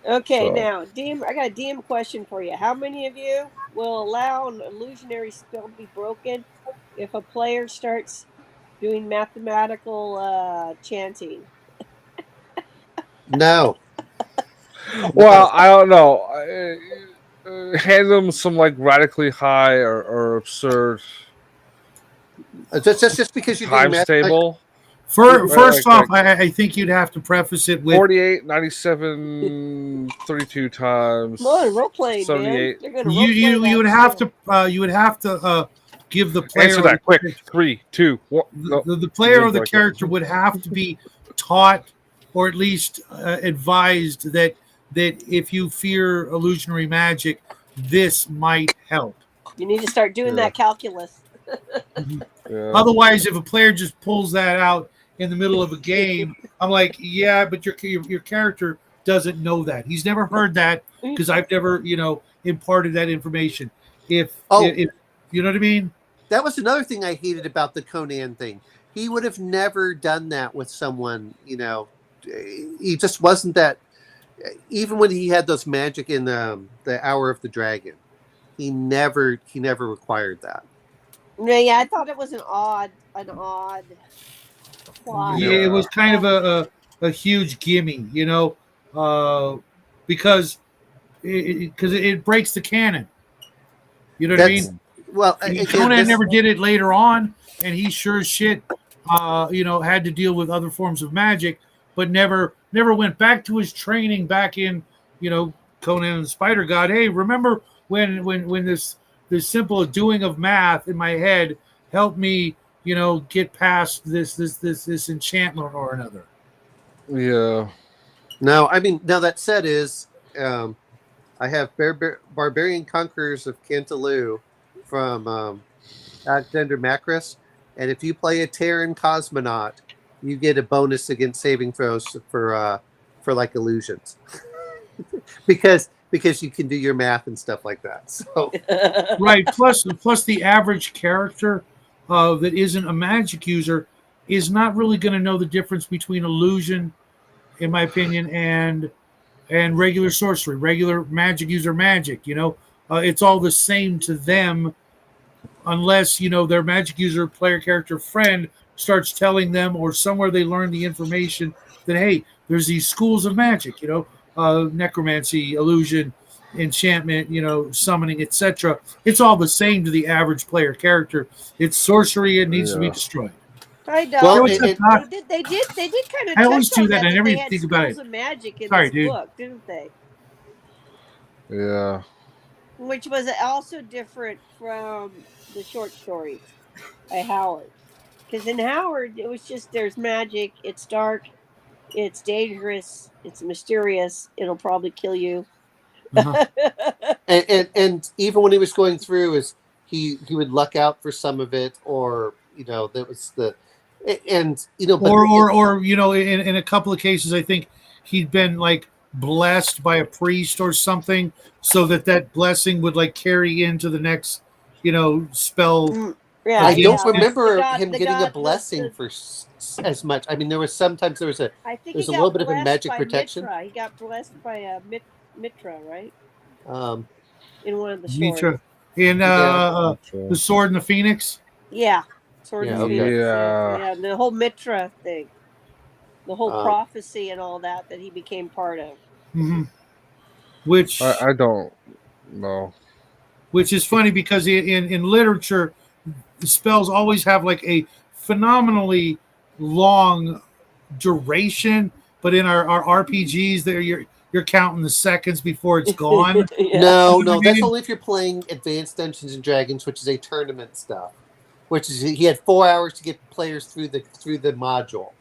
Okay, now, DM, I got a DM question for you. How many of you will allow an illusionary spell to be broken if a player starts doing mathematical chanting? No. Well, I don't know. Hand them some radically high or absurd. Just because you're times table. First off, I think you'd have to preface it with 48, 97, 32 times. Role playing, 78. Man. You would have to give the player answer that quick. 3, 2, 1. The player or the character would have to be taught or at least advised that if you fear illusionary magic, this might help. You need to start doing that calculus. Otherwise, if a player just pulls that out in the middle of a game, I'm like, yeah, but your character doesn't know that. He's never heard that because I've never, imparted that information. If you know what I mean? That was another thing I hated about the Conan thing. He would have never done that with someone, he just wasn't that. Even when he had those magic in the Hour of the Dragon, he never required that. Yeah, I thought it was an odd plot. Yeah, it was kind of a huge gimme, because it breaks the canon. You know what I mean? Well, Conan never did it later on, and he sure as shit, had to deal with other forms of magic, but never went back to his training back in, Conan and the Spider God, hey, remember when this simple doing of math in my head helped me, get past this enchantment or another. Yeah. Now, I mean, now that said, I have Barbarian Conquerors of Cantaloo from Alexander Macris, and if you play a Terran cosmonaut, you get a bonus against saving throws for like illusions, because you can do your math and stuff like that. So right. Plus the average character that isn't a magic user is not really going to know the difference between illusion, in my opinion, and regular sorcery, regular magic user magic. It's all the same to them, unless their magic user player character friend starts telling them, or somewhere they learn the information that, hey, there's these schools of magic, necromancy, illusion, enchantment, summoning, etc. It's all the same to the average player character. It's sorcery. It needs to be destroyed. Hi, Doc. Well, they did kind of I always touch do on that. that. I never They even had think about schools it. of magic in Sorry, this dude. book, didn't they? Yeah. Which was also different from the short stories by Howard. Because in Howard, it was just there's magic, it's dark, it's dangerous, it's mysterious, it'll probably kill you. Uh-huh. and even when he was going through, is he would luck out for some of it, or that was the and but or in a couple of cases, I think he'd been like blessed by a priest or something, so that blessing would like carry into the next spell. Yeah, I don't yeah. remember him the getting a god- blessing the- for as much. I mean, there was sometimes there was a I think there's he a got little bit of a blessed magic by protection. Mitra. He got blessed by Mitra, right? In one of the stories. Mitra. In Yeah. the Sword and the Phoenix. Yeah, Sword Yeah, of the okay. Phoenix. Yeah. Yeah, the whole Mitra thing, the whole Um, prophecy and all that he became part of. Mm-hmm. Which I don't know. Which is funny because in literature, the spells always have like a phenomenally long duration, but in our RPGs, there you're counting the seconds before it's gone. Yeah. No, that's only if you're playing Advanced Dungeons and Dragons, which is a tournament stuff. Which is he had 4 hours to get players through the module.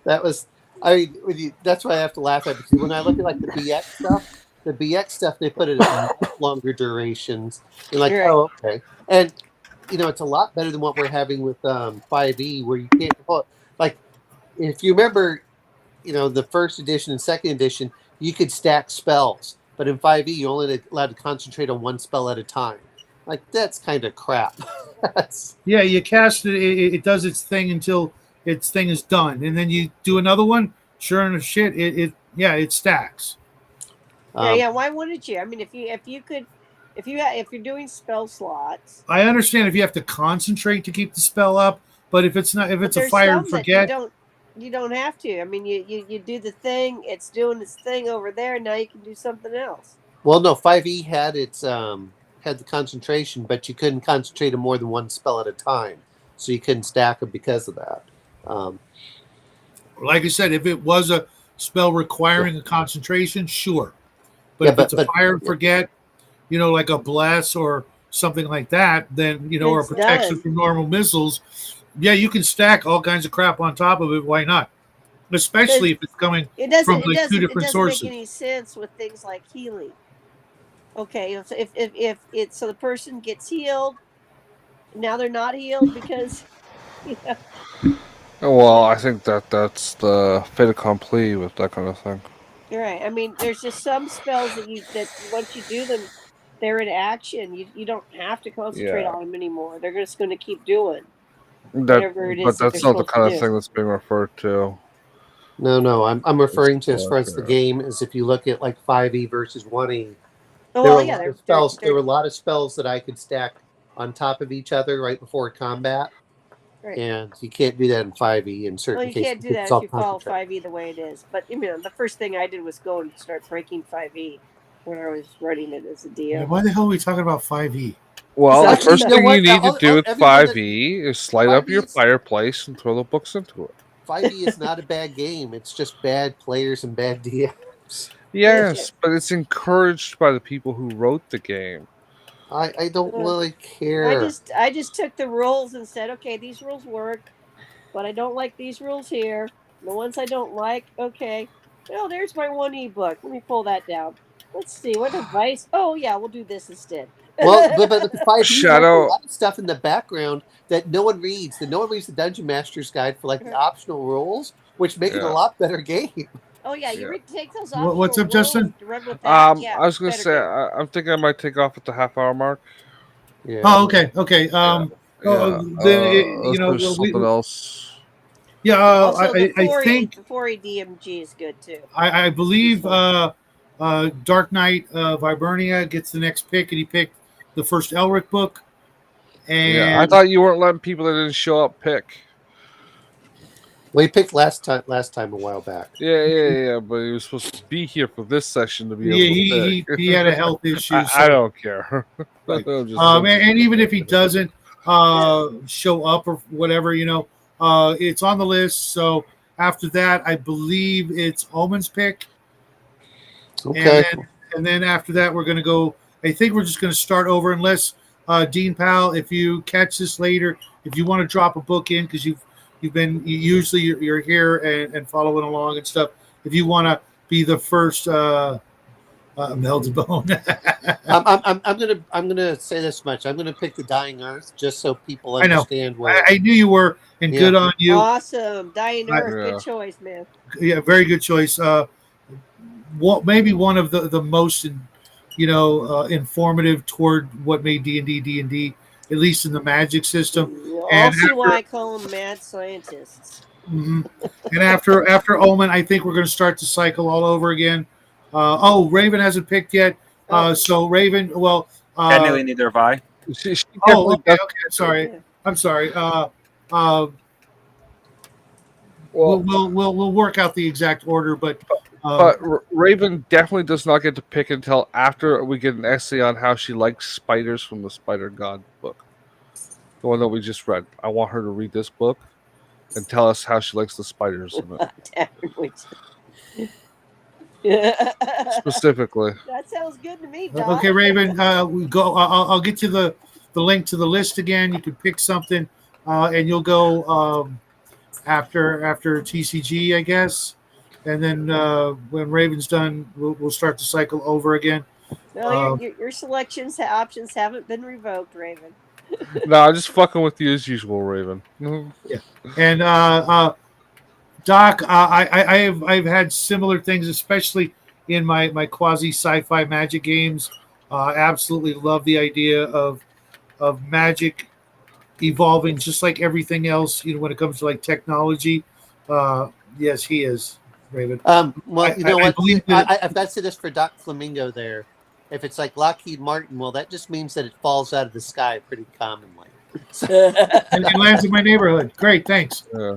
That was. I mean, that's why I have to laugh at, because when I look at like the BX stuff, they put it at longer durations. You're like, Right. oh, okay, and it's a lot better than what we're having with 5e, where you can't like if you remember, the first edition and second edition, you could stack spells, but in 5e, you're only allowed to concentrate on one spell at a time. Like, that's kind of crap. Yeah, you cast it, it does its thing until its thing is done, and then you do another one. Sure enough, shit, it stacks. Yeah. Why wouldn't you? I mean, if you're doing spell slots. I understand if you have to concentrate to keep the spell up, but if it's a fire and forget, you don't have to. I mean, you do the thing. It's doing its thing over there. Now you can do something else. Well, no, 5e had its had the concentration, but you couldn't concentrate on more than one spell at a time, so you couldn't stack them because of that. Like I said, if it was a spell requiring a concentration, sure. But if it's a fire and forget, like a bless or something like that, then or a protection from normal missiles, yeah, you can stack all kinds of crap on top of it. Why not? Especially if it's coming from like two different sources. It doesn't make any sense with things like healing. Okay, if it's so the person gets healed, now they're not healed because. Well, I think that's the fait accompli with that kind of thing. You're right. I mean, there's just some spells that once you do them, they're in action. You don't have to concentrate on them anymore. They're just going to keep doing whatever it is. But that's not the kind of thing that's being referred to. No, I'm referring to, as far as the game, is if you look at like 5e versus 1e. There were a lot of spells that I could stack on top of each other right before combat. Right. And you can't do that in 5e in certain cases. Well, you can't do that if you follow 5e the way it is. But the first thing I did was go and start breaking 5e when I was running it as a DM. Yeah, why the hell are we talking about 5e? Well, the first thing you need to do with 5e is light up your fireplace and throw the books into it. 5e is not a bad game. It's just bad players and bad DM. Yes, but it's encouraged by the people who wrote the game. I don't really care. I just took the rules and said, okay, these rules work, but I don't like these rules here. The ones I don't like, okay. Well, there's my one ebook. Let me pull that down. Let's see what advice. Oh yeah, we'll do this instead. Well, but the 5e has a Shadow. lot of stuff in the background that no one reads. That no one reads the Dungeon Master's Guide for like the optional rules, which make it a lot better game. Oh yeah, you take those off. What's up, Justin? I was gonna say I'm thinking I might take off at the half-hour mark. Yeah. Oh, okay. Then something else. Yeah, also, I think the 4E DMG is good too. I believe Dark Knight of Hibernia gets the next pick, and he picked the first Elric book. And I thought you weren't letting people that didn't show up pick. Well, he picked last time a while back. Yeah, but he was supposed to be here for this session to be able to pick. He had a health issue. I don't care. Right. And even if he doesn't show up or whatever, it's on the list. So after that, I believe it's Omen's pick. Okay. And then after that, we're going to go. I think we're just going to start over, unless Dean Powell, if you catch this later, if you want to drop a book in, because you're here and following along and stuff. If you want to be the first melded bone. I'm gonna say this much. I'm gonna pick the Dying Earth just so people understand where. I knew you were, and good on you. Awesome, Dying Earth, good choice, man. Yeah, very good choice. Maybe one of the most, informative toward what made D&D, at least in the magic system. I'll see why I call them mad scientists. Mm-hmm. And after Omen, I think we're going to start the cycle all over again. Raven hasn't picked yet. So Raven, technically neither have I. Okay. I'm sorry. We'll work out the exact order, but Raven definitely does not get to pick until after we get an essay on how she likes spiders from the Spider God book, the one that we just read. I want her to read this book and tell us how she likes the spiders in it. Specifically. That sounds good to me, Doc. Okay, Raven, we go. I'll get you the link to the list again. You can pick something, and you'll go after TCG, I guess. And then when Raven's done, we'll start the cycle over again. No, your selections options haven't been revoked, Raven. No, I'm just fucking with you as usual, Raven. Yeah. And Doc, I've had similar things, especially in my quasi sci-fi magic games. Absolutely love the idea of magic evolving, just like everything else. When it comes to like technology. Yes, he is, Raven. Well, you know what? I've got to say this for Doc Flamingo there. If it's like Lockheed Martin, well, that just means that it falls out of the sky pretty commonly. And it lands in my neighborhood. Great, thanks. Yeah.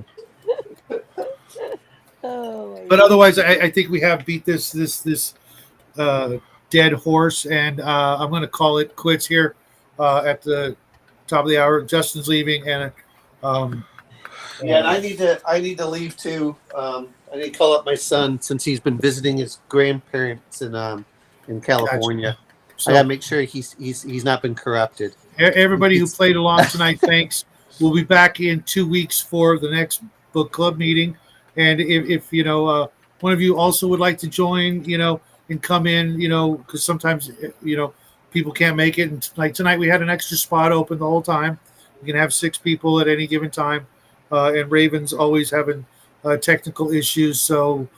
But otherwise, I think we have beat this dead horse, and I'm going to call it quits here at the top of the hour. Justin's leaving, and and I need to leave too. I need to call up my son since he's been visiting his grandparents in California. Gotcha. So I gotta make sure he's not been corrupted. Everybody who played along tonight, thanks. We'll be back in 2 weeks for the next book club meeting. And if one of you also would like to join, and come in, because sometimes people can't make it. And like tonight, we had an extra spot open the whole time. We can have 6 people at any given time. And Raven's always having technical issues, so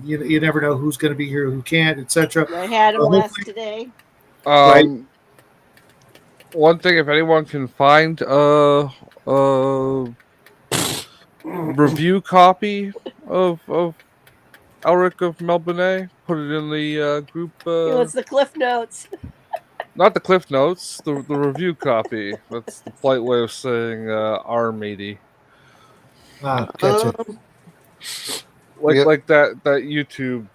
you never know who's going to be here, who can't, etc. I had him last today. One thing, if anyone can find a review copy of Elric of Melbourne, put it in the group. It's the Cliff Notes. Not the Cliff Notes, the review copy. That's the polite way of saying R matey. Gotcha. Like that YouTube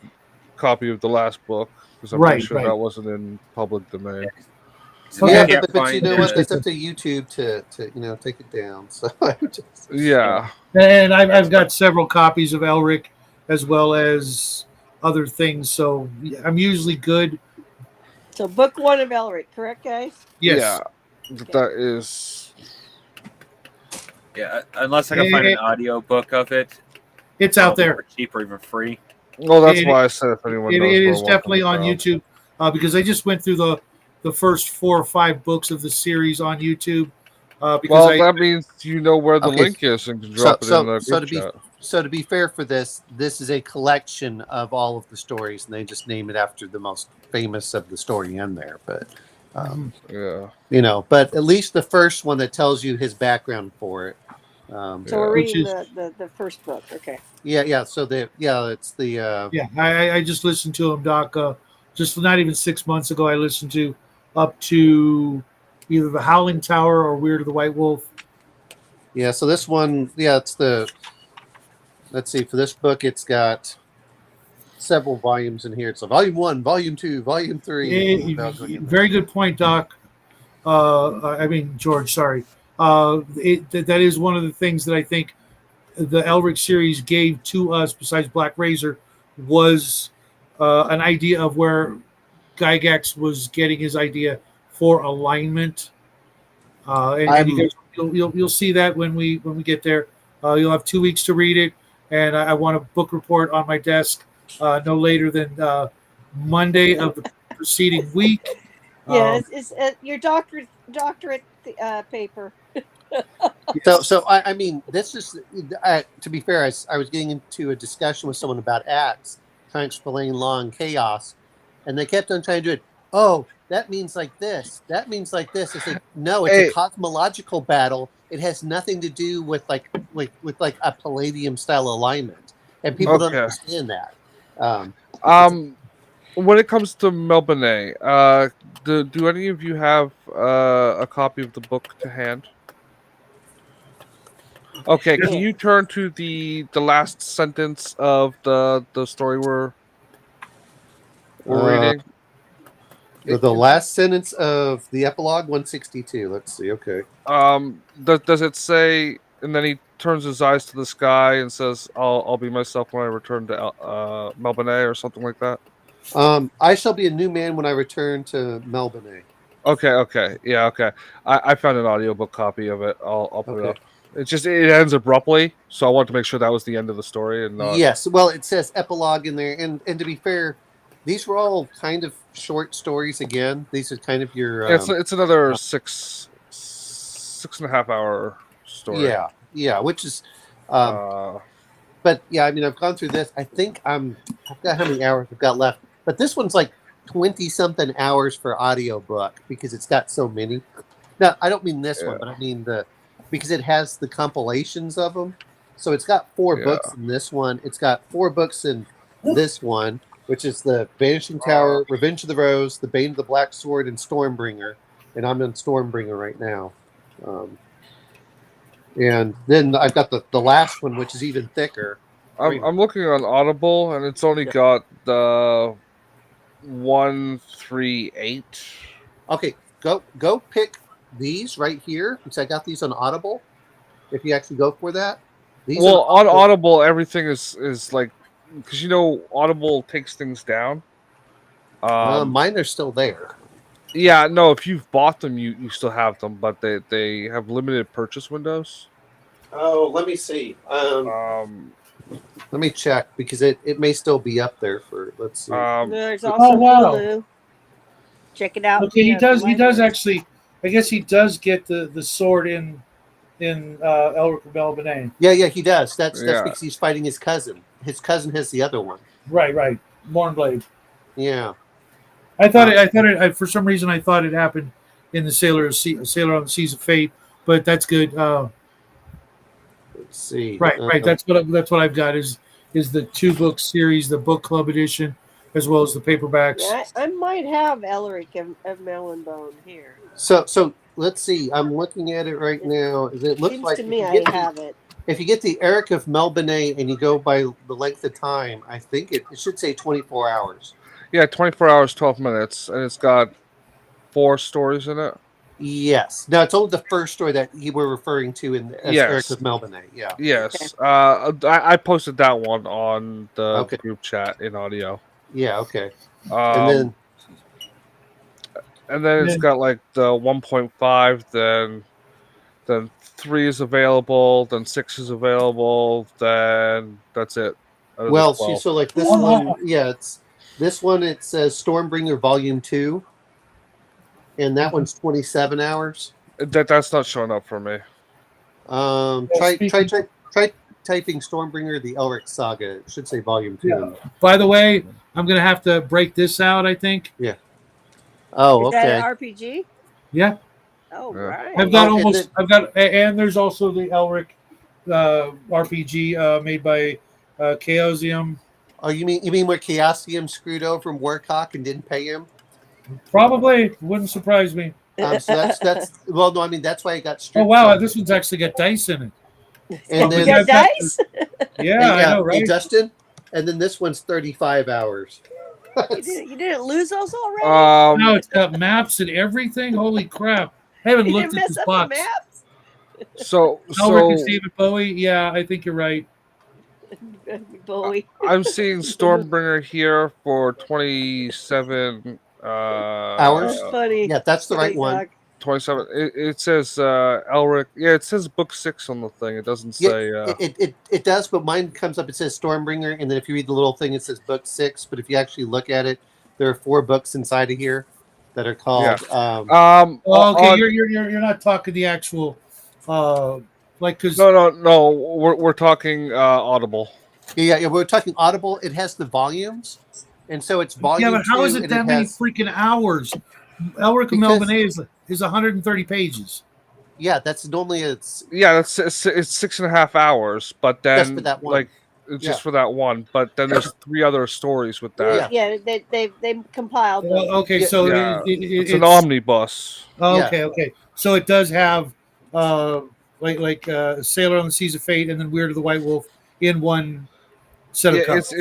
copy of the last book, because I'm pretty sure that wasn't in public domain. Yeah, but you know what? It's up to YouTube to take it down. So yeah. And I've got several copies of Elric, as well as other things. So I'm usually good. So book 1 of Elric, correct, guys? Yes. Yeah, that is. Yeah, unless I can find an audio book of it. It's out there. Cheap or even free. Well, that's why I said if anyone knows it where is one can definitely on go. YouTube because I just went through the first 4 or 5 books of the series on YouTube. Because that means you know where the Okay, link is and can drop it in the group chat. So to be fair for this is a collection of all of the stories, and they just name it after the most famous of the story in there. But yeah, but at least the first one that tells you his background for it. So we're reading the first book. Okay. Yeah. So it's the I just listened to him, Doc. Just not even 6 months ago, I listened to up to either the Howling Tower or Weird of the White Wolf. Yeah. So this one, it's the. Let's see. For this book, it's got several volumes in here. It's volume 1, volume 2, volume 3. Very good point, Doc. I mean, George. Sorry. That is one of the things that I think the Elric series gave to us, besides Black Razor, was an idea of where Gygax was getting his idea for alignment. And you guys, you'll see that when we get there. You'll have 2 weeks to read it, and I want a book report on my desk no later than Monday of the preceding week. Yeah, it's your doctorate paper. So I mean, this is to be fair. I was getting into a discussion with someone about acts, trying to explain law and chaos, and they kept on trying to do it. Oh, that means like this. That means like this. I said, no, it's a cosmological battle. It has nothing to do with like a Palladium style alignment, and people don't understand that. When it comes to Melbourne, do any of you have a copy of the book to hand? Okay, can you turn to the last sentence of the story we're reading? The last sentence of the epilogue, 162. Let's see. Okay. Does it say? And then he turns his eyes to the sky and says, "I'll be myself when I return to Melbourne," or something like that. I shall be a new man when I return to Melbourne. Okay, yeah, okay. I found an audiobook copy of it. I'll put it up. It ends abruptly, so I wanted to make sure that was the end of the story and not. Yes, well, it says epilogue in there, and to be fair, these were all kind of short stories. Again, these are kind of your. It's another 6.5 hour story. Yeah, which is. But yeah, I mean, I've gone through this. I think I've got how many hours I've got left, but this one's like 20-something hours for audiobook because it's got so many. Now, I don't mean this one, but I mean because it has the compilations of them. So it's got 4 books in this one. It's got 4 books in this one, which is the Vanishing Tower, Revenge of the Rose, The Bane of the Black Sword, and Stormbringer. And I'm in Stormbringer right now. And then I've got the last one, which is even thicker. I'm looking on Audible, and it's only got the 138. Okay, go pick these right here, because I got these on Audible. If you actually go for that, on Audible, everything is like, because Audible takes things down. Mine are still there. Yeah, no, if you've bought them, you still have them, but they have limited purchase windows. Oh, let me see. Let me check because it may still be up there for. Let's see. There's also Hulu. Check it out. Okay, he does actually. I guess he does get the sword in Elric of Melbourne. Yeah, he does. That's because he's fighting his cousin. His cousin has the other one. Right. Mornblade. Yeah. I thought it. For some reason, I thought it happened in the Sailor on the Seas of Fate, but that's good. Let's see. Right. That's what I've got is the 2-book series, the book club edition, as well as the paperbacks. Yeah, I might have Elric of Melonbone here. So let's see. I'm looking at it right now. It looks Seems like to me I have it. If you get the Eric of Melbourne and you go by the length of time, I think it should say 24 hours. Yeah, 24 hours, 12 minutes, and it's got 4 stories in it. Yes. No, it's only the first story that you were referring to in as Yes. Eric with Melbourne. Yeah. Yes. I posted that one on the Okay. group chat in audio. Yeah. Okay. And then it's got like the 1.5, then 3 is available, then 6 is available, then that's it. Well, see, so like this one, this one. It says Stormbringer Volume 2, and that one's 27 hours. That's not showing up for me. Try typing Stormbringer the Elric Saga. It should say Volume 2. Yeah. By the way, I'm gonna have to break this out, I think. Yeah. Oh, Is okay. that an RPG? Yeah. Oh, right. I've got and there's also the Elric RPG made by Chaosium. Oh, you mean where Chaosium screwed over Warcock and didn't pay him? Probably wouldn't surprise me. So that's well, no, I mean that's why he got stripped. Oh wow, this one's actually got dice in it. And then got dice. Yeah, I know, right? Hey, Justin, and then this one's 35 hours. You didn't lose those already? No, it's got maps and everything. Holy crap! I haven't You looked didn't at mess this up box. the maps? So Elric is David Bowie. Yeah, I think you're right. Bowie. I'm seeing Stormbringer here for 27 hours. That's funny. Yeah, that's the right one. 27. It says Elric. Yeah, it says book 6 on the thing. It doesn't say. It does, but mine comes up. It says Stormbringer, and then if you read the little thing, it says book 6. But if you actually look at it, there are 4 books inside of here that are called. Yeah. Okay, you're not talking the actual, like because no. We're talking Audible. Yeah, we're talking Audible. It has the volumes, and so it's volume. Yeah, but how is 2, it that many freaking hours? Elric and Melbourne is 130 pages. Yeah, that's normally it's. Yeah, it's 6.5 hours, but then just for that one. for that one. But then there's 3 other stories with that. Yeah, they compiled them. Well, okay, so it's an omnibus. Okay. So it does have like Sailor on the Seas of Fate and then Weird of the White Wolf in one set of covers.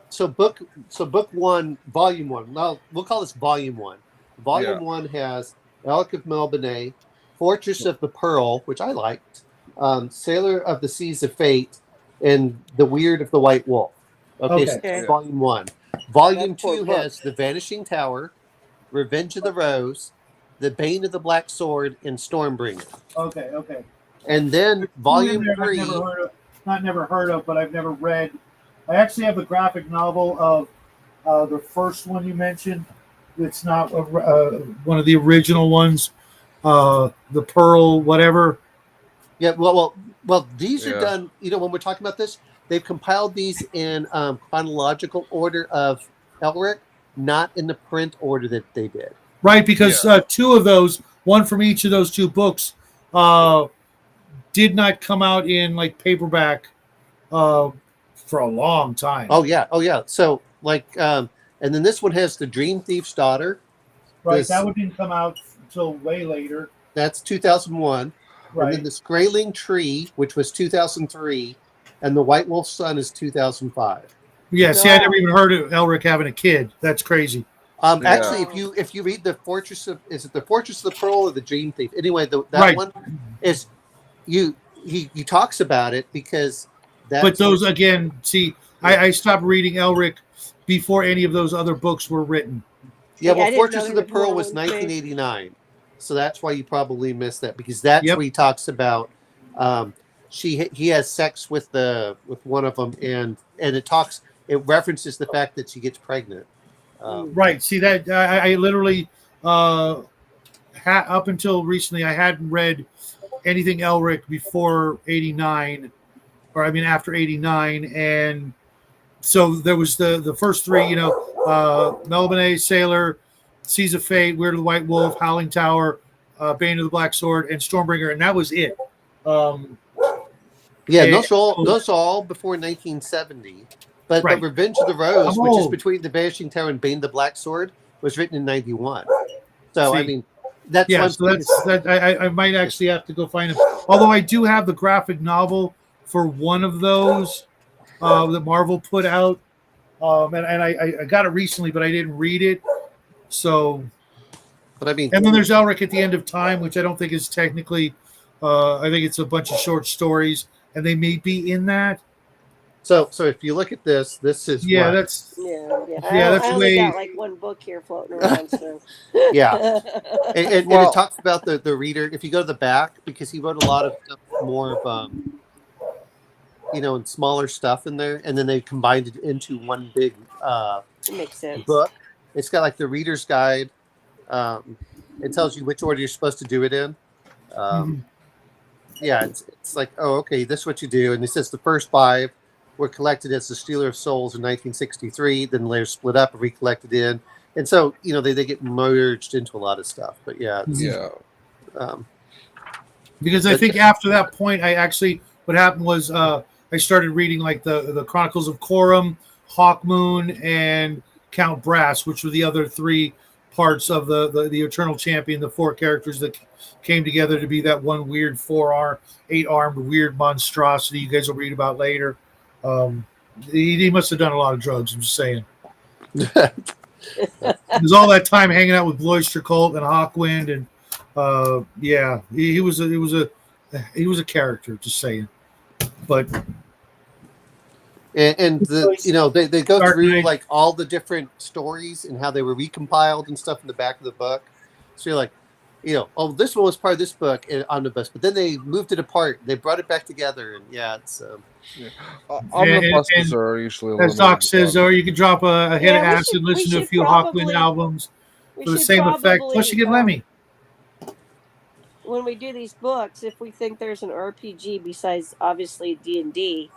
So book 1, volume 1. Now we'll call this volume 1. Volume 1 has Alec of Melbourne, Fortress of the Pearl, which I liked, Sailor of the Seas of Fate, and The Weird of the White Wolf. Okay. So that's volume 1. Volume 2 has The Vanishing Tower, Revenge of the Rose, The Bane of the Black Sword, and Stormbringer. Okay. And then volume 3. I've never heard of, but I've never read. I actually have the graphic novel of the first one you mentioned. It's not one of the original ones. The Pearl, whatever. Yeah, well, these are done. When we're talking about this, they've compiled these in chronological order of Elric, not in the print order that they did. Right, because 2 of those, one from each of those 2 books, did not come out in like paperback for a long time. Oh yeah. So and then this one has The Dream Thief's Daughter. Right, that one didn't come out until way later. That's 2001. Right. And then The Skraeling Tree, which was 2003, and The White Wolf's Son is 2005. Yeah, see, I never even heard of Elric having a kid. That's crazy. Actually, if you read the Fortress of the Fortress of the Pearl or the Dream Thief? Anyway, that one is he talks about it because but those again, see, I stopped reading Elric before any of those other books were written. Yeah, well, Fortress of the Pearl was 1989, so that's why you probably missed that because that's where he talks about he has sex with one of them and it references the fact that she gets pregnant. Right. See that I literally up until recently I hadn't read anything Elric before 89, or I mean after 89, and so there was the first 3, Melbourne, Sailor, Seas of Fate, Weird of the White Wolf, Howling Tower, Bane of the Black Sword, and Stormbringer, and that was it. Those are all before 1970. But Revenge of the Rose, which is between The Vanishing Tower and Bane the Black Sword, was written in 91. So, I mean, that's... Yeah, I might actually have to go find it. Although I do have the graphic novel for one of those that Marvel put out. And I got it recently, but I didn't read it. So, But I mean, and then there's Elric at the End of Time, which I don't think is technically. I think it's a bunch of short stories, and they may be in that. so if you look at this is Yeah, what? that's I only got like one book here floating around. So yeah, and it talks about the reader. If you go to the back, because he wrote a lot of stuff more of and smaller stuff in there, and then they combined it into one big it makes sense. book. It's got like the reader's guide. It tells you which order you're supposed to do it in. Yeah, it's like, oh, okay, this is what you do. And it says the first 5 were collected as the Stealer of Souls in 1963. Then later split up and recollected in. And so, they get merged into a lot of stuff. But yeah. Because I think after that point, what happened was I started reading like the Chronicles of Corum, Hawkmoon, and Count Brass, which were the other 3 parts of the Eternal Champion, the 4 characters that came together to be that one weird 8-armed weird monstrosity you guys will read about later. He must have done a lot of drugs, I'm just saying. There's all that time hanging out with Bloister Colt and Hawkwind, and he was a character, just saying. But and they go through like all the different stories and how they were recompiled and stuff in the back of the book. So you're like, this one was part of this book omnibus, but then they moved it apart. They brought it back together, and it's. Omnibuses are usually, as Doc says, or you could drop a hit of acid, listen to a few Hawkwind albums for the same effect. Plus, you get Lemmy. When we do these books, if we think there's an RPG besides obviously D&D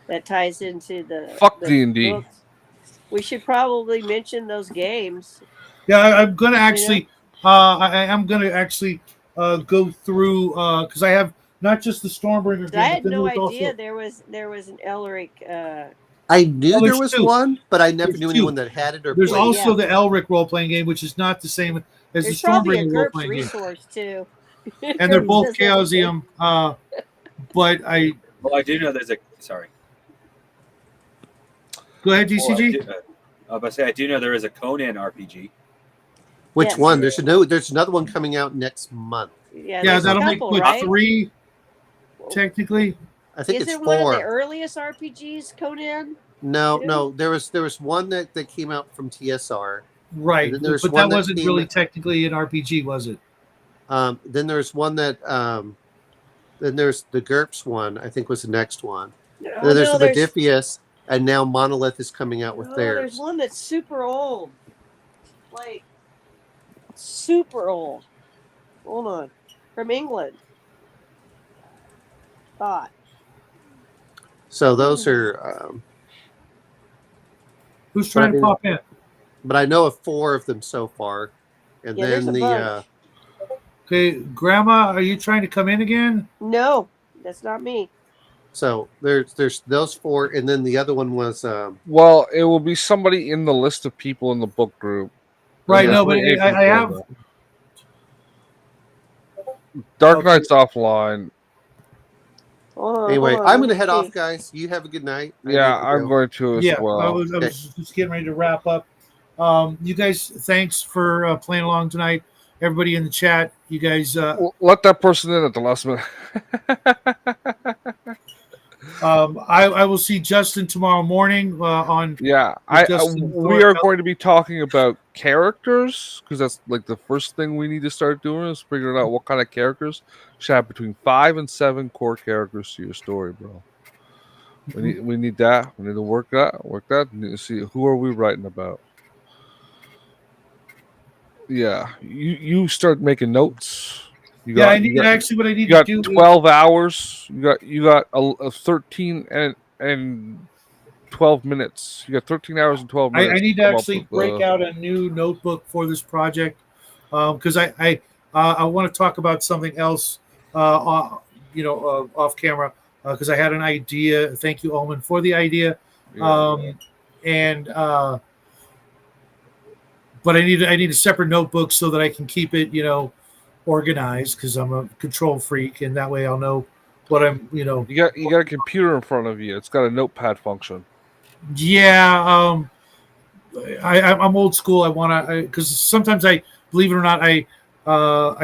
that ties into the D&D, books, we should probably mention those games. Yeah, I'm gonna actually. I am going to actually go through because I have not just the Stormbringer game. I had no idea there was an Elric. I knew there was one, but I never knew anyone that had it. There's also the Elric role-playing game, which is not the same as the Stormbringer role-playing game. Resource too. And they're both Chaosium. But I do know there's a. Sorry. Go ahead, DCG. I was about to say I do know there is a Conan RPG. Which one? There's another one coming out next month. Yeah, that'll make 3 technically. I think it's 4. Is it 4. one of the earliest RPGs, Conan? No. There was one that came out from TSR. Right, but that wasn't really technically an RPG, was it? Then there's one that then there's the GURPS one. I think was the next one. Then there's the Modiphius, and now Monolith is coming out with theirs. There's one that's super old, like. Super old. Hold on. From England. Thought. So those are. Who's trying to pop in? But I know of 4 of them so far, and then the. Okay, Grandma, are you trying to come in again? No, that's not me. So there's those 4, and then the other one was. Well, it will be somebody in the list of people in the book group. Right, no, but I have Dark Knight's offline. Anyway, I'm going to head off, guys. You have a good night. I'm going to as well. I was just getting ready to wrap up. You guys, thanks for playing along tonight. Everybody in the chat, you guys. Let that person in at the last minute. I will see Justin tomorrow morning on. Yeah, we are going to be talking about characters because that's like the first thing we need to start doing is figuring out what kind of characters should have between 5 and 7 core characters to your story, bro. We need that. We need to work that. We need to see who are we writing about. Yeah, you start making notes. I need actually what I need to do. 12 hours. You got a 13 and 12 minutes. You got 13 hours and 12 minutes. I need to actually break out a new notebook for this project because I want to talk about something else. Off camera because I had an idea. Thank you, Omen, for the idea. But I need a separate notebook so that I can keep it, organized because I'm a control freak, and that way I'll know what I'm, You got a computer in front of you. It's got a notepad function. Yeah, I'm old school. I want to because sometimes I believe it or not, I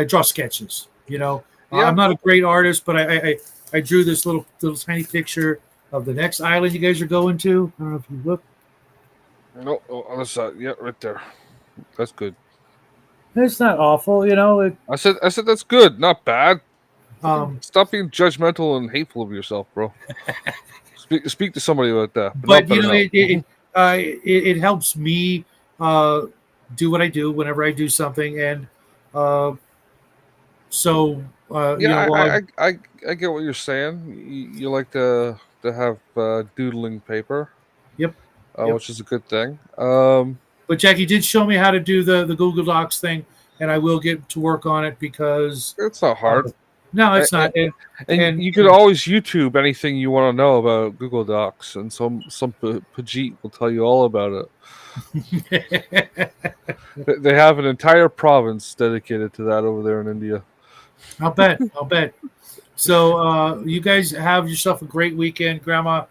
draw sketches. Yeah. I'm not a great artist, but I drew this little tiny picture of the next island you guys are going to. I don't know if you look. No, on the side. Yeah, right there. That's good. It's not awful, I said that's good, not bad. Um, Stop being judgmental and hateful of yourself, bro. speak to somebody about that. but not better now. it helps me do what I do whenever I do something, and so Yeah, I get what you're saying. You like to have doodling paper. Yep. Which is a good thing. But Jackie did show me how to do the Google Docs thing, and I will get to work on it because it's not hard. No, it's not. And you could always YouTube anything you want to know about Google Docs, and some Pajit will tell you all about it. They have an entire province dedicated to that over there in India. I'll bet. So you guys have yourself a great weekend, Grandma.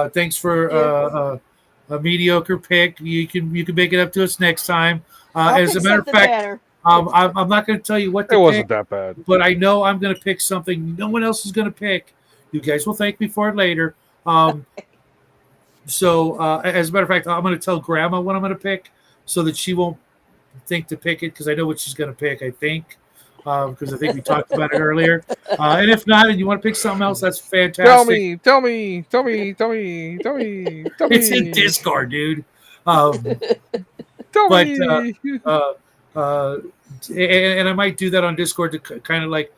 Thanks for a mediocre pick. You can make it up to us next time. As a matter of fact, I'm not going to tell you what to pick. It wasn't that bad, but I know I'm going to pick something no one else is going to pick. You guys will thank me for it later. So as a matter of fact, I'm going to tell Grandma what I'm going to pick so that she won't think to pick it, because I know what she's going to pick. I think. Because I think we talked about it earlier. And if not, and you want to pick something else, that's fantastic. Tell me. It's in Discord, dude. Tell me. And I might do that on Discord to kind of like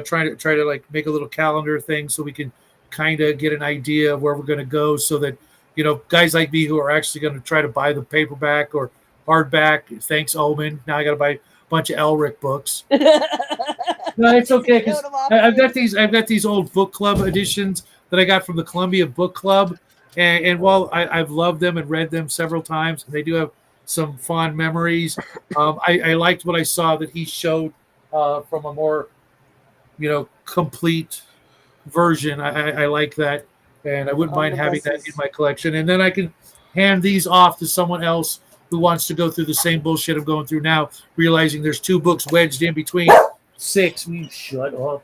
try to like make a little calendar thing so we can kind of get an idea of where we're going to go, so that guys like me who are actually going to try to buy the paperback or hardback. Thanks, Omen. Now I got to buy bunch of Elric books. No, it's okay, because I've got these old book club editions that I got from the Columbia Book Club, and while I've loved them and read them several times, and they do have some fond memories. I liked what I saw that he showed from a more complete version. I like that, and I wouldn't mind having that in my collection, and then I can hand these off to someone else who wants to go through the same bullshit I'm going through now, realizing there's 2 books wedged in between 6. We shut up,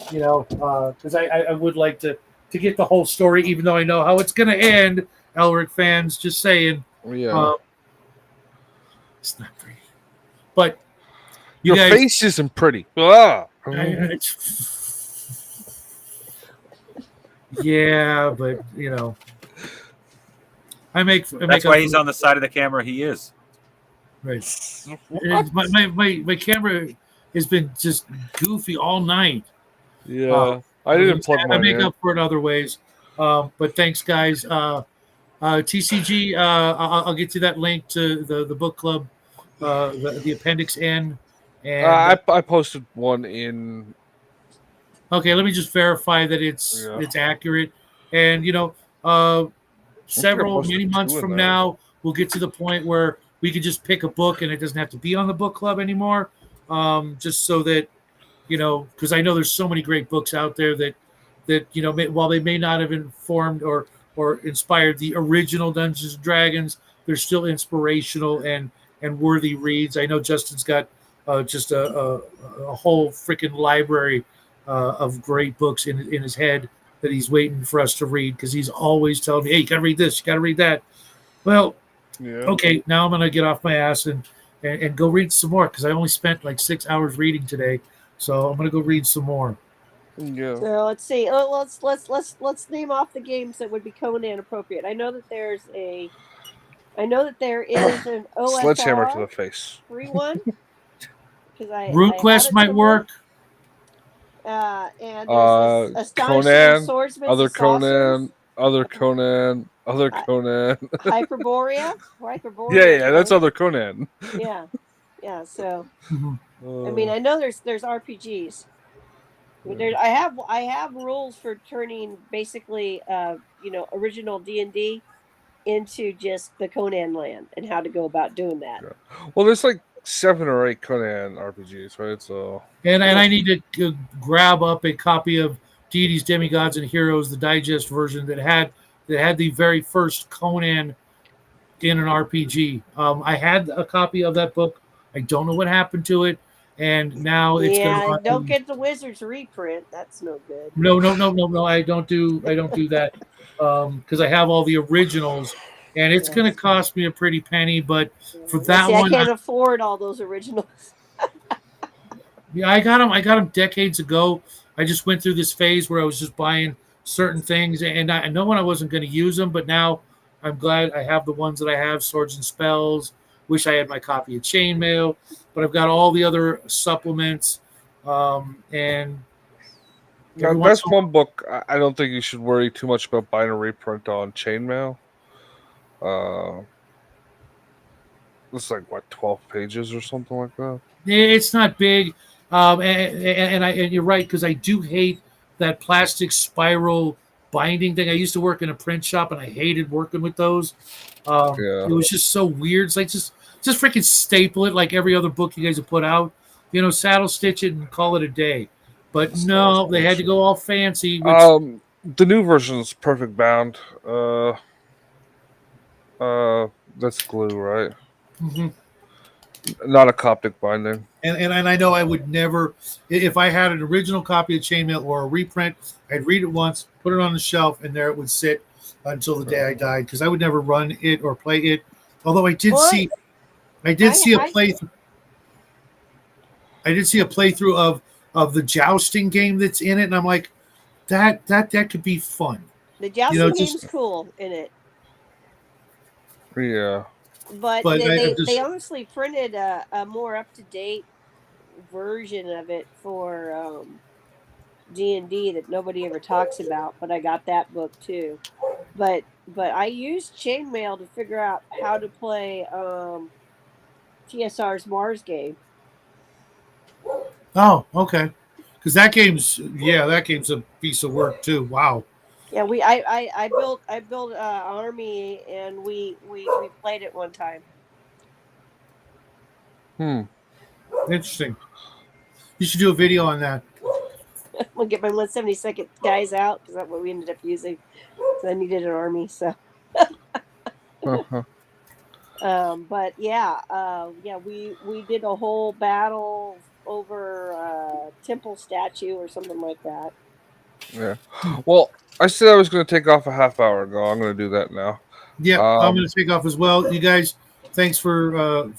because I would like to get the whole story, even though I know how it's going to end. Elric fans, just saying. Yeah, it's not pretty, but your guys, face isn't pretty. Yeah, but That's why he's on the side of the camera. He is. Right. My camera has been just goofy all night. Yeah, I didn't plug mine. I make up for it other ways. But thanks, guys. TCG. I'll get you that link to the book club, the Appendix N. And I posted one in. Okay, let me just verify that it's accurate. And many months from now, we'll get to the point where we could just pick a book and it doesn't have to be on the book club anymore. Just so that, because I know there's so many great books out there that while they may not have informed or inspired the original Dungeons and Dragons, they're still inspirational and worthy reads. I know Justin's got just a whole freaking library of great books in his head that he's waiting for us to read, because he's always telling me, hey, you got to read this, you got to read that. Well, okay, now I'm going to get off my ass and go read some more, because I only spent like 6 hours reading today. So I'm going to go read some more. Yeah. So let's see. Let's name off the games that would be Conan appropriate. I know that there is an OSR sledgehammer to the face. free one. RuneQuest might work. And there's Conan, other Conan, Hyperborea. Yeah, that's other Conan. Yeah. So, I mean, I know there's RPGs. I have rules for turning basically, original D&D into just the Conan land and how to go about doing that. Yeah. Well, there's like 7 or 8 Conan RPGs, right? So and I need to grab up a copy of Deities, Demigods, and Heroes, the digest version that had the very first Conan in an RPG. I had a copy of that book. I don't know what happened to it, and now it's going to run. Don't get the Wizards reprint. That's no good. No. I don't do that because I have all the originals, and it's going to cost me a pretty penny. But for that one, I can't afford all those originals. Yeah, I got them decades ago. I just went through this phase where I was just buying certain things, and I know when I wasn't going to use them, but now I'm glad I have the ones that I have, Swords and Spells. Wish I had my copy of Chainmail, but I've got all the other supplements, and that's one book I don't think you should worry too much about buying a reprint on Chainmail. It's like, what, 12 pages or something like that? It's not big, and you're right, because I do hate that plastic spiral binding thing. I used to work in a print shop, and I hated working with those. It was just so weird. It's like just freaking staple it like every other book you guys have put out. Saddle stitch it and call it a day. But no, they had to go all fancy. The new version is perfect bound. That's glue, right? Mm-hmm. Not a Coptic binding. And I know I would never, if I had an original copy of Chainmail or a reprint, I'd read it once, put it on the shelf, and there it would sit until the day I died, because I would never run it or play it. Although I did see a playthrough. I did see a playthrough of the jousting game that's in it, and I'm like, that could be fun. The jousting game's cool in it. Yeah. But they honestly printed a more up-to-date version of it for D&D that nobody ever talks about, but I got that book too. But I used Chainmail to figure out how to play TSR's Mars game. Oh, okay. Because that game's a piece of work too. Wow. Yeah, I built an army, and we played it one time. Interesting. You should do a video on that. We'll get my 172nd guys out, because that's what we ended up using. So I needed an army. So. But we did a whole battle over a temple statue or something like that. Yeah. Well, I said I was going to take off a half hour ago. I'm going to do that now. Yeah, I'm going to take off as well. You guys, thanks for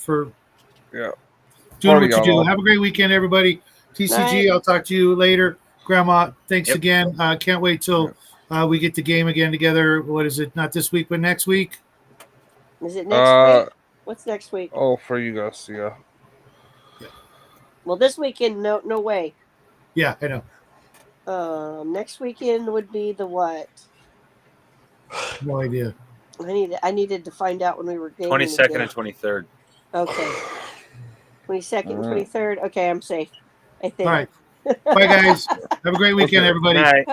doing what you do. Have a great weekend, everybody. TCG, I'll talk to you later. Grandma, thanks again. Can't wait till we get the game again together. What is it? Not this week, but next week. Is it next week? What's next week? Oh, for you guys, yeah. Well, this weekend, no way. Yeah, I know. Next weekend would be the what? No idea. I needed to find out when we were gaming. 22nd and 23rd. Okay. 22nd and 23rd. Okay, I'm safe, I think. All right. Bye, guys. Have a great weekend, everybody. Bye.